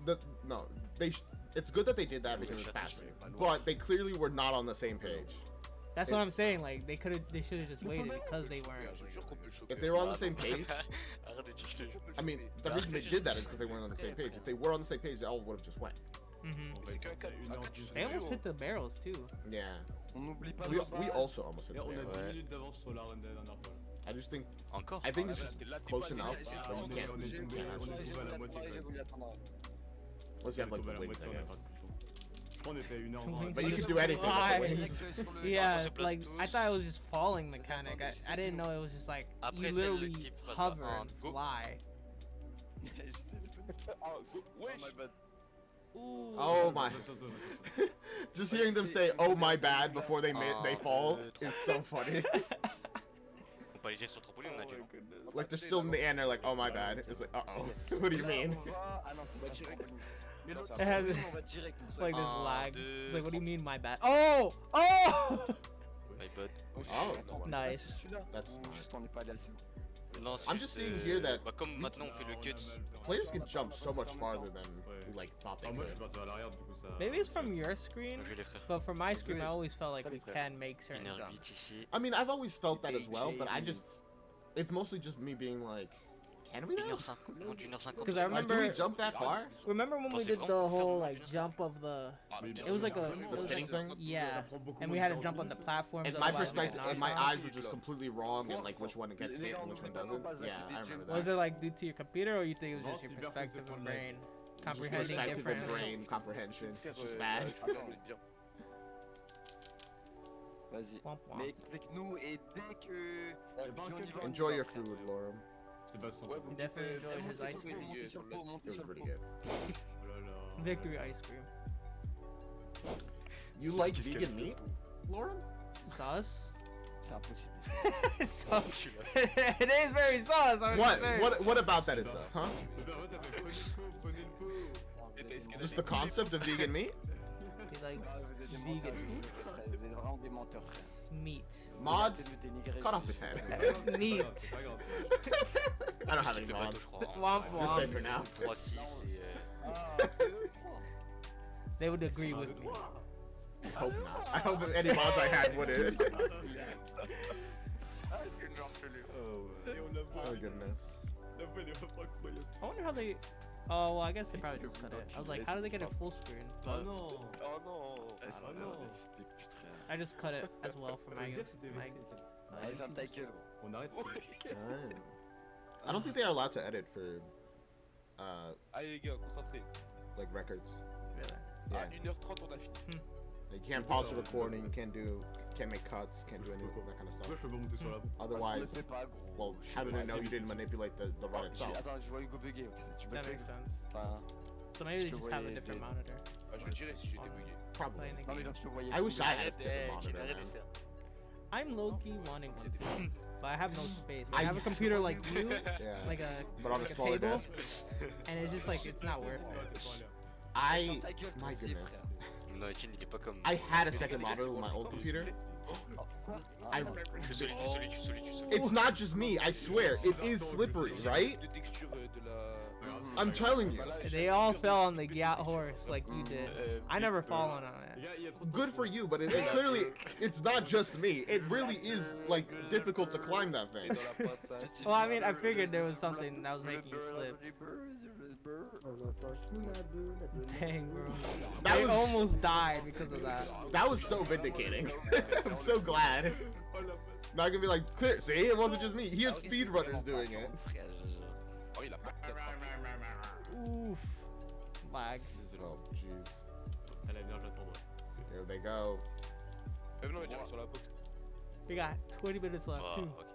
it's good that they did that because it's faster. But they clearly were not on the same page.
That's what I'm saying. Like they should have just waited because they
Regarde,
weren't.
je suis sûr qu'on peut le choper.
If they were on the same page,
Arrête de dire, je te jure.
I mean, the reason they did that is because they weren't on the same page. If they were on the same page, they all would have just went.
Hmm
C'est qu'un quatre- un quatre, je
They almost
suis
hit the barrels too.
Yeah.
On n'oublie pas
We,
le
we
bas.
also almost hit
Et
the
on a
barrel.
10 minutes d'avance sur la run de la dernière fois.
I just think
Encore.
I think
Ah,
it's
là,
just
là, t'es
close
pas-
enough,
j'ai-
but you
on est-
can't.
on est
You
tombé-
can't
on est
actually.
tombé à la moitié,
J'ai
quand
voulu attendre.
Unless you have like
On est
the
tombé à la
wings,
moitié,
I
on a
guess.
pas tout le temps. Je crois qu'on était à 1 heure.
Wings.
But you can do anything.
Fly.
with the
Ouais,
wings.
que sur le-
Yeah,
se place
like I
tous.
thought it was just falling
Vas-y,
mechanic.
attendez,
I didn't know it was just like
Après,
you
c'est le
literally
qui passe.
hover
Un,
and
go.
fly.
Je sais,
Ah, go-
Oh
wesh.
my bad.
Ooh.
Oh my. Just hearing them say, oh my bad, before they fall is so funny.
On peut aller sur trampoline, on a du.
Like, they're still in the air and they're like, oh my bad. It's like, uh-oh. What do you mean?
Ah non, c'est pas direct. Mais l'autre,
It has
on va direct.
like this
Un,
lag.
deux,
It's like, what do you mean, my bad? Oh! Oh!
My bad.
Oh,
Nice.
C'est celui-là.
That's
Ou juste on n'est pas allé assez haut.
Non, c'est
I'm just seeing here that
bah, comme maintenant on fait le cut.
players can jump so much farther than we like thought they
Ah, moi je
could.
suis parti à l'arrière, du coup ça.
Maybe it's from your screen,
Je vais les frères.
but from my screen, I always felt like we can make certain
1h08
jumps.
ici.
I mean, I've always felt that as well, but I just, it's mostly just me being like, can we now?
1h50. Non, 1h50.
Because I
Like, do we
remember,
jump that far?
remember when we
Pensez
did
vraiment
the
faire
whole
moins
like
d'une
jump of the,
Mais bien
it was
sûr.
like a,
The spinning thing?
yeah, and we had to jump on the platforms.
And my
otherwise we get
perspective, and
knocked
my
off.
eyes were just completely wrong, and like which one gets hit and which one doesn't. Yeah, I remember
Was
that.
it like due to your computer, or you think it was
Non,
just your
si personne
perspective
sait
and
pas
brain
Just
comprehending
perspective and
differently?
brain comprehension. It's just bad.
Vas-y.
Womp womp.
Mais explique-nous et dès que.
Enjoy your food, Lauren.
C'est pas son.
He definitely enjoyed his ice cream.
Montez sur le pot,
It
montez
was
sur le
pretty
pot.
good.
Oh là là.
Victory ice cream.
You like vegan meat, Lauren?
Sauce?
C'est impossible.
So, it is very sauce. I'm just saying.
What about that is sus, huh?
Mais en fait, t'as fait prenez le pot.
Just the concept of vegan meat?
He likes
Vous êtes des
vegan
menteurs,
meat.
frère. Vous êtes vraiment des menteurs, frère.
Meat.
Mods?
Arrêtez de dénigrer
Cut off
juste.
his head.
Meat.
C'est pas grave.
I don't have any
Le bateau,
mods.
je crois.
Womp
You're safe
womp.
for now.
3-6 et.
Ah, 2, 3.
They would agree with me.
I hope not. I hope any mods I had wouldn't. Oh goodness.
La voix elle est vraiment incroyable.
I wonder how they. Oh, well, I guess they probably just cut it. I was like, how did they get it full screen?
Oh
But
non.
Oh non.
Ah non.
C'était plus très.
I just cut it as well for
Ça
my.
veut dire que c'était
my
vexé, tiens.
Allez, ferme ta
YouTubers.
gueule.
On arrête.
I don't think they are allowed to edit for
Allez les gars, concentrez.
like records.
Really?
Yeah.
À 1h30 on a fini.
You can't pause the recording, you can't make cuts, can't do any of that kind of
Pourquoi
stuff.
je peux pas monter sur la
Parce qu'on
Otherwise,
le fait pas, gros.
well,
Je sais
how did
pas,
I know you didn't manipulate the run itself?
Attends, je vois Hugo bugger. Ok, tu
That
bug.
makes sense.
Enfin,
So maybe they
Je te
just have a
voyais
different
des-
monitor.
Ah, je le dirais si j'étais bugué.
Probably.
Playing the
non, mais
game.
là, je te voyais.
I wish I had a
Arrête,
different
Kim,
monitor,
arrête de
man.
faire.
I'm low-key wanting one too, but I have no space.
I
I have a computer like you,
Yeah.
like a
But on a
like a
smaller
table,
desk.
and it's just like it's not worth it.
I,
Ferme ta gueule, toi
my
aussi,
goodness.
frère.
Non, Etienne, il est pas comme.
I had a second monitor with my old computer. I,
Solitude.
it's not just me, I swear. It is slippery, right?
De texture de la.
I'm telling you.
They all fell on the yacht horse like you did. I never fallen on
Les
it.
gars, il y a trop de
Good for you, but it clearly, it's not just me. It really is, like, difficult to climb that thing.
Well, I mean, I figured there was something that was making you slip. Dang, bro.
That
I
was-
almost died because of that.
That was so vindicating. I'm so glad. Now I can be like, clear, see, it wasn't just me. Here's speedrunners doing it.
Frère,
Oh, il a pas
Oof. Lag.
Oh, jeez.
Elle a bien, j'attendrai.
Here they go.
non, mais j'arrive sur la box.
We got 20 minutes left,
Oh,
too.
ok.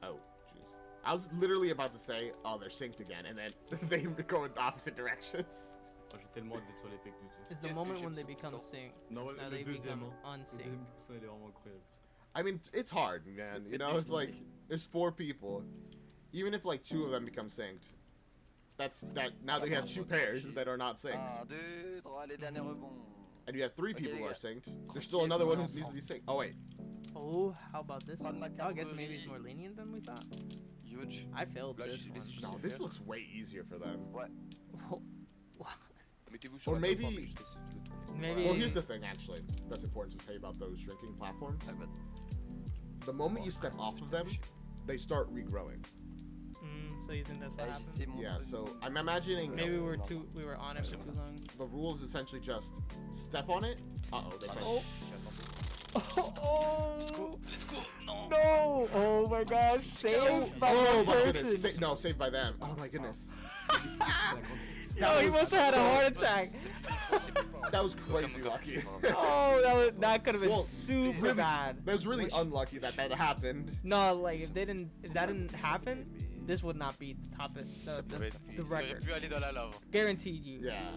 Oh, jeez. I was literally about to say, oh, they're synced again, and then they go in opposite directions.
Oh, j'ai tellement hâte d'être sur les pecs du tout.
It's the
Qu'est-ce que
moment
j'aime
when they
ce
become
coussin.
synced.
Non, ouais,
Now
le
they
deuxième.
become
Hein. Le
unsynced.
deuxième coussin, il est vraiment incroyable.
I mean, it's hard, man. You know, it's like, there's 4 people. Even if, like, 2 of them become synced, that's that. Now they have 2 pairs that are not synced.
1, 2, 3, les derniers rebonds.
And you have 3 people who are
Okay,
synced. There's still another one who needs to be synced. Oh, wait.
Oh, how about this
Pas de
one? I guess maybe it's
macaroni.
more lenient than we thought.
Huge.
I failed
Là,
this
je
one.
sais
No, this looks way easier for them.
Mettez-vous sur
Or
la
maybe-
plateforme, juste essayer de le tourner.
Maybe.
Well, here's the thing, actually, that's important to say about those shrinking platforms.
Ah, bah,
The moment you step off of them, they start regrowing.
So you think that's what happened?
c'est mon
Yeah,
truc.
so I'm imagining
Maybe we were on it for too long.
the rules essentially just step on it. Uh-oh, they missed.
Oh.
Let's go. Non.
No! Oh my God! Saved by
Oh
one
my goodness.
person.
No, saved by them. Oh my goodness.
Yo, he must have had a heart attack.
That was crazy lucky.
Oh, that could have been
Well,
super
really,
bad.
That was really unlucky that happened.
No, like if that didn't happen, this would not be the
Ça pouvait être-
the
ça aurait
record.
pu aller dans la lave.
Guaranteed you.
Yeah.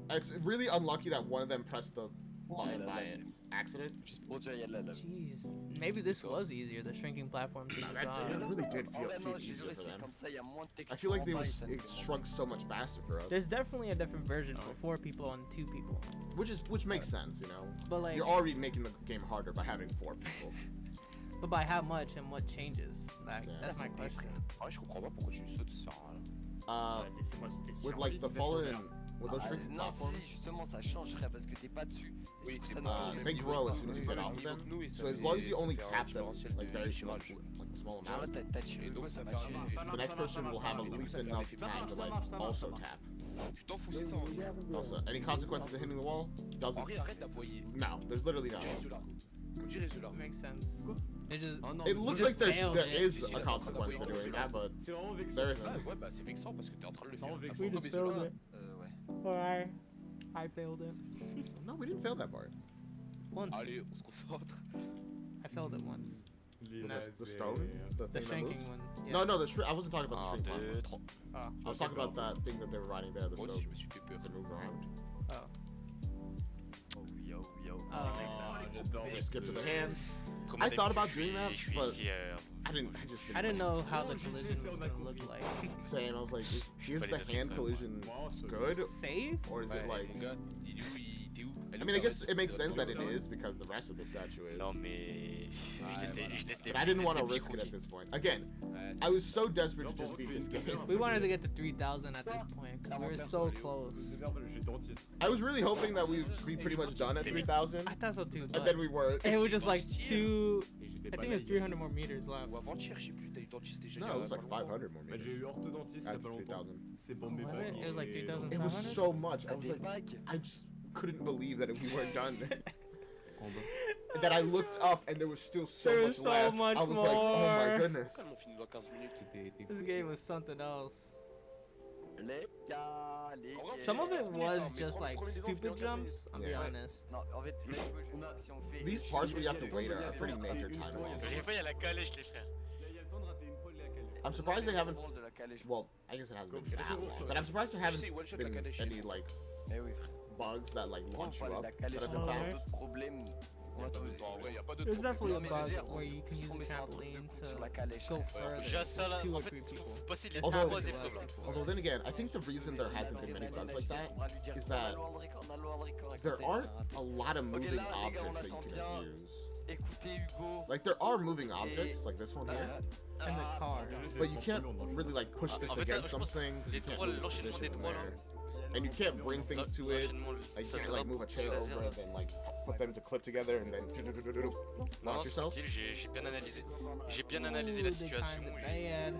It's really unlucky that one of them pressed the button by accident.
Juste pour dire, il y a de la love.
Jeez, maybe this was easier. The shrinking platform. To
That really did feel
Ouais, non,
easier
désolé,
for
c'est
them.
comme ça, il y a moins de texture.
I feel like
en
they
bas et
was
ça nous
it
fait
shrunk so much faster for us,
There's definitely a different version for 4 people and 2 people.
which makes sense, you know.
But like,
You're already making the game harder by having 4 people.
but by how much and what changes? Like,
Yeah.
that's my question.
Ah, je comprends pas pourquoi tu sautes, ça sert à rien.
Laissez-moi le tester
With
sur
like
lui,
the
c'est
fallen,
trop
with those
Ah,
shrinking
non,
platforms,
si, justement, ça changerait parce que t'es pas dessus. Et
Oui,
du coup,
c'est
ça
pas-
nous
they grow as soon as you get
Nous,
off of them.
nous, et ça
So as
fait-
long as you
ça
only
fait un
tap them
différentiel
like
de
very small,
tirage.
like a small
Genre là,
amount,
t'as tiré
Et
le
donc,
go,
ça
ça va
fait
tuer.
un-
the next person will have at least enough time to like also tap.
Tu t'en fous, c'est ça, Henri.
Also, any consequences to hitting the wall? Doesn't.
Henri, arrête d'appuyer.
No, there's literally no.
Dirais cela. Dirais cela.
Makes sense. It just
It looks
just
like there
failed
there
it.
is a consequence to doing that, but
C'est vraiment vexant.
there
Ah,
isn't.
ouais, bah c'est vexant parce que t'es en train de le
Ça
faire.
rend vexant.
We
Comme
just
les
failed
ceux-là.
it.
Ouais.
Alright, I failed it
No, we didn't fail that part.
once.
Allez, on se concentre.
I failed it once.
The stone, the
The
thing that moves.
shrinking one. Yeah.
No, no, I wasn't talking about
1,
the shrink
2,
platform.
3.
Oh,
I was talking about that thing that they were riding there, the
Moi
stone
aussi, je me suis fait peur.
that moves around.
oh,
Oh oui, oh oui, oh oui.
oh, that makes sense.
They skip to the hands.
Comme
I thought about
d'habitude,
doing that,
je suis
but
ici,
I just
I didn't know how the
Oh, je
collision
sais,
was
on a
gonna look
compris.
like.
Same. I was like, is
But
the
it's a
hand
good
collision
Wow, so
good,
Save?
or is
Ouais,
it like?
mon gars, il est où? Il était où? Elle
I
est
mean,
où,
I guess
la
it makes
reste?
sense that it is because the rest of the statue is.
Non mais je testais
But I didn't want to
petits
risk it at
cookies.
this point. Again,
Ouais,
I was so desperate to just beat this game.
We wanted to get to 3,000 at this point because we were so close.
J'ai dentiste.
I was really hoping that we'd be pretty much done at 3,000,
I thought so too,
and
but
then we were.
it was just like
Dentiste.
two.
Et j'étais
I
pas
think
là
it was
hier.
300 more meters left.
Ou avant-hier, je sais plus, t'as eu dentiste déjà.
No,
il y a
it was like
pas longtemps.
500 more
Bah, j'ai
meters.
eu orthodontiste il y a
After
pas longtemps.
3,000.
C'est pour mes
Was
bagues.
it? It was like
et-
3,000.
It was
500?
so much. I
T'as
was
des
like,
bagues.
I just couldn't believe that we weren't done.
En bas.
That I looked up and there was still so
There
much
was so
left.
much
I was like, oh my
more.
goodness.
Pourquoi elles m'ont fini dans 15 minutes?
This game was something else.
Les gars, les
En vrai,
gars.
Some of it was
mais
just
prends-
like
prenez des dents,
stupid
regardez.
jumps. I'll be
Yeah.
honest.
Non, en fait, là, il faut juste si on fait.
These parts where you have to wait are pretty major time.
J'ai failli à la calèche les frères.
Il y a le temps de rater une fois la calèche.
I'm surprised they haven't.
De la calèche.
Well, I guess it hasn't been
Comme
that
toujours,
long, but I'm surprised there haven't
sais, one shot
been
la calèche.
any like
Eh oui, frère.
bugs that like
On
launch you
parle
up
de la
that
calèche,
have
on
been
a
found.
d'autres problèmes. On a tous
En vrai, y a pas de
There's definitely a
Non, mais
bug
je veux dire,
where you can
on
use
tombe
the
sur un truc de
trampoline
coupe
to
sur la calèche.
go
frère.
further.
Déjà ça là,
2
en
or
fait,
3 people.
faut passer les
Although-
3 épreuves.
Although then again, I think the reason there hasn't been many bugs like that is that there aren't a lot of moving objects that you can use.
Écoutez Hugo.
Like there are moving objects, like this one here,
And the car.
but you can't really like push this
En fait,
against
je pense
something. You
les
can't
trois,
move this
l'enchaînement des
position
trois là.
there. And you can't bring things to it. Like you can't like move a chair over and then like put them to clip together and then
Non,
launch
non, c'est
yourself.
tranquille, j'ai bien analysé. J'ai bien analysé la
Ooh, they
situation.
kinda
j'ai-
bad.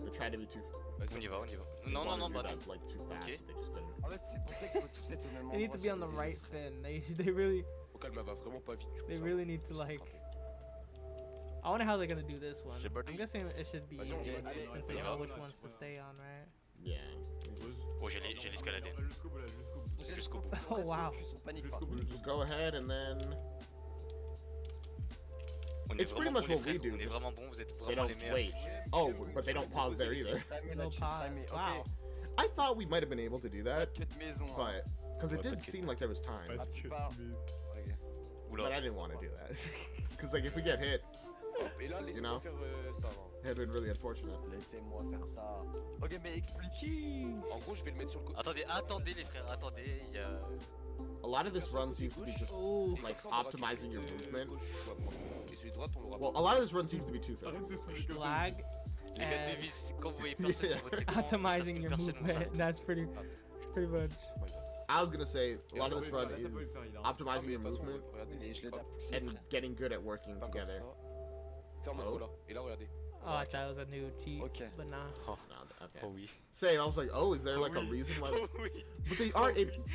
They try to be too.
On y va, on y va.
they
Non, non,
wanted
non,
to
bah
do
non.
that, like too fast.
Ok.
But they just couldn't.
En fait, c'est pour ça qu'il faut tous être au même endroit.
They need to be on the
sur les
right
îles.
fin. They really
Au calme, elle va vraiment pas vite. du coup,
they
ça
really
va.
need to
Ça
like.
sera-
I wonder how they're gonna do this one.
C'est parti.
I'm guessing it should be
Vas-y, on y
easy
va. Allez,
since
on
they
y
know
va.
which ones to stay on, right?
Yeah.
Oh, j'ai l'escaladé.
Jusqu'au bout là, jusqu'au bout.
Jusqu'au bout.
Oh,
On reste
wow.
focus, on panique pas.
Jusqu'au bout.
Just go ahead and then
On est
It's pretty
vraiment
much
bons,
what
les
we
frères.
do,
On est
just-
vraiment bons, vous êtes
they
vraiment les
don't
meilleurs.
wait. Oh, but they don't pause there either.
No pause. Wow.
I thought we might have been able to do that,
Quête maison. hein.
but because it
Ouais,
did
pas de
seem like there was time,
Pas de queue de mise.
Ok.
but
Oula.
I didn't want to do that because like if we get hit,
Hop, et là, laissez-moi
know?
faire ça. hein.
it'd been really unfortunate.
Laissez-moi faire ça. Ok, mais explique.
En gros, je vais le mettre sur le côté.
Attendez les frères, attendez, il y a...
A lot of this run seems to be just
Oh.
like optimizing your movement.
Et celui de droite, on l'aura
Well,
pas.
a lot of this run seems to be two
Arrête de
things.
se comme ça.
Lag
Les gars de
and
vis, quand vous voyez personne sur votre écran,
optimizing your
personne vous arrête.
movement. That's pretty much.
I was gonna say a lot of this run
Ça peut le
is
faire, il a-
Ah,
optimizing
mais
your
de toute façon,
movement
regardez,
Et
si
je l'ai
pas-
déjà poussé.
and
frère.
getting good at working
pas comme
together.
ça. C'est en mode
Oh.
voilà. Et là, regardez.
Oh, I thought it was a new cheat,
Okay.
but nah.
No, okay.
Oh oui.
Saying, I was like, oh, is there like a reason why?
Oh oui.
But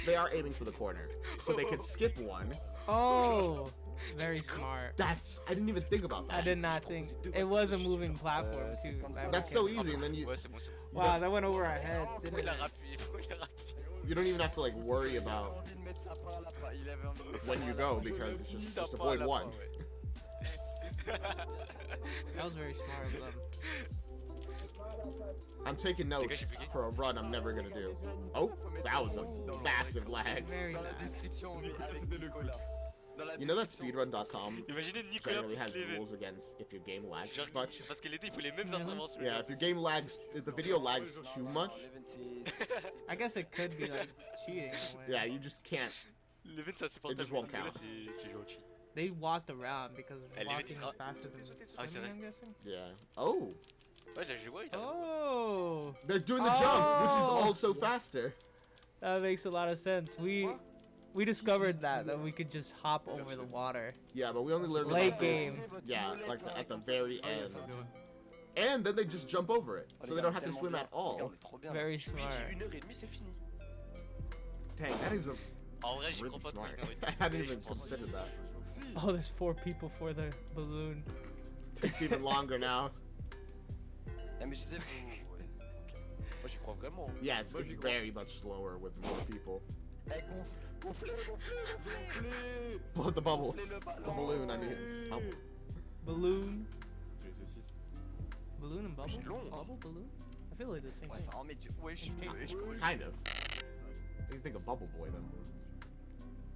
they are aiming for the corner, so they could skip one.
Oh, very smart.
That's I didn't even think about
I
that.
did not think it was a moving platform
c'est
too.
comme
That
ça.
That's
became-
so easy, and then you
Ouais, c'est bon, c'est bon.
Wow, that went over our heads,
Faut
didn't
il a
it?
rappuyé, faut il a rappuyé.
you don't even have to like worry
Il avait
about
envie de mettre ça par là, il avait envie de mettre
when
ça
you
par là.
go because it's just
Sympa,
avoid
la
one.
fin, ouais.
That was very smart of them.
I'm taking notes for a run I'm never gonna do. Oh, that was a massive lag.
Very
Dans la
bad.
description, on met avec Nicolas. Dans la
You know that
description.
speedrun.com
Imaginez Nicolas
generally
plus
has
Leven.
rules against if your game lags
Genre,
too much.
parce que l'été il faut les mêmes interventions.
Yeah, if your game lags, if the video lags too much,
Leven, c'est-
I guess it could be like cheating. In a way.
yeah, you just can't.
Leven c'est insupportable.
It just won't
mais là,
count.
c'est gentil.
They walked around because
Elle
walking
sera-
is faster than
Ah, c'est
swimming,
vrai.
I'm guessing.
Yeah. Oh,
Ouais, j'ai joué, il t'a raison.
Oh,
they're doing the jump, which is
Oh.
also faster.
that makes a lot of sense. We discovered that we could just hop over the water.
Yeah, but we only learned
Late
about this,
game.
yeah, like at the very end. And then they just jump over it, so they don't have to swim at all.
Very
Je lui ai
smart.
dit 1h30, c'est fini.
Dang, that is a
En vrai, j'y
really
crois pas trop.
smart.
une heure et demie.
I hadn't
Mais
even
je pense-
considered that.
Oh, there's 4 people for the balloon.
Takes even longer now.
Ah, mais je sais, vous- ouais.
Moi j'y crois vraiment.
Yeah, it's very much slower with more people.
Eh, gonflez, gonflez.
Blow the bubble.
Gonflez le
The
ballon.
balloon, I mean. Bubble.
Balloon. Balloon and bubble?
C'est long.
Bubble, balloon? I feel like the same
Ouais,
thing.
ça en met du... Wesh,
Okay.
wesh.
Kind of. You think of Bubble Boy then.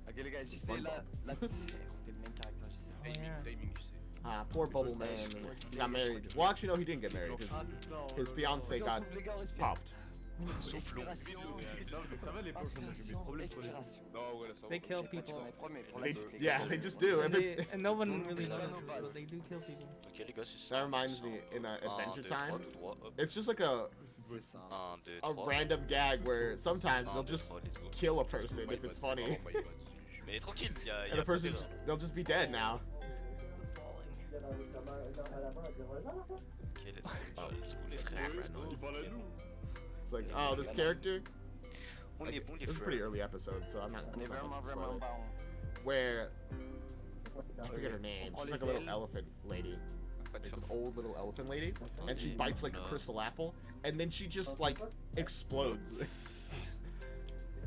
Ok les gars, j'essaie là, là, c'est le même caractère, j'essaie.
Oh, yeah.
Timing, tu sais.
Ah, poor Bubble Man. He got married. Well, actually, no, he didn't get married. His fiance got popped.
Soufflons.
Expiration.
Ça va les poches, on a eu des problèmes sur les
Expiration.
Non, voilà, ça va.
They kill
Je sais pas, tu
people.
connais pas, mais pour la
They,
suite, les
yeah,
gars,
they just do.
And,
If it,
and no one
Non,
really
non,
knows,
non,
but
base.
they do kill people.
Ok, les gars, c'est ça.
that reminds me in Adventure
1, 2,
Time.
3, tout droit, hop.
It's just like a
c'est ça.
1, 2,
a
3.
random gag where sometimes
1,
they'll
2,
just
3, let's go.
kill a person if it's funny,
Mais tranquille, y a
and the
pas
person
d'erreur.
they'll just be dead now.
Ok, let's go les frères.
Il parle à nous.
It's like, oh, this character.
On est bon les
It was a pretty
frères.
early episode, so I'm not.
On est
it's not
vraiment,
gonna
vraiment
spoil it.
bon.
Where I forget her name.
Oh,
She's like a
les
little
ailes.
elephant lady.
Pas de
Like an
chance.
old little elephant lady, and she
Ok,
bites like a crystal apple, and then she just like explodes.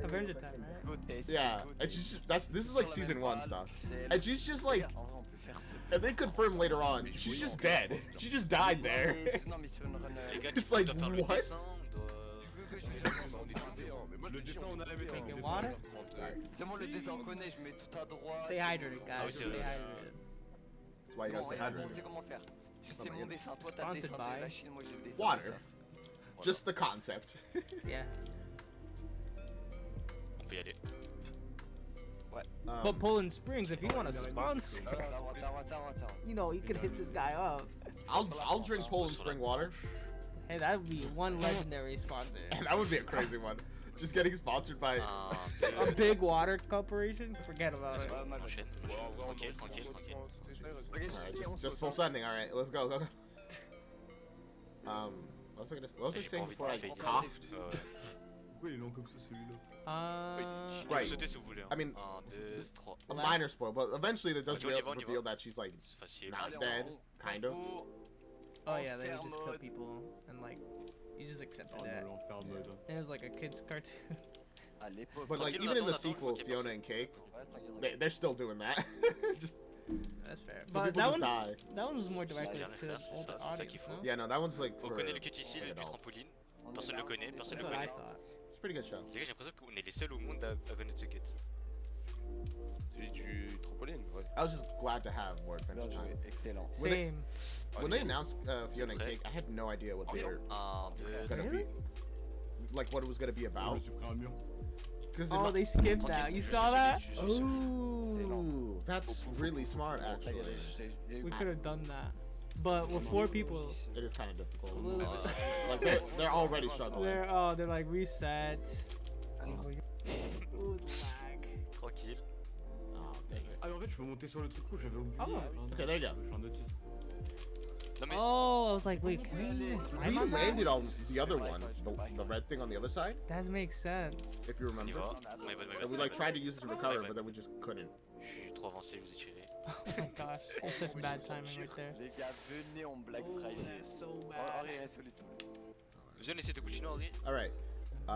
Adventure Time, right?
Good taste,
Yeah,
good
and
taste.
she's this is like
Sur la
season
même
1
balle,
stuff,
pixel.
and she's just like,
En vrai, on peut faire ce-
and they confirm later on she's just dead. She just died there.
Non, mais sur une run.
Les gars,
It's
tu
like,
dois faire le
what?
dessin, on doit...
Mais moi, le dessin, on a la bête.
Drinking water?
C'est bon, le dessin, on connaît, je mets tout à droite.
Stay hydrated,
Ah oui,
guys.
c'est
Stay
vrai.
hydrated.
That's why you
C'est
gotta
bon,
stay
regarde, on
hydrated.
sait comment faire. Je sais
my
mon
God.
dessin, toi t'as le
Sponsored
dessin
by
de la Chine, moi j'ai le dessin
Water.
de ça.
Just the concept.
Yeah.
On peut y aller.
But Poland Springs, if you want to sponsor,
Ça va.
you know, you could hit this guy up.
I'll drink Poland spring water,
Hey, that would be one legendary sponsor.
and that would be a crazy one. Just getting sponsored by.
1, 2,
A big water corporation? Forget about it.
on enchaîne. Tranquille, tranquille, tranquille.
Alright, just full sending. All right, let's go. What was I
J'ai pas
saying
envie de
before I
faire
coughed?
Pourquoi il est long comme ça celui-là?
On peut
Right.
sauter si vous voulez.
I mean,
1, 2, 3.
A minor spoil, but eventually it does
On y va, on y
reveal
va.
that she's like
C'est facile.
not dead, kind of.
Oh yeah, they would just kill people and like you just accepted
Oh,
that.
non, l'enfer mode.
And it was like a kid's cartoon.
À l'époque.
But like
Tranquille,
even in the
attends,
sequel,
faut qu'il y ait
Fiona
personne.
and Cake,
Ouais, tranquille.
they're still doing that. Just
That's fair.
some
But
people
that
just
one,
die.
that one was more directed
Yeah,
to
c'est ça,
older
c'est ça
audience,
qu'il faut.
no?
Yeah, no, that one's like
On
for
connaît le cuticile
young
du
adults.
trampoline. Personne le connaît, personne
That's
le
what I
connaît.
thought.
It's a pretty good show.
Les gars, j'ai l'impression qu'on est les seuls au monde à connaître ce cut.
Celui du trampoline, ouais.
I was just glad to have more
Bien
Adventure
joué,
Time.
excellent.
When they-
Same.
When they announced Fiona and
Okay.
Cake, I had no idea what they were
1, 2,
gonna
Really?
be, like what it was gonna be
Je
about.
me suis pris un mur.
Because
Oh, they skipped that. You saw that?
Ooh, that's really smart actually.
We could have done that. But with 4 people,
It is kind of difficult.
a little bit.
Like they're already struggling.
They're like reset. Ooh, lag.
tranquille.
Oh, dang it.
Ah, mais en fait, je peux monter sur le truc rouge, j'avais oublié.
Oh.
Okay, there you go.
Je suis un autiste.
Non mais
Oh, I was like, wait, can we climb
We
on that?
landed on the other one, the red thing on the other side,
That makes sense.
if you
on y
remember.
va. On y va,
And we like tried to use it to recover, but then we just couldn't.
Je suis trop avancé, je vous ai tiré.
Oh my gosh, that's such bad timing right there.
Les gars, venez en Black Friday.
That's so
Oh,
bad.
Henri, reste sur l'histoire.
Viens, on essaie de continuer, Henri.
All right.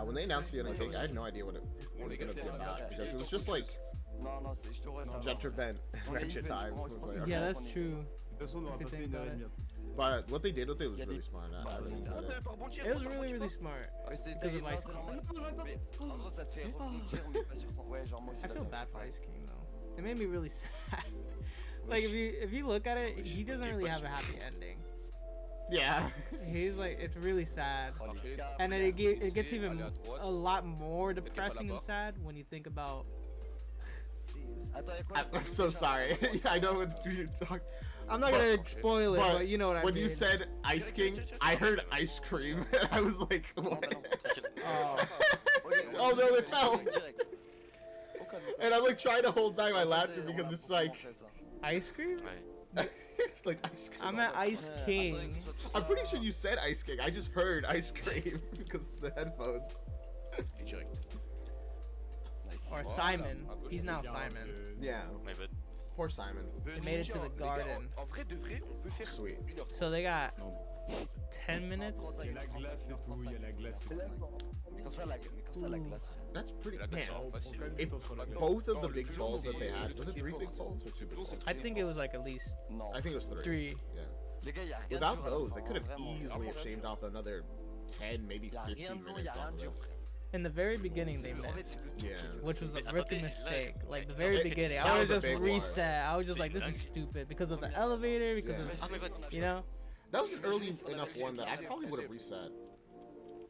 When they announced Fiona and Cake, I had no idea what it was gonna be about because it was just like
Non, non, je te vois ça.
Adventure Time.
On a eu
Adventure
fait,
Time.
je
It was
pense
like,
que-
okay.
Yeah, that's
on est-
true.
De toute façon, on n'aura
If you
pas fait
think
une heure et
about
demie.
But what they did with it was really smart. I
Bah,
really
c'est
enjoyed it.
Par bon tir,
It was
par bon
really,
tir,
really
pas.
smart.
Ouais, c'est
Because of
non,
Ice
c'est
King.
normal. Mais en gros, ça te fait rebondir, mais pas sur ton. Ouais, genre moi aussi.
I
là,
feel
ça me
bad
fait
for
pas.
Ice King though. It made me really sad. Like if you look at it, he doesn't really have a happy ending.
Yeah.
He's like, it's really sad.
Oh, les gars,
And then it gets even
Aller à droite.
a lot more
Mettez pas
depressing and
là-bas.
sad when you think about. Jeez.
Attends, y'a quoi
I'm so sorry. I know what you're talking.
I'm not gonna spoil it, but you know what I mean.
When you said Ice King, I heard ice cream, and I was like, what? Oh no, it fell. And I'm like trying to hold back my laughter because it's like,
Ice cream?
Ouais.
it's like ice cream.
I'm at Ice King.
I'm pretty sure you said Ice King. I just heard ice cream because of the headphones.
Et direct.
Nice.
Or
Voilà.
Simon.
À gauche,
He's
à
now
gauche.
Simon.
Yeah,
My bad.
poor Simon.
They made it to the
Les gars,
garden.
En vrai de vrai, on peut faire
Sweet.
1h30.
So they got
Non.
10 minutes.
Il y a la glace et tout, il y a la glace et tout.
Mais comme ça, la glace, frère.
That's pretty.
La
Man,
glace, alors, facile.
if both of the big balls that they had, was it 3 big balls or 2 big balls?
I think it was like at least
Non.
I think it was 3.
3.
Yeah.
Les gars, y'a rien
Without
de dur à la
those,
fin,
they could have
vraiment.
easily have shaved off another 10, maybe
Y'a
15
rien de long,
minutes
y'a rien
on
de dur,
this.
frère.
In the very beginning, they
En fait,
missed,
c'est le truc
Yeah.
qui-
which was a
Mais
rookie
attendez,
mistake.
là,
Like the
ouais,
very
ouais,
beginning,
that
I would
was a
have just
big one.
reset. I was just
C'est
like, this is
dingue.
stupid because of the elevator, because
Yeah.
of
Ah, mais bad.
you know.
That was an early enough one that I probably would have reset.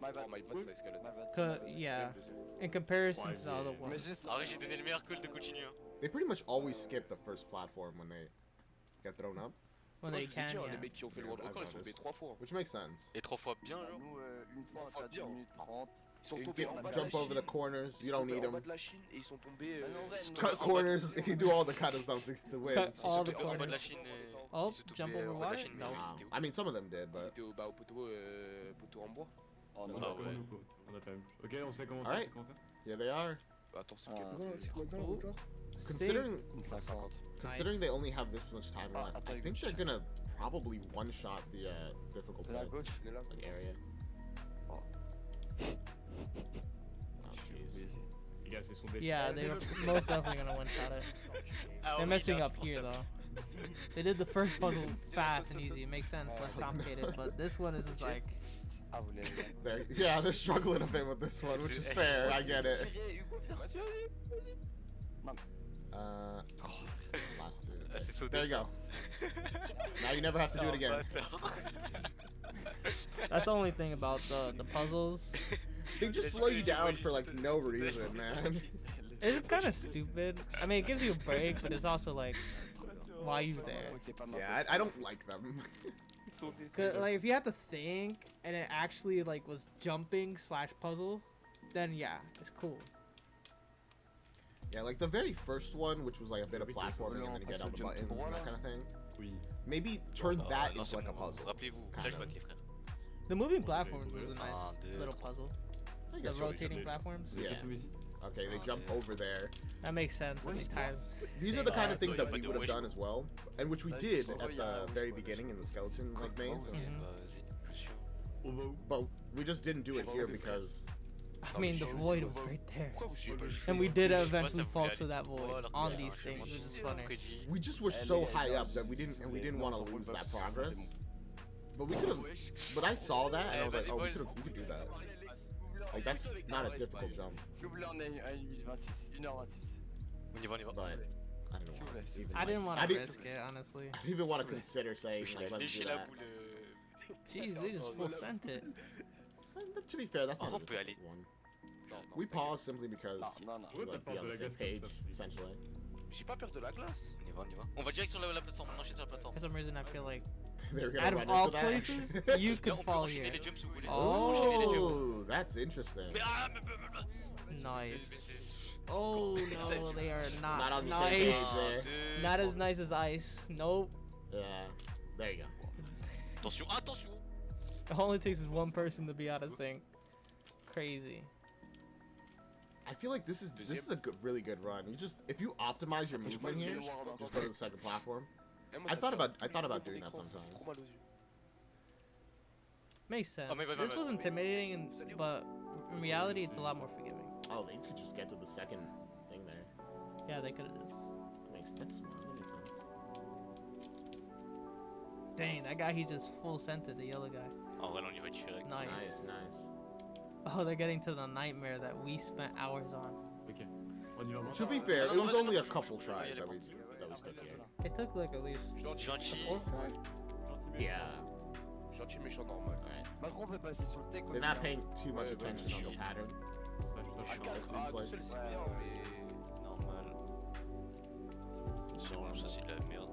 My bad.
Oh my bad, ça escalade.
My bad,
So,
my bad.
yeah,
Deuxième.
in comparison
Ouais,
to the other
mais-
ones.
Mais j'ai
Ah ouais, j'ai donné le meilleur call de continue. Hein.
They pretty much always skip the first platform when they get thrown up,
When
Moi,
they
je vous ai
can,
dit, hein,
yeah.
les mecs qui ont fait le world record, ils sont tombés 3 fois.
which makes sense.
Et 3 fois bien, genre.
Nous, une fois,
Trois fois
4
bien.
minutes 30.
Ils sont
You
tombés
get,
en bas de la
jump over the
Chine.
corners,
Ils
you
sont
don't
tombés
need
en bas
them.
de la Chine et ils sont tombés.
Bah non, en vrai, nous,
Cut corners, you can do all the kind of stuff to win.
Cut
Ils
all
sont
the
tombés en bas de
corners.
la Chine. Et...
Oh,
ils se
jump
tombés
over
en bas de la
water?
Chine, mais
No.
ils étaient où?
I mean, some of them did,
Ils
but
étaient au poteau en bois.
Oh non,
Ah
non.
ouais.
On a time. Ok, on sait comment
Alright.
faire, on sait comment faire.
here they are.
Attends, c'est
Ah,
quel
Oh,
Considering
Comme 50.
considering they only have this much time
Ah,
left,
attends,
I think
écoute,
they're gonna probably one-shot the difficult
De la
like,
gauche.
Il est là.
area.
Oh.
Oh, jeez.
Busy.
Les gars, c'est son déchet.
Yeah, they were most definitely gonna one shot it.
Ah,
They're
oui,
messing
là,
up
c'est
here
mortel.
though. They did the first puzzle fast and easy. It makes sense, less complicated. But this one is just like,
Ah, vous l'avez vu.
They're struggling a bit with this one, which is fair. I get it.
Tirez, Hugo, viens.
Vas-y, vas-y.
Last two.
Ah, c'est sauté.
There you go.
ça.
Now you never have to do it
Oh,
again.
bâtard.
that's the only thing about the puzzles.
They just slow you down for like no reason, man.
It's kind of stupid. I mean, it gives you a break, but it's also like, why are you there?
C'est pas ma
Yeah,
faute.
I don't like them.
'Cause, like, if you had to think and it actually like was jumping / puzzle, then yeah, it's cool.
Yeah, like the very first one, which was like a bit of platforming and then you get all the buttons and that kind of thing.
Oui.
Maybe turn
Non,
that
non,
into
c'est
like a
bon.
puzzle.
Rappelez-vous,
Kind
flash
of.
back les frères.
The moving platforms was a nice
Un, deux,
little
trois.
puzzle.
I
The
guess so.
rotating platforms.
Vous
Yeah.
êtes tombé ici?
Okay, they
Oh,
jump
dude.
over there.
That makes sense. Every time.
These are the kind of things
yeah,
that
but
we
the
would have
wish-
done as well, and which we
Nice.
did
Oh,
at
yeah,
the
wish
very
one.
beginning in the skeleton like maze.
Mhm.
Bah, vas-y, plus sûr.
On va où?
But we just didn't do it here because
I mean, the void was right there.
Pourquoi vous suivez pas juste
And we did
Moi, ça
eventually
voulait
fall
aller
to that
tout droit,
void
alors que
on
là,
these
je
things,
suis
which is
vraiment
funny.
prédit.
we just were
Elle
so
est
high
dans-
up that we didn't
non,
want to
sans
lose
pop-up,
that
ça,
progress.
c'est bon.
But we could have. But I saw that and I
Eh,
was like,
vas-y,
oh,
boys.
we could do that. Like that's not a difficult jump.
S'il vous plaît, on est à 1h26. 1h26.
On y va, on y va.
But I don't
S'il vous
know.
plaît, s'il vous
Even,
I didn't want
I
to
didn't-
risk it, honestly.
I didn't even want to consider saying
Je
like,
l'ai
let's
léché
do
la
that.
boule.
Jeez, they just full sent it.
To be fair, that's
Oh,
not
on
a
peut aller.
difficult one.
Non, non,
We
t'inquiète.
paused simply because
Non, non, non.
we
Ouais,
like,
t'as
be
peur
on
de
the
la
same
glace
page,
comme ça.
essentially.
J'ai pas peur de la glace.
On y va, on y va. On va direct sur la plateforme, on enchaîne sur la plateforme.
For some reason, I feel like
They were gonna
out
run
of all
into that.
places, you
Là,
could
on peut
fall
enchaîner
here.
les jumps si vous voulez. On peut enchaîner les jumps.
Oh, that's interesting.
Mais ah, mais
Nice.
c'est...
Oh no, they are
Not
not
on the same page
nice.
there.
Deux,
Not as
trois.
nice as ice. Nope.
Yeah, there you go.
Attention, attention.
All it takes is one person to be out of sync. Crazy.
I feel like this is a good, really good run. You just if you optimize your movement here, just go to the second platform.
Eh, moi,
I
ça
thought
me fait
about- I thought about
mon
doing that
écran, ça me fait
sometimes.
trop mal aux yeux.
Makes sense.
Oh, my bad,
This
my
was
bad.
intimidating, but in reality, it's a lot more forgiving.
Oh, they could just get to the second thing there.
Yeah, they could have just.
That makes sense.
Dang, that guy, he just full scented, the yellow guy.
En vrai, là, on y va direct.
Nice.
Nice.
Oh, they're getting to the nightmare that we spent hours on.
Ok. On y va maintenant.
To be fair, it was only a couple tries that we stuck here.
It took like at least
Gentil.
4 tries.
Yeah.
Gentil, méchant, normal.
Par contre, on peut passer sur le tech
They're
aussi.
not paying too much attention on the pattern.
Ah,
It seems
tout
like.
seul, c'est bien, mais.
Normal. C'est bon, ça c'est de la merde.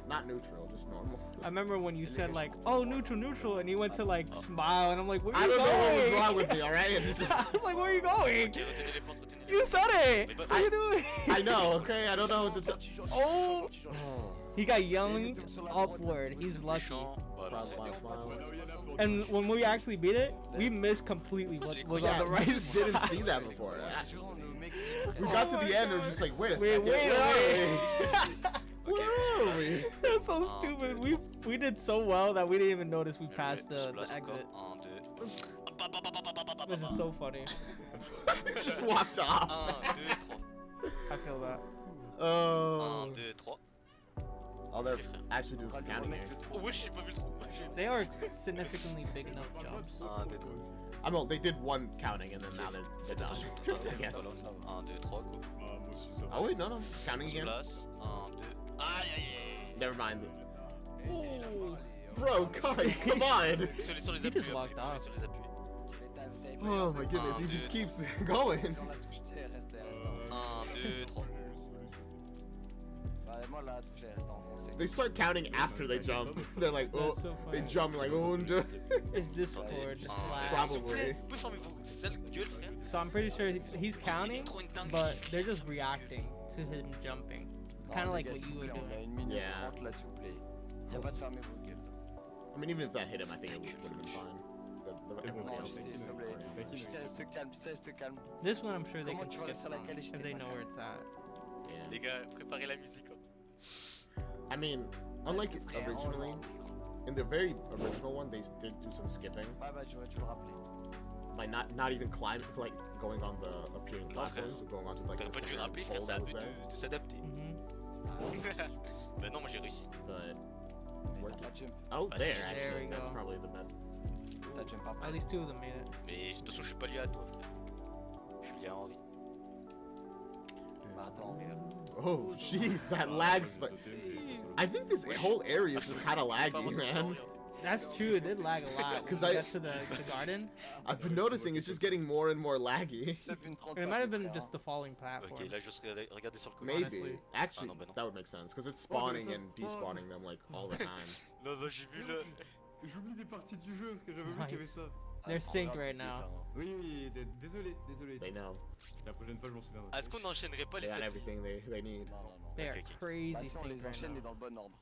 Not neutral, just normal.
I remember when you said like, oh, neutral, and he went to like smile, and I'm like, where are
I
you
don't
going?
know what was wrong with me, alright?
I was like, where are you going?
Ok, retenez les portes, retenez les
You said it!
Mais
What are you doing?
I know, okay? I don't know what to tell.
Gentil, gentil,
Oh.
gentil, gentil.
He got younged upward. He's lucky.
méchants. Voilà.
Smile.
And when we actually beat it, we missed completely what was on
Yeah,
the
we
right
just didn't
side.
see that before.
Toujours au Mexique.
We got to the end and we're just like, wait a
Wait,
second.
wait,
where
wait.
are we? Where are we?
That's so stupid. We did so well that we didn't even notice we passed the exit.
1, 2.
Which is so funny.
Just walked off.
1, 2, 3.
I feel that.
1,
Oh.
2, 3.
Oh, they're actually doing some counting here.
Oh, wesh, j'ai pas vu le 3.
They are significantly big enough jumps.
1, 2, 3.
I mean, they did one counting and then now they're done. I guess.
1, 2, 3, go.
Oh wait, no. Counting
On se
again.
place. 1, 2. Aïe, aïe, aïe.
Never mind.
Ooh.
Bro, guys, come on.
Sur les
He just
appuis,
walked off.
sur les appuis.
Oh my goodness, he just keeps going.
Dans la touche T, reste
1, 2, 3.
Moi, la touche est restée enfoncée.
They start counting after they jump. They're like, oh,
That's so
they
funny.
jump like, oh,
It's Discord lag.
Probably.
Vous pouvez fermer vos sales gueules, frère.
So I'm pretty sure he's counting, but they're just reacting to him jumping. Kind of like what you were
On a
doing.
1 minute
Yeah.
30 là, s'il vous plaît. Y'a pas de fermer vos gueules.
I mean, even if that hit him, I think it would have been fine. Everyone's
Non,
else.
je sais, s'il te plaît. Je sais, reste calme, reste calme.
This one I'm sure they
Comment
can
tu vas
skip
réussir la
some
caler,
if
j'étais
they
pas
know
calme.
where it's at.
Yeah.
Les gars, préparez la musique. Hein.
I mean, unlike originally, in the very original one, they did do some skipping.
Ah bah, j'aurais dû le rappeler.
Like not even climbing, like going on the appearing
Non, frère.
platforms, or going onto like
T'aurais
the
pas dû
second
rappeler, frère,
pole
c'est à
that
eux
was there.
de s'adapter. Bah non, moi j'ai réussi.
But
T'as jump,
oh,
Bah,
there
si.
actually,
There we
that's
go.
probably the best.
t'as jump après.
At least 2 of them made it.
Mais de toute façon, je suis pas lié à toi, frère. Je suis lié à Henri.
Bah attends, en réel.
Oh, jeez, that lag spike. I think this whole area is just kind of
Pas
laggy,
moi, c'est
man.
Henri, en fait.
That's true. It did lag a lot.
'Cause
When we
I-
got to the garden,
I've been noticing it's just getting more and more laggy.
Sub une 35,
and it might have been
frère,
just the falling
Ok,
platforms.
là, juste regardez sur le côté.
Maybe.
Honestly.
Actually,
Ah, non, bah non.
that would make sense because it's spawning and despawning them like all the time.
Non, non, j'ai vu le.
J'oublie des parties du jeu que j'avais vu qu'il y avait
Nice.
ça.
Ah,
They're
c'est
synced
grave,
right
mais
now.
ça, hein.
Oui, oui, désolé.
They know.
La prochaine fois, je m'en souviendrai.
Est-ce qu'on n'enchaînerait pas les
They got
scènes?
everything they need.
Non, non, non.
They are
Ok, ok.
crazy
Bah si on
synced
les
right
enchaîne, mais
now.
dans le bon ordre.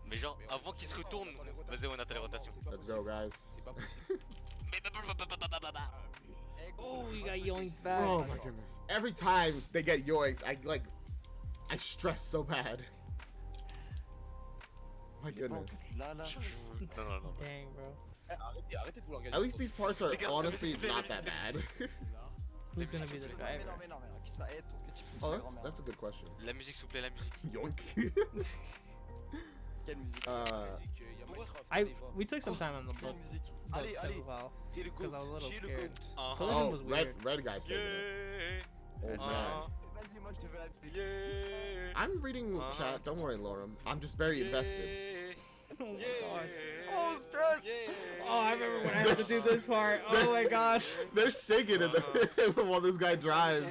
Mais genre, avant qu'ils se retournent, vas-y, on attend les rotations.
Let's go, guys.
C'est pas possible.
Oh, we got yoinked back.
Oh my goodness. Every time they get yoinked, I stress so bad. My goodness.
Là, là.
Non, non, non.
Dang, bro.
Arrêtez de vouloir gagner.
At least these parts are
Les gars,
honestly
s'il vous plaît,
not
la
that bad.
Who's gonna be the
Mais
driver?
non, mais non, mais non. Quitte pas. Eh, toi, que tu pousses
Oh,
la
that's
grand-mère.
a good question.
La musique, s'il vous plaît, la musique.
Yoink.
Quelle musique?
We took some time on the
Quelle
book
musique?
Allez,
as
allez.
well.
T'es le
Because I was a little
GOAT, t'es le
scared.
GOAT.
Collision
Oh,
was weird.
red guy's taking it.
Yeah.
Oh man.
Vas-y, moi je te fais la musique.
Yeah.
I'm reading chat. Don't worry, Laura. I'm just very invested.
Oh my
Yeah.
gosh. Oh, stress.
Yeah.
Oh, I remember when I had to do this part. Oh my gosh.
They're singing in the while this guy drives.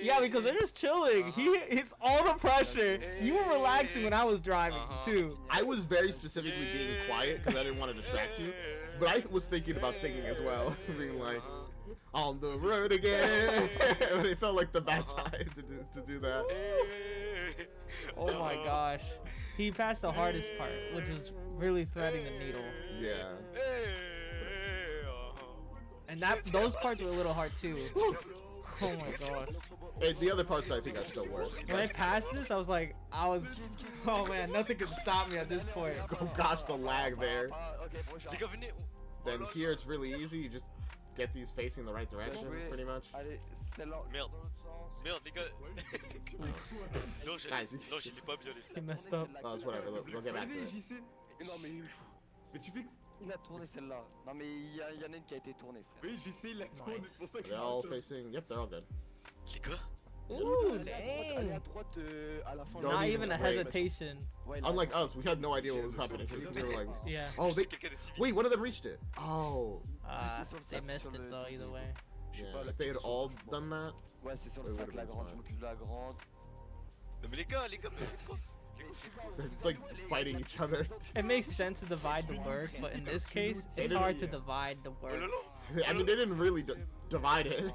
Yeah, because they're just chilling. It's all the pressure. You were relaxing when I was driving too.
I was very specifically being quiet because I didn't want to distract you, but I was thinking about singing as well, being like, "On the road again." It felt like the bad time to do that.
Oh my gosh. He passed the hardest part, which was really threading the needle.
Yeah.
And those parts were a little hard too. Oh my gosh.
And the other parts I think are still worse.
When I passed this, oh man, nothing could stop me at this point.
Oh gosh, the lag there.
Ok, prochain.
Les gars, venez.
Then here it's really easy. You just get these facing the right direction, pretty much.
Allez, celle-là.
Merde.
Dans l'autre sens.
Merde, les gars. Non,
Nice.
j'étais pas bien, les
He messed up.
Oh, it's whatever. They'll get back to
Allez,
it.
JC.
Mais non, mais tu fais.
Il a tourné celle-là. Non, mais il y en a une qui a été tournée, frère.
Oui, j'essaie de la tourner, c'est pour ça que
They're all facing. Yep, they're all good.
Les gars,
Ooh,
Elle est à
dang.
droite à la fin.
Not
Not
even
even a
great.
hesitation.
Ouais, là,
Unlike us, we had no idea what was happening. We were like,
Yeah.
oh,
je
they.
sais quelqu'un de civil.
Wait, one of them reached it. Oh.
Uh,
sur le
they
sac,
missed
sur
it
le
though, either
deuxième.
way.
Je sais
Yeah,
pas, la
if they had
position,
all
franchement.
done that.
Ouais, c'est sur le
Ouais,
sac,
ouais,
la
ouais,
grande.
ouais.
Je m'occupe de la grande.
Non mais les gars, mais faites quoi? Les gars, faites quoi?
They're like fighting each other.
It makes sense to divide the work, but in this case, it's hard to divide the
Oh
work.
là là.
I mean, they didn't really divide it.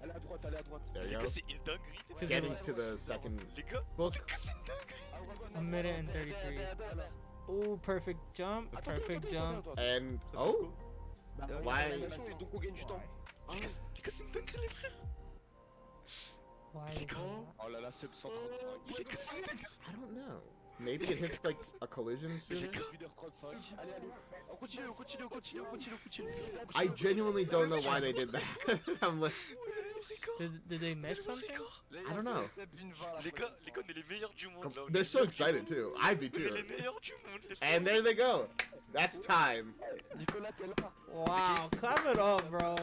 Elle est à droite, elle est à droite.
There
Les
you
gars,
go.
c'est une dinguerie.
Getting to the second
Les gars,
book.
les gars, c'est une dinguerie.
A minute and 33. Ooh, perfect jump, perfect jump.
And oh, why?
Donc on gagne du temps.
Les gars, c'est une dinguerie, les frères.
Why?
Les gars,
Oh là là, sub 135.
les gars, c'est une dinguerie.
I don't know. Maybe it hits like a collision sooner.
1h35. Allez, allez. On continue, on continue, on continue, on continue, on continue.
I genuinely don't know why they did that. I'm like,
Did they miss something?
I don't know.
Les gars, on est les meilleurs du monde là. On est
they're
les
so
meilleurs du
excited
monde.
too. I'd be
On est
too.
les meilleurs du monde, les frères.
And there they go. That's time.
Nicolas, t'es là.
Wow, clap it up, bro.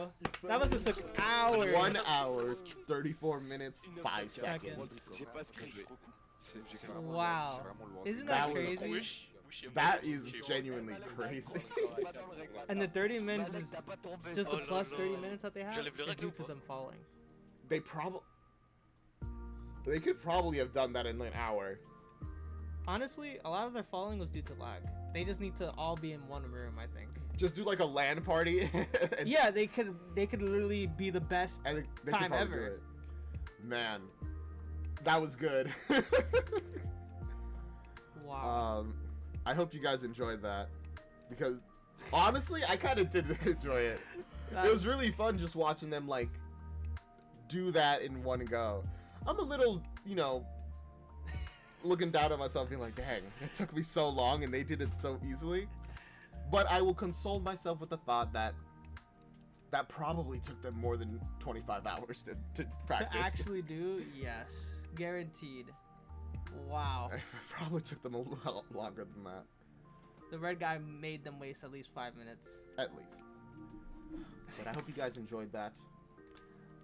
That must have took hours.
1 hour, 34 minutes, 5 seconds.
J'ai pas screen, je recoupe.
C'est vraiment
Wow.
c'est vraiment loin.
Isn't
That
that
was-
crazy?
Wesh, wesh,
That is genuinely crazy.
And the 30 minutes is just the
Oh,
plus
no,
30
no.
minutes that they have
J'enlève le
is
règle
due
ou
to
pas?
them falling.
They could probably have done that in an hour.
Honestly, a lot of their falling was due to lag. They just need to all be in one room, I think.
Just do like a LAN party. and,
Yeah, they could literally be the best.
and they
Time
could probably do
ever.
it. Man, that was good.
Wow.
I hope you guys enjoyed that because honestly, I kind of did enjoy it. It was really fun just watching them like do that in one go. I'm a little, looking down at myself, being like, "Dang, it took me so long, and they did it so easily." But I will console myself with the thought that that probably took them more than 25 hours to practice.
To actually do, yes, guaranteed. Wow.
It probably took them a lot longer than that,
The red guy made them waste at least 5 minutes.
at least. But I hope you guys enjoyed that.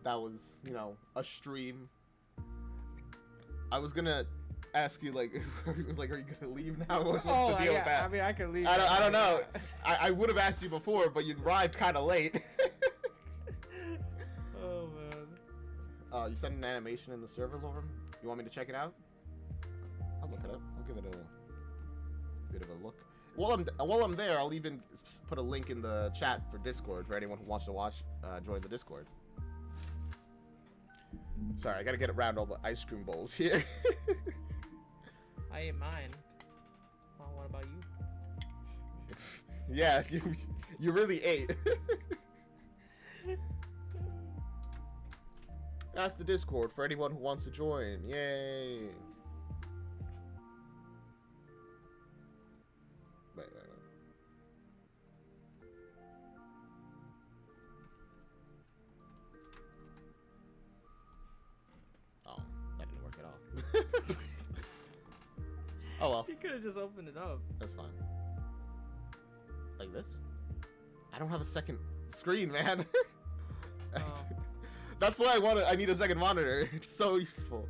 That was, a stream. I was gonna ask you, like, are you gonna leave now? What's the deal with that?
I mean, I could leave.
I don't know. I would have asked you before, but you arrived kind of late.
Oh man.
You sent an animation in the server, Lauren. You want me to check it out? I'll look it up. I'll give it a bit of a look. While I'm there, I'll even put a link in the chat for Discord for anyone who wants to watch. Join the Discord. Sorry, I gotta get around all the ice cream bowls here.
I ate mine. Well, what about you?
Yeah, you really ate. That's the Discord for anyone who wants to join. Yay! Wait. Oh, that didn't work at all. Oh well,
You could have just opened it up.
that's fine. Like this? I don't have a second screen, man.
Oh.
That's why I need a second monitor. It's so useful.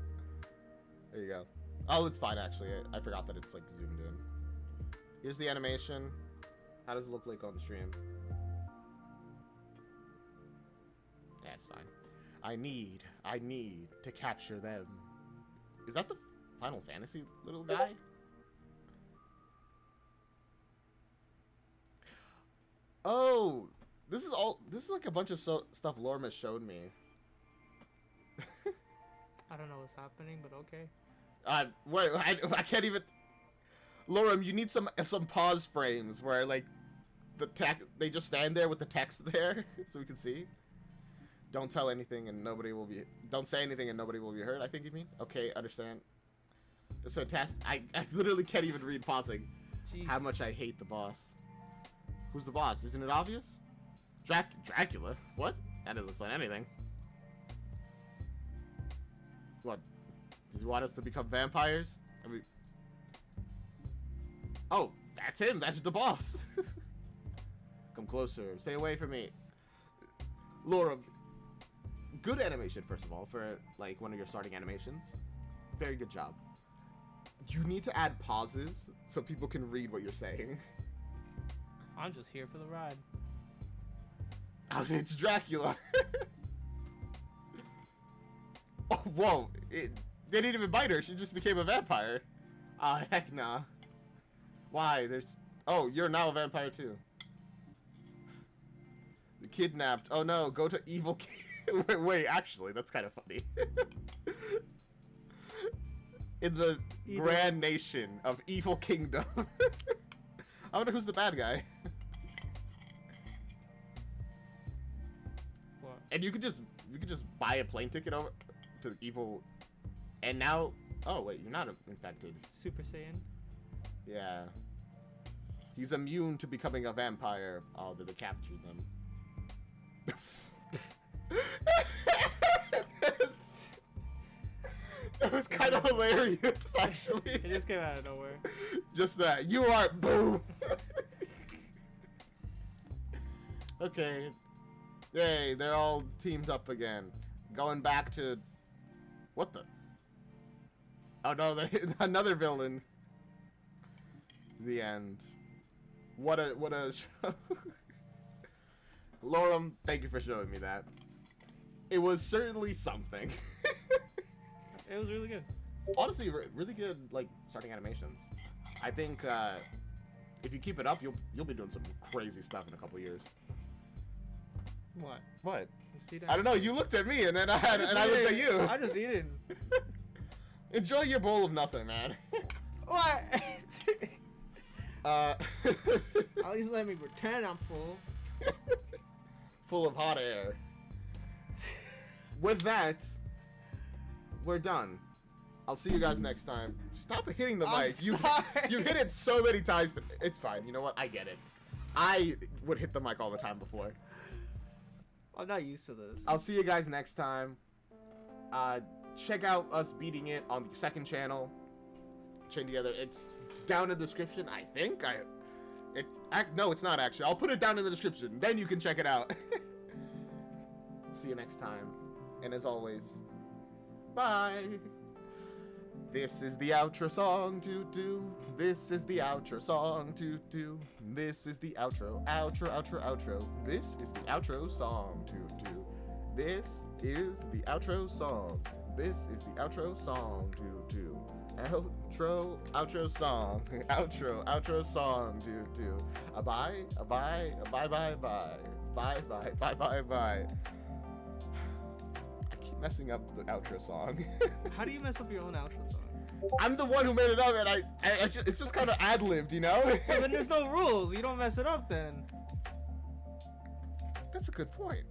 There you go. Oh, it's fine actually. I forgot that it's like zoomed in. Here's the animation. How does it look like on the stream? That's fine. I need to capture them. Is that the Final Fantasy little guy? Oh, this is like a bunch of stuff Lorma showed me.
I don't know what's happening, but okay.
Wait, I can't even. Lorem, you need some pause frames where like they just stand there with the text there so we can see. Don't tell anything and nobody will be. Don't say anything and nobody will be heard. I think you mean. Okay, understand. It's fantastic. I literally can't even read pausing.
Jeez.
How much I hate the boss. Who's the boss? Isn't it obvious? Dracula? What? That doesn't explain anything. What? Does he want us to become vampires? I mean... Oh, That's him. That's the boss. Come closer. Stay away from me. Laura, good animation, first of all, for, like, one of your starting animations. Very good job. You need to add pauses so people can read what you're saying.
I'm just here for the ride.
Oh, it's Dracula. Oh, whoa. They didn't even bite her. She just became a vampire. Ah, heck nah. Why? Oh, you're now a vampire too. The kidnapped. Oh no, go to evil wait, actually, that's kind of funny. In the grand nation of Evil Kingdom. I wonder who's the bad guy.
What?
And you could just buy a plane ticket over to evil, and now, oh wait, you're not infected.
Super Saiyan.
Yeah. He's immune to becoming a vampire. Oh, they captured them. That was kind of hilarious, actually.
It just came out of nowhere.
Just that. You are boom. Okay. Yay, they're all teamed up again. Going back to... What the... Oh no, another villain. The end. What a show. Lorem, thank you for showing me that. It was certainly something.
It was really good.
Honestly, really good, like, starting animations. I think if you keep it up, you'll be doing some crazy stuff in a couple years.
What?
What?
You see that?
I don't know. You looked at me, and then I looked at you.
I just eat it.
Enjoy your bowl of nothing, man.
What?
At
least let me pretend I'm full.
Full of hot air. With that, we're done. I'll see you guys next time. Stop hitting the mic. You hit it so many times. It's fine. You know what? I get it. I would hit the mic all the time before.
I'm not used to this.
I'll see you guys next time. Check out us beating it on the second channel. Chain together. It's down in the description, I think. No, it's not actually. I'll put it down in the description. Then you can check it out. See you next time. And as always, bye. This is the outro song to do. This is the outro song to do. This is the outro. Outro. This is the outro song to do. This is the outro song. This is the outro song to do. Outro song. Outro song to do. Bye. I keep messing up the outro song.
How do you mess up your own outro song?
I'm the one who made it up, and it's just kind of ad-libbed, you know?
So then there's no rules. You don't mess it up then.
That's a good point.